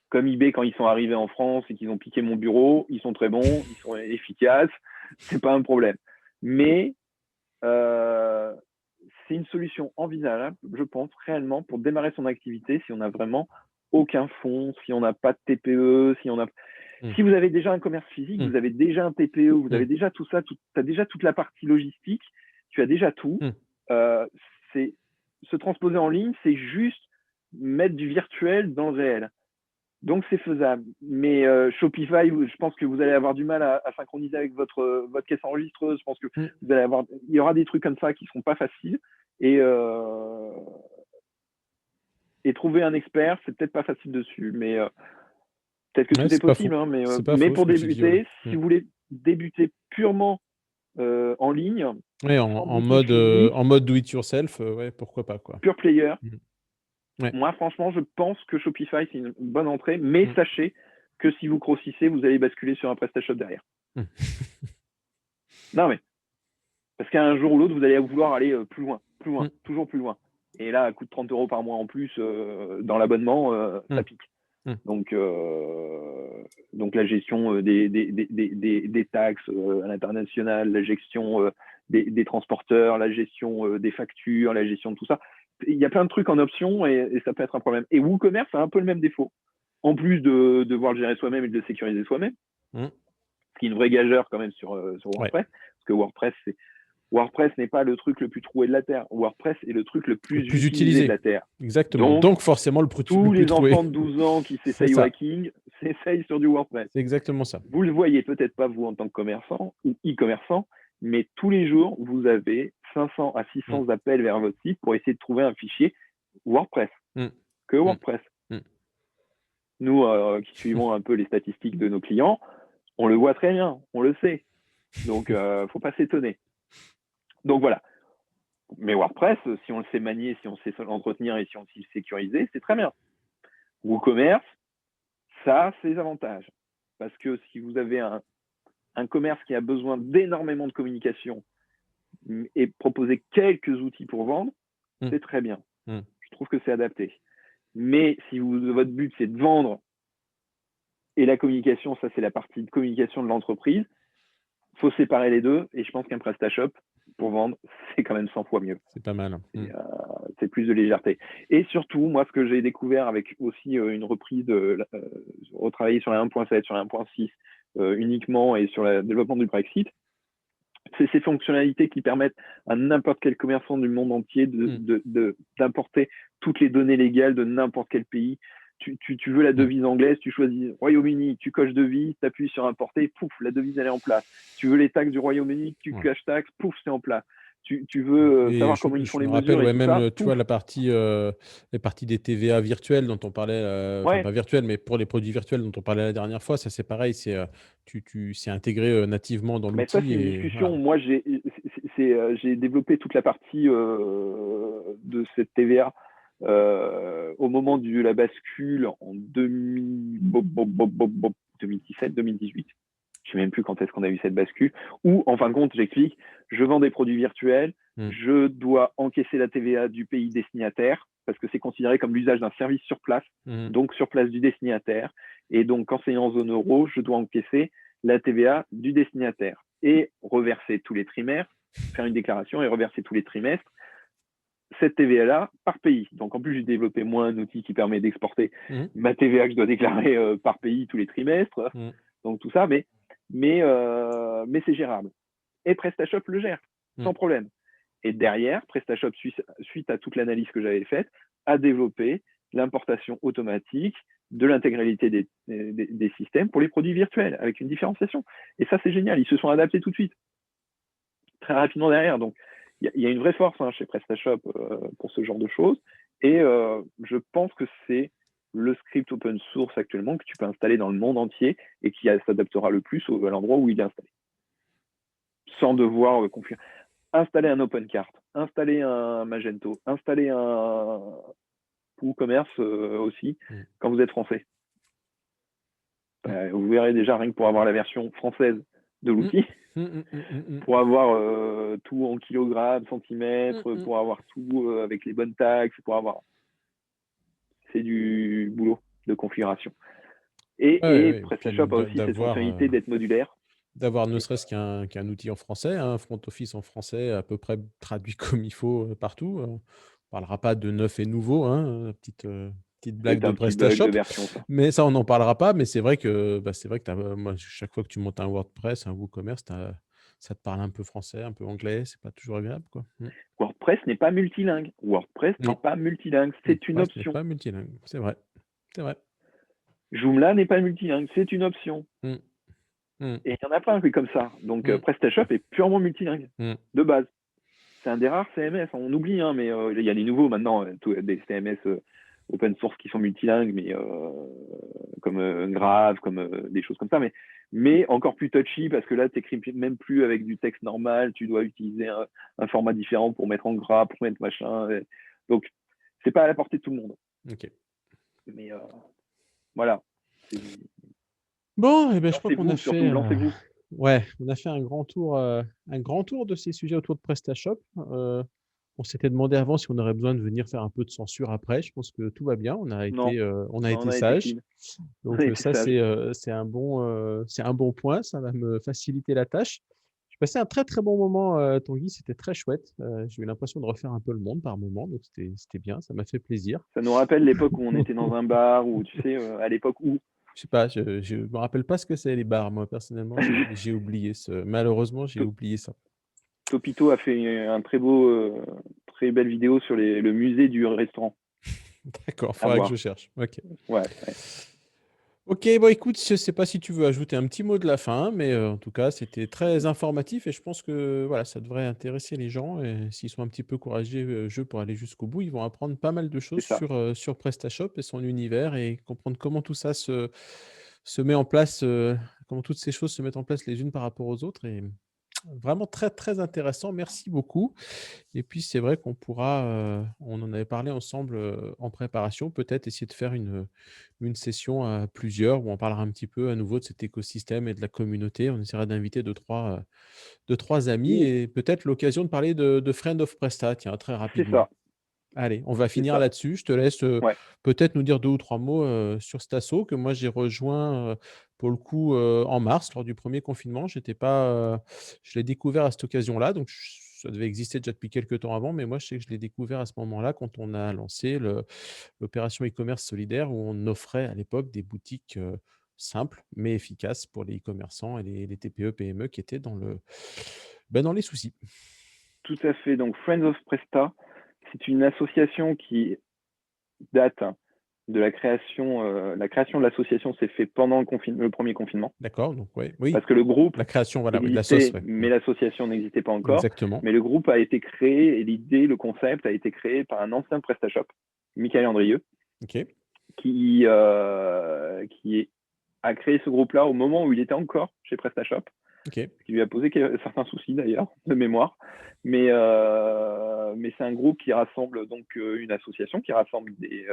B: Comme eBay quand ils sont arrivés en France et qu'ils ont piqué mon bureau, ils sont très bons, ils sont efficaces. C'est pas un problème. Mais euh, c'est une solution envisageable, je pense, réellement, pour démarrer son activité si on n'a vraiment aucun fonds, si on n'a pas de TPE,
A: Mmh.
B: si vous avez déjà un commerce physique,
A: Mmh.
B: vous avez déjà un TPE, vous
A: Mmh.
B: avez déjà tout ça, tu as déjà toute la partie logistique, tu as déjà tout.
A: Mmh.
B: Euh, c'est se transposer en ligne, c'est juste mettre du virtuel dans le réel. Donc c'est faisable. Mais Shopify, je pense que vous allez avoir du mal à synchroniser avec votre caisse enregistreuse. Je pense que
A: Mmh.
B: il y aura des trucs comme ça qui ne seront pas faciles. Et, euh, et trouver un expert, c'est peut-être pas facile dessus. Mais peut-être que
A: Ouais,
B: tout est
A: c'est pas
B: possible.
A: faux.
B: Hein,
A: C'est pas
B: mais
A: faux ce
B: pour
A: que tu dis, ouais.
B: débuter,
A: Mmh.
B: si vous voulez débuter purement en ligne,
A: Ouais,
B: sans boutique
A: en
B: physique,
A: mode do it yourself, ouais, pourquoi pas, quoi.
B: pure player,
A: Mmh. Ouais.
B: moi franchement, je pense que Shopify, c'est une bonne entrée. Mais
A: Mmh.
B: sachez que si vous grossissez, vous allez basculer sur un PrestaShop derrière.
A: Mmh.
B: Non, mais parce qu'un jour ou l'autre, vous allez vouloir aller plus loin,
A: Mmh.
B: toujours plus loin. Et là, à coût de 30 euros par mois en plus dans l'abonnement, ça
A: Mmh.
B: pique.
A: Mmh.
B: Donc, la gestion des taxes à l'international, la gestion des transporteurs, la gestion des factures, la gestion de tout ça. Il y a plein de trucs en option et ça peut être un problème. Et WooCommerce a un peu le même défaut. En plus de devoir le gérer soi-même et de le sécuriser soi-même,
A: Mmh.
B: ce qui est une vraie gageure quand même sur
A: Ouais.
B: WordPress, parce que WordPress n'est pas le truc le plus troué de la Terre. WordPress est le truc le
A: Le
B: plus
A: plus
B: utilisé de
A: utilisé.
B: la Terre.
A: Exactement.
B: Donc,
A: Donc forcément le
B: tous
A: plus
B: les
A: troué.
B: enfants de 12 ans qui
A: C'est
B: s'essayent au
A: ça.
B: hacking s'essayent sur du WordPress.
A: C'est exactement ça.
B: Vous le voyez peut-être pas vous en tant que commerçant ou e-commerçant, mais tous les jours, vous avez 500 à
A: Mmh.
B: 600 appels vers votre site pour essayer de trouver un fichier WordPress,
A: Mmh.
B: que
A: Mmh.
B: WordPress.
A: Mmh.
B: Nous, qui suivons un peu les statistiques de nos clients, on le voit très bien, on le sait. Donc, faut pas s'étonner. Donc voilà. Mais WordPress, si on le sait manier, si on sait l'entretenir et si on sait le sécuriser, c'est très bien. WooCommerce, ça, c'est les avantages. Parce que si vous avez un commerce qui a besoin d'énormément de communication et proposer quelques outils pour vendre,
A: Mmh.
B: c'est très bien.
A: Mmh.
B: Je trouve que c'est adapté. Mais si votre but, c'est de vendre et la communication, ça, c'est la partie de communication de l'entreprise, il faut séparer les deux. Et je pense qu'un PrestaShop, pour vendre, c'est quand même 100 fois mieux.
A: C'est pas mal. Mmh.
B: C'est plus de légèreté. Et surtout, moi, ce que j'ai découvert avec aussi une reprise, retravailler sur la 1.7, sur la 1.6 uniquement et sur le développement du Brexit, c'est ces fonctionnalités qui permettent à n'importe quel commerçant du monde entier
A: Mmh.
B: d'importer toutes les données légales de n'importe quel pays. Tu veux la
A: Mmh.
B: devise anglaise, tu choisis Royaume-Uni, tu coches devise, tu appuies sur importer, pouf, la devise elle est en place. Tu veux les taxes du Royaume-Uni, tu
A: Ouais.
B: coches taxes, pouf, c'est en place. Tu veux
A: Et
B: savoir
A: je
B: comment ils font
A: je
B: les
A: me rappelle,
B: mesures et
A: ouais,
B: tout
A: même,
B: ça,
A: tu vois
B: pouf.
A: la partie, les parties des TVA virtuelles dont on parlait, enfin
B: Ouais,
A: pas virtuelles, mais pour les produits virtuels dont on parlait la dernière fois, ça c'est pareil, c'est intégré, nativement dans
B: mais ça
A: l'outil
B: c'est une
A: et
B: discussion.
A: voilà.
B: Moi j'ai développé toute la partie de cette TVA au moment de la bascule en 2017-2018. Je ne sais même plus quand est-ce qu'on a eu cette bascule, où, en fin de compte, j'explique, je vends des produits virtuels,
A: Mmh.
B: je dois encaisser la TVA du pays destinataire, parce que c'est considéré comme l'usage d'un service sur place,
A: Mmh.
B: donc sur place du destinataire. Et donc, quand c'est en zone euro, je dois encaisser la TVA du destinataire et reverser tous les trimestres, faire une déclaration et reverser tous les trimestres cette TVA-là par pays. Donc, en plus, j'ai développé moi un outil qui permet d'exporter
A: Mmh.
B: ma TVA que je dois déclarer par pays tous les trimestres.
A: Mmh.
B: Donc, tout ça, mais c'est gérable. Et PrestaShop le gère,
A: Mmh.
B: sans problème. Et derrière, PrestaShop, suite à toute l'analyse que j'avais faite, a développé l'importation automatique de l'intégralité des systèmes pour les produits virtuels, avec une différenciation. Et ça, c'est génial. Ils se sont adaptés tout de suite, très rapidement derrière. Donc, il y a une vraie force chez PrestaShop pour ce genre de choses. Et je pense que c'est le script open source actuellement que tu peux installer dans le monde entier et qui s'adaptera le plus à l'endroit où il est installé. Sans devoir configurer. Installer un OpenCart, installer un Magento, installer un WooCommerce aussi,
A: Mmh.
B: quand vous êtes français.
A: Mmh.
B: Vous verrez déjà, rien que pour avoir la version française de
A: Mmh.
B: l'outil,
A: Mmh mh, mmh, mmh, mmh.
B: pour avoir tout en kilogrammes,
A: Mmh
B: centimètres,
A: mh.
B: pour avoir tout avec les bonnes taxes, pour avoir. C'est du boulot de configuration.
A: Ouais, ouais,
B: Et
A: ouais. Puis
B: PrestaShop a aussi cette fonctionnalité d'être modulaire.
A: d'avoir ne
B: Et,
A: serait-ce qu'un outil en français, hein, un front office en français à peu près traduit comme il faut, partout, on parlera pas de neuf et nouveau, hein, petite blague
B: c'est
A: de
B: un petit bug
A: PrestaShop,
B: de version, ça.
A: mais ça, on n'en parlera pas, mais c'est vrai que, bah, c'est vrai que moi, chaque fois que tu montes un WordPress, un WooCommerce, ça te parle un peu français, un peu anglais, c'est pas toujours agréable, quoi. Mmh.
B: WordPress n'est pas multilingue. WordPress n'est
A: Non,
B: pas multilingue. C'est une
A: WordPress n'est
B: option.
A: pas multilingue, c'est vrai, c'est vrai.
B: Joomla n'est pas multilingue. C'est une option.
A: Mmh. Mmh.
B: Et il y en a plein qui comme ça. Donc
A: Mmh.
B: PrestaShop est purement multilingue,
A: Mmh.
B: de base. C'est un des rares CMS. On oublie, hein, mais il y a les nouveaux maintenant, des CMS open source qui sont multilingues, mais comme Grave, comme des choses comme ça. Mais encore plus touchy parce que là, tu n'écris même plus avec du texte normal. Tu dois utiliser un format différent pour mettre en gras, pour mettre machin. Donc, c'est pas à la portée de tout le monde.
A: OK.
B: Mais voilà.
A: Bon et ben, je crois qu'on a
B: Lancez-vous,
A: fait,
B: surtout, lancez-vous.
A: ouais, on a fait un grand tour de ces sujets autour de PrestaShop. On s'était demandé avant si on aurait besoin de venir faire un peu de censure après. Je pense que tout va bien.
B: Non,
A: On a
B: non, on
A: été
B: a été
A: sages.
B: clean. On a
A: Donc,
B: été
A: ça,
B: sage.
A: c'est un bon point. Ça va me faciliter la tâche. J'ai passé un très, très bon moment, Tanguy. C'était très chouette. J'ai eu l'impression de refaire un peu le monde par moment, donc c'était bien. Ça m'a fait plaisir.
B: Ça nous rappelle l'époque où on était dans un bar, ou tu sais, à l'époque où
A: Je sais pas, je me rappelle pas ce que c'est les bars. Moi, personnellement, j'ai oublié malheureusement, j'ai
B: To-
A: oublié ça.
B: Topito a fait un très belle vidéo sur le musée du restaurant.
A: D'accord,
B: À
A: faudra que je
B: voir.
A: cherche. OK.
B: Ouais, ouais.
A: OK, bon écoute, je sais pas si tu veux ajouter un petit mot de la fin, mais en tout cas, c'était très informatif et je pense que, voilà, ça devrait intéresser les gens et s'ils sont un petit peu courageux pour aller jusqu'au bout, ils vont apprendre pas mal de choses
B: C'est ça.
A: sur PrestaShop et son univers et comprendre comment tout ça se met en place, comment toutes ces choses se mettent en place les unes par rapport aux autres et vraiment très, très intéressant. Merci beaucoup. Et puis c'est vrai qu'on pourra, on en avait parlé ensemble, en préparation, peut-être essayer de faire une session à plusieurs où on parlera un petit peu à nouveau de cet écosystème et de la communauté. On essaiera d'inviter deux trois amis
B: Oui,
A: et peut-être l'occasion de parler de Friend of Presta, tiens, très
B: c'est
A: rapidement.
B: ça.
A: Allez, on va
B: C'est
A: finir
B: ça.
A: là-dessus. Je te laisse,
B: Ouais.
A: peut-être nous dire 2 ou 3 mots, sur cet asso que moi j'ai rejoint, pour le coup, en mars lors du premier confinement. J'étais pas, je l'ai découvert à cette occasion-là, donc ça devait exister déjà depuis quelque temps avant, mais moi je sais que je l'ai découvert à ce moment-là quand on a lancé l'opération e-commerce solidaire où on offrait à l'époque des boutiques, simples mais efficaces pour les e-commerçants et les TPE, PME qui étaient dans les soucis.
B: Tout à fait. Donc, Friends of Presta, c'est une association qui date, la création de l'association s'est fait pendant le premier confinement.
A: D'accord, donc oui,
B: Parce que le groupe
A: la création, voilà, oui, de la sauce,
B: existait,
A: ouais.
B: mais l'association n'existait pas encore.
A: Exactement.
B: Mais le groupe a été créé et l'idée, le concept a été créé par un ancien PrestaShop, Michael Andrieux,
A: Ok,
B: qui a créé ce groupe-là au moment où il était encore chez PrestaShop,
A: ok.
B: qui lui a posé certains soucis d'ailleurs de mémoire. Mais c'est un groupe qui rassemble donc une association qui rassemble des.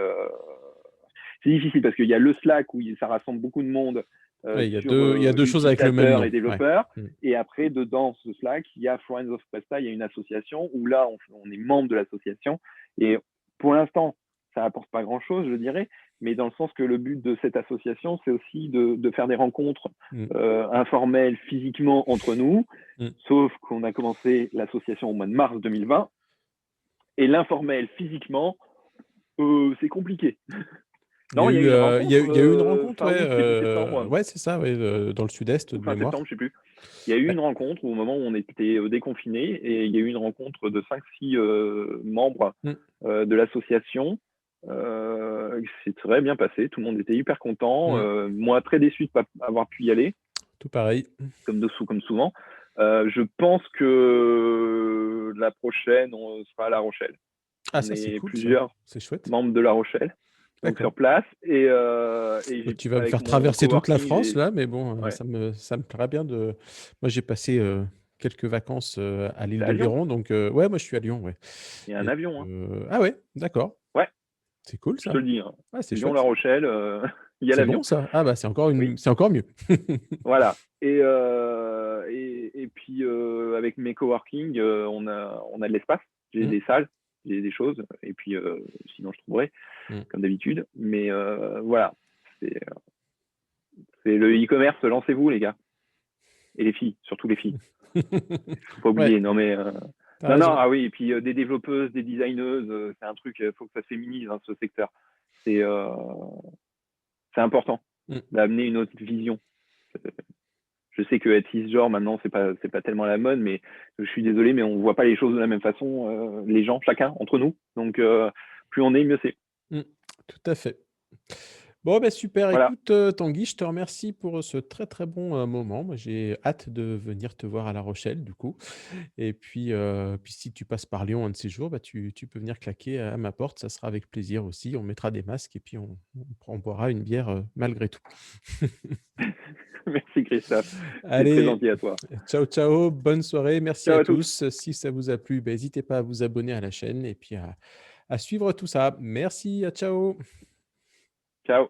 B: C'est difficile parce qu'il y a le Slack où ça rassemble beaucoup de monde
A: Ouais, il y a
B: sur
A: deux choses avec le même
B: utilisateurs
A: nom.
B: et
A: Ouais.
B: développeurs.
A: Mm.
B: Et après, dedans ce Slack, il y a Friends of Presta, il y a une association où là, on est membre de l'association. Et pour l'instant, ça apporte pas grand-chose, je dirais, mais dans le sens que le but de cette association, c'est aussi de faire des rencontres informelles physiquement entre nous, sauf qu'on a commencé l'association au mois de mars 2020, et l'informel physiquement, c'est compliqué. Non, il y a eu une rencontre
A: il y a eu une rencontre,
B: fin août, début septembre.
A: ouais, c'est ça, ouais, dans le sud-est
B: Ou
A: de
B: fin
A: mémoire.
B: septembre, je sais plus. Il y a eu
A: Ouais.
B: une rencontre au moment où on était déconfinés et il y a eu une rencontre de 5-6 membres de l'association. C'est très bien passé, tout le monde était hyper content. Moi, très déçu de ne pas avoir pu y aller.
A: Tout pareil.
B: Comme souvent. Je pense que la prochaine, on sera à La Rochelle.
A: Ah,
B: On
A: ça, c'est
B: est
A: cool, ça.
B: plusieurs
A: C'est chouette.
B: membres de La Rochelle, donc sur
A: D'accord.
B: place. Et
A: Donc,
B: j'ai,
A: tu vas me
B: avec
A: faire
B: mon
A: traverser toute la
B: coworking,
A: France, là, mais bon,
B: ouais,
A: ça me plairait bien de. Moi, j'ai passé quelques vacances à l'île
B: c'est
A: de
B: à Lyon.
A: Léron, donc ouais, moi, je suis à Lyon, ouais.
B: Il y a un
A: Et,
B: avion. Hein.
A: ah ouais, d'accord.
B: Ouais,
A: C'est cool,
B: je
A: ça.
B: te le dis. Hein.
A: Ah, c'est
B: Lyon-La
A: chouette.
B: Rochelle, il y a
A: C'est bon,
B: l'avion.
A: ça. Ah, bah, c'est
B: Oui,
A: c'est encore mieux.
B: voilà. Et puis, avec mes coworking, on a de l'espace. J'ai des salles, j'ai des choses. Et puis, sinon, je trouverai, comme d'habitude. Mais voilà, c'est le e-commerce. Lancez-vous, les gars. Et les filles, surtout les filles. Faut pas
A: Ouais,
B: oublier. Non, mais
A: t'as
B: non,
A: raison.
B: ah oui. Et puis des développeuses, des designeuses, c'est un truc. Il faut que ça se féminise ce secteur. C'est important d'amener une autre vision. Je sais que être cisgenre maintenant c'est pas tellement la mode, mais je suis désolé, mais on voit pas les choses de la même façon, les gens, chacun entre nous. Donc plus on est, mieux c'est.
A: Tout à fait. Bon, ben super.
B: Voilà.
A: Écoute, Tanguy, je te remercie pour ce très, très bon moment. Moi, j'ai hâte de venir te voir à La Rochelle, du coup. Et puis si tu passes par Lyon un de ces jours, bah, tu peux venir claquer à ma porte. Ça sera avec plaisir aussi. On mettra des masques et puis on boira une bière malgré tout.
B: Merci Christophe. C'est très
A: Allez,
B: gentil à toi.
A: ciao, ciao. Bonne soirée. Merci
B: Ciao
A: à
B: à tous.
A: tous. Si ça vous a plu, bah, n'hésitez pas à vous abonner à la chaîne et puis à suivre tout ça. Merci. Ciao.
B: Ciao.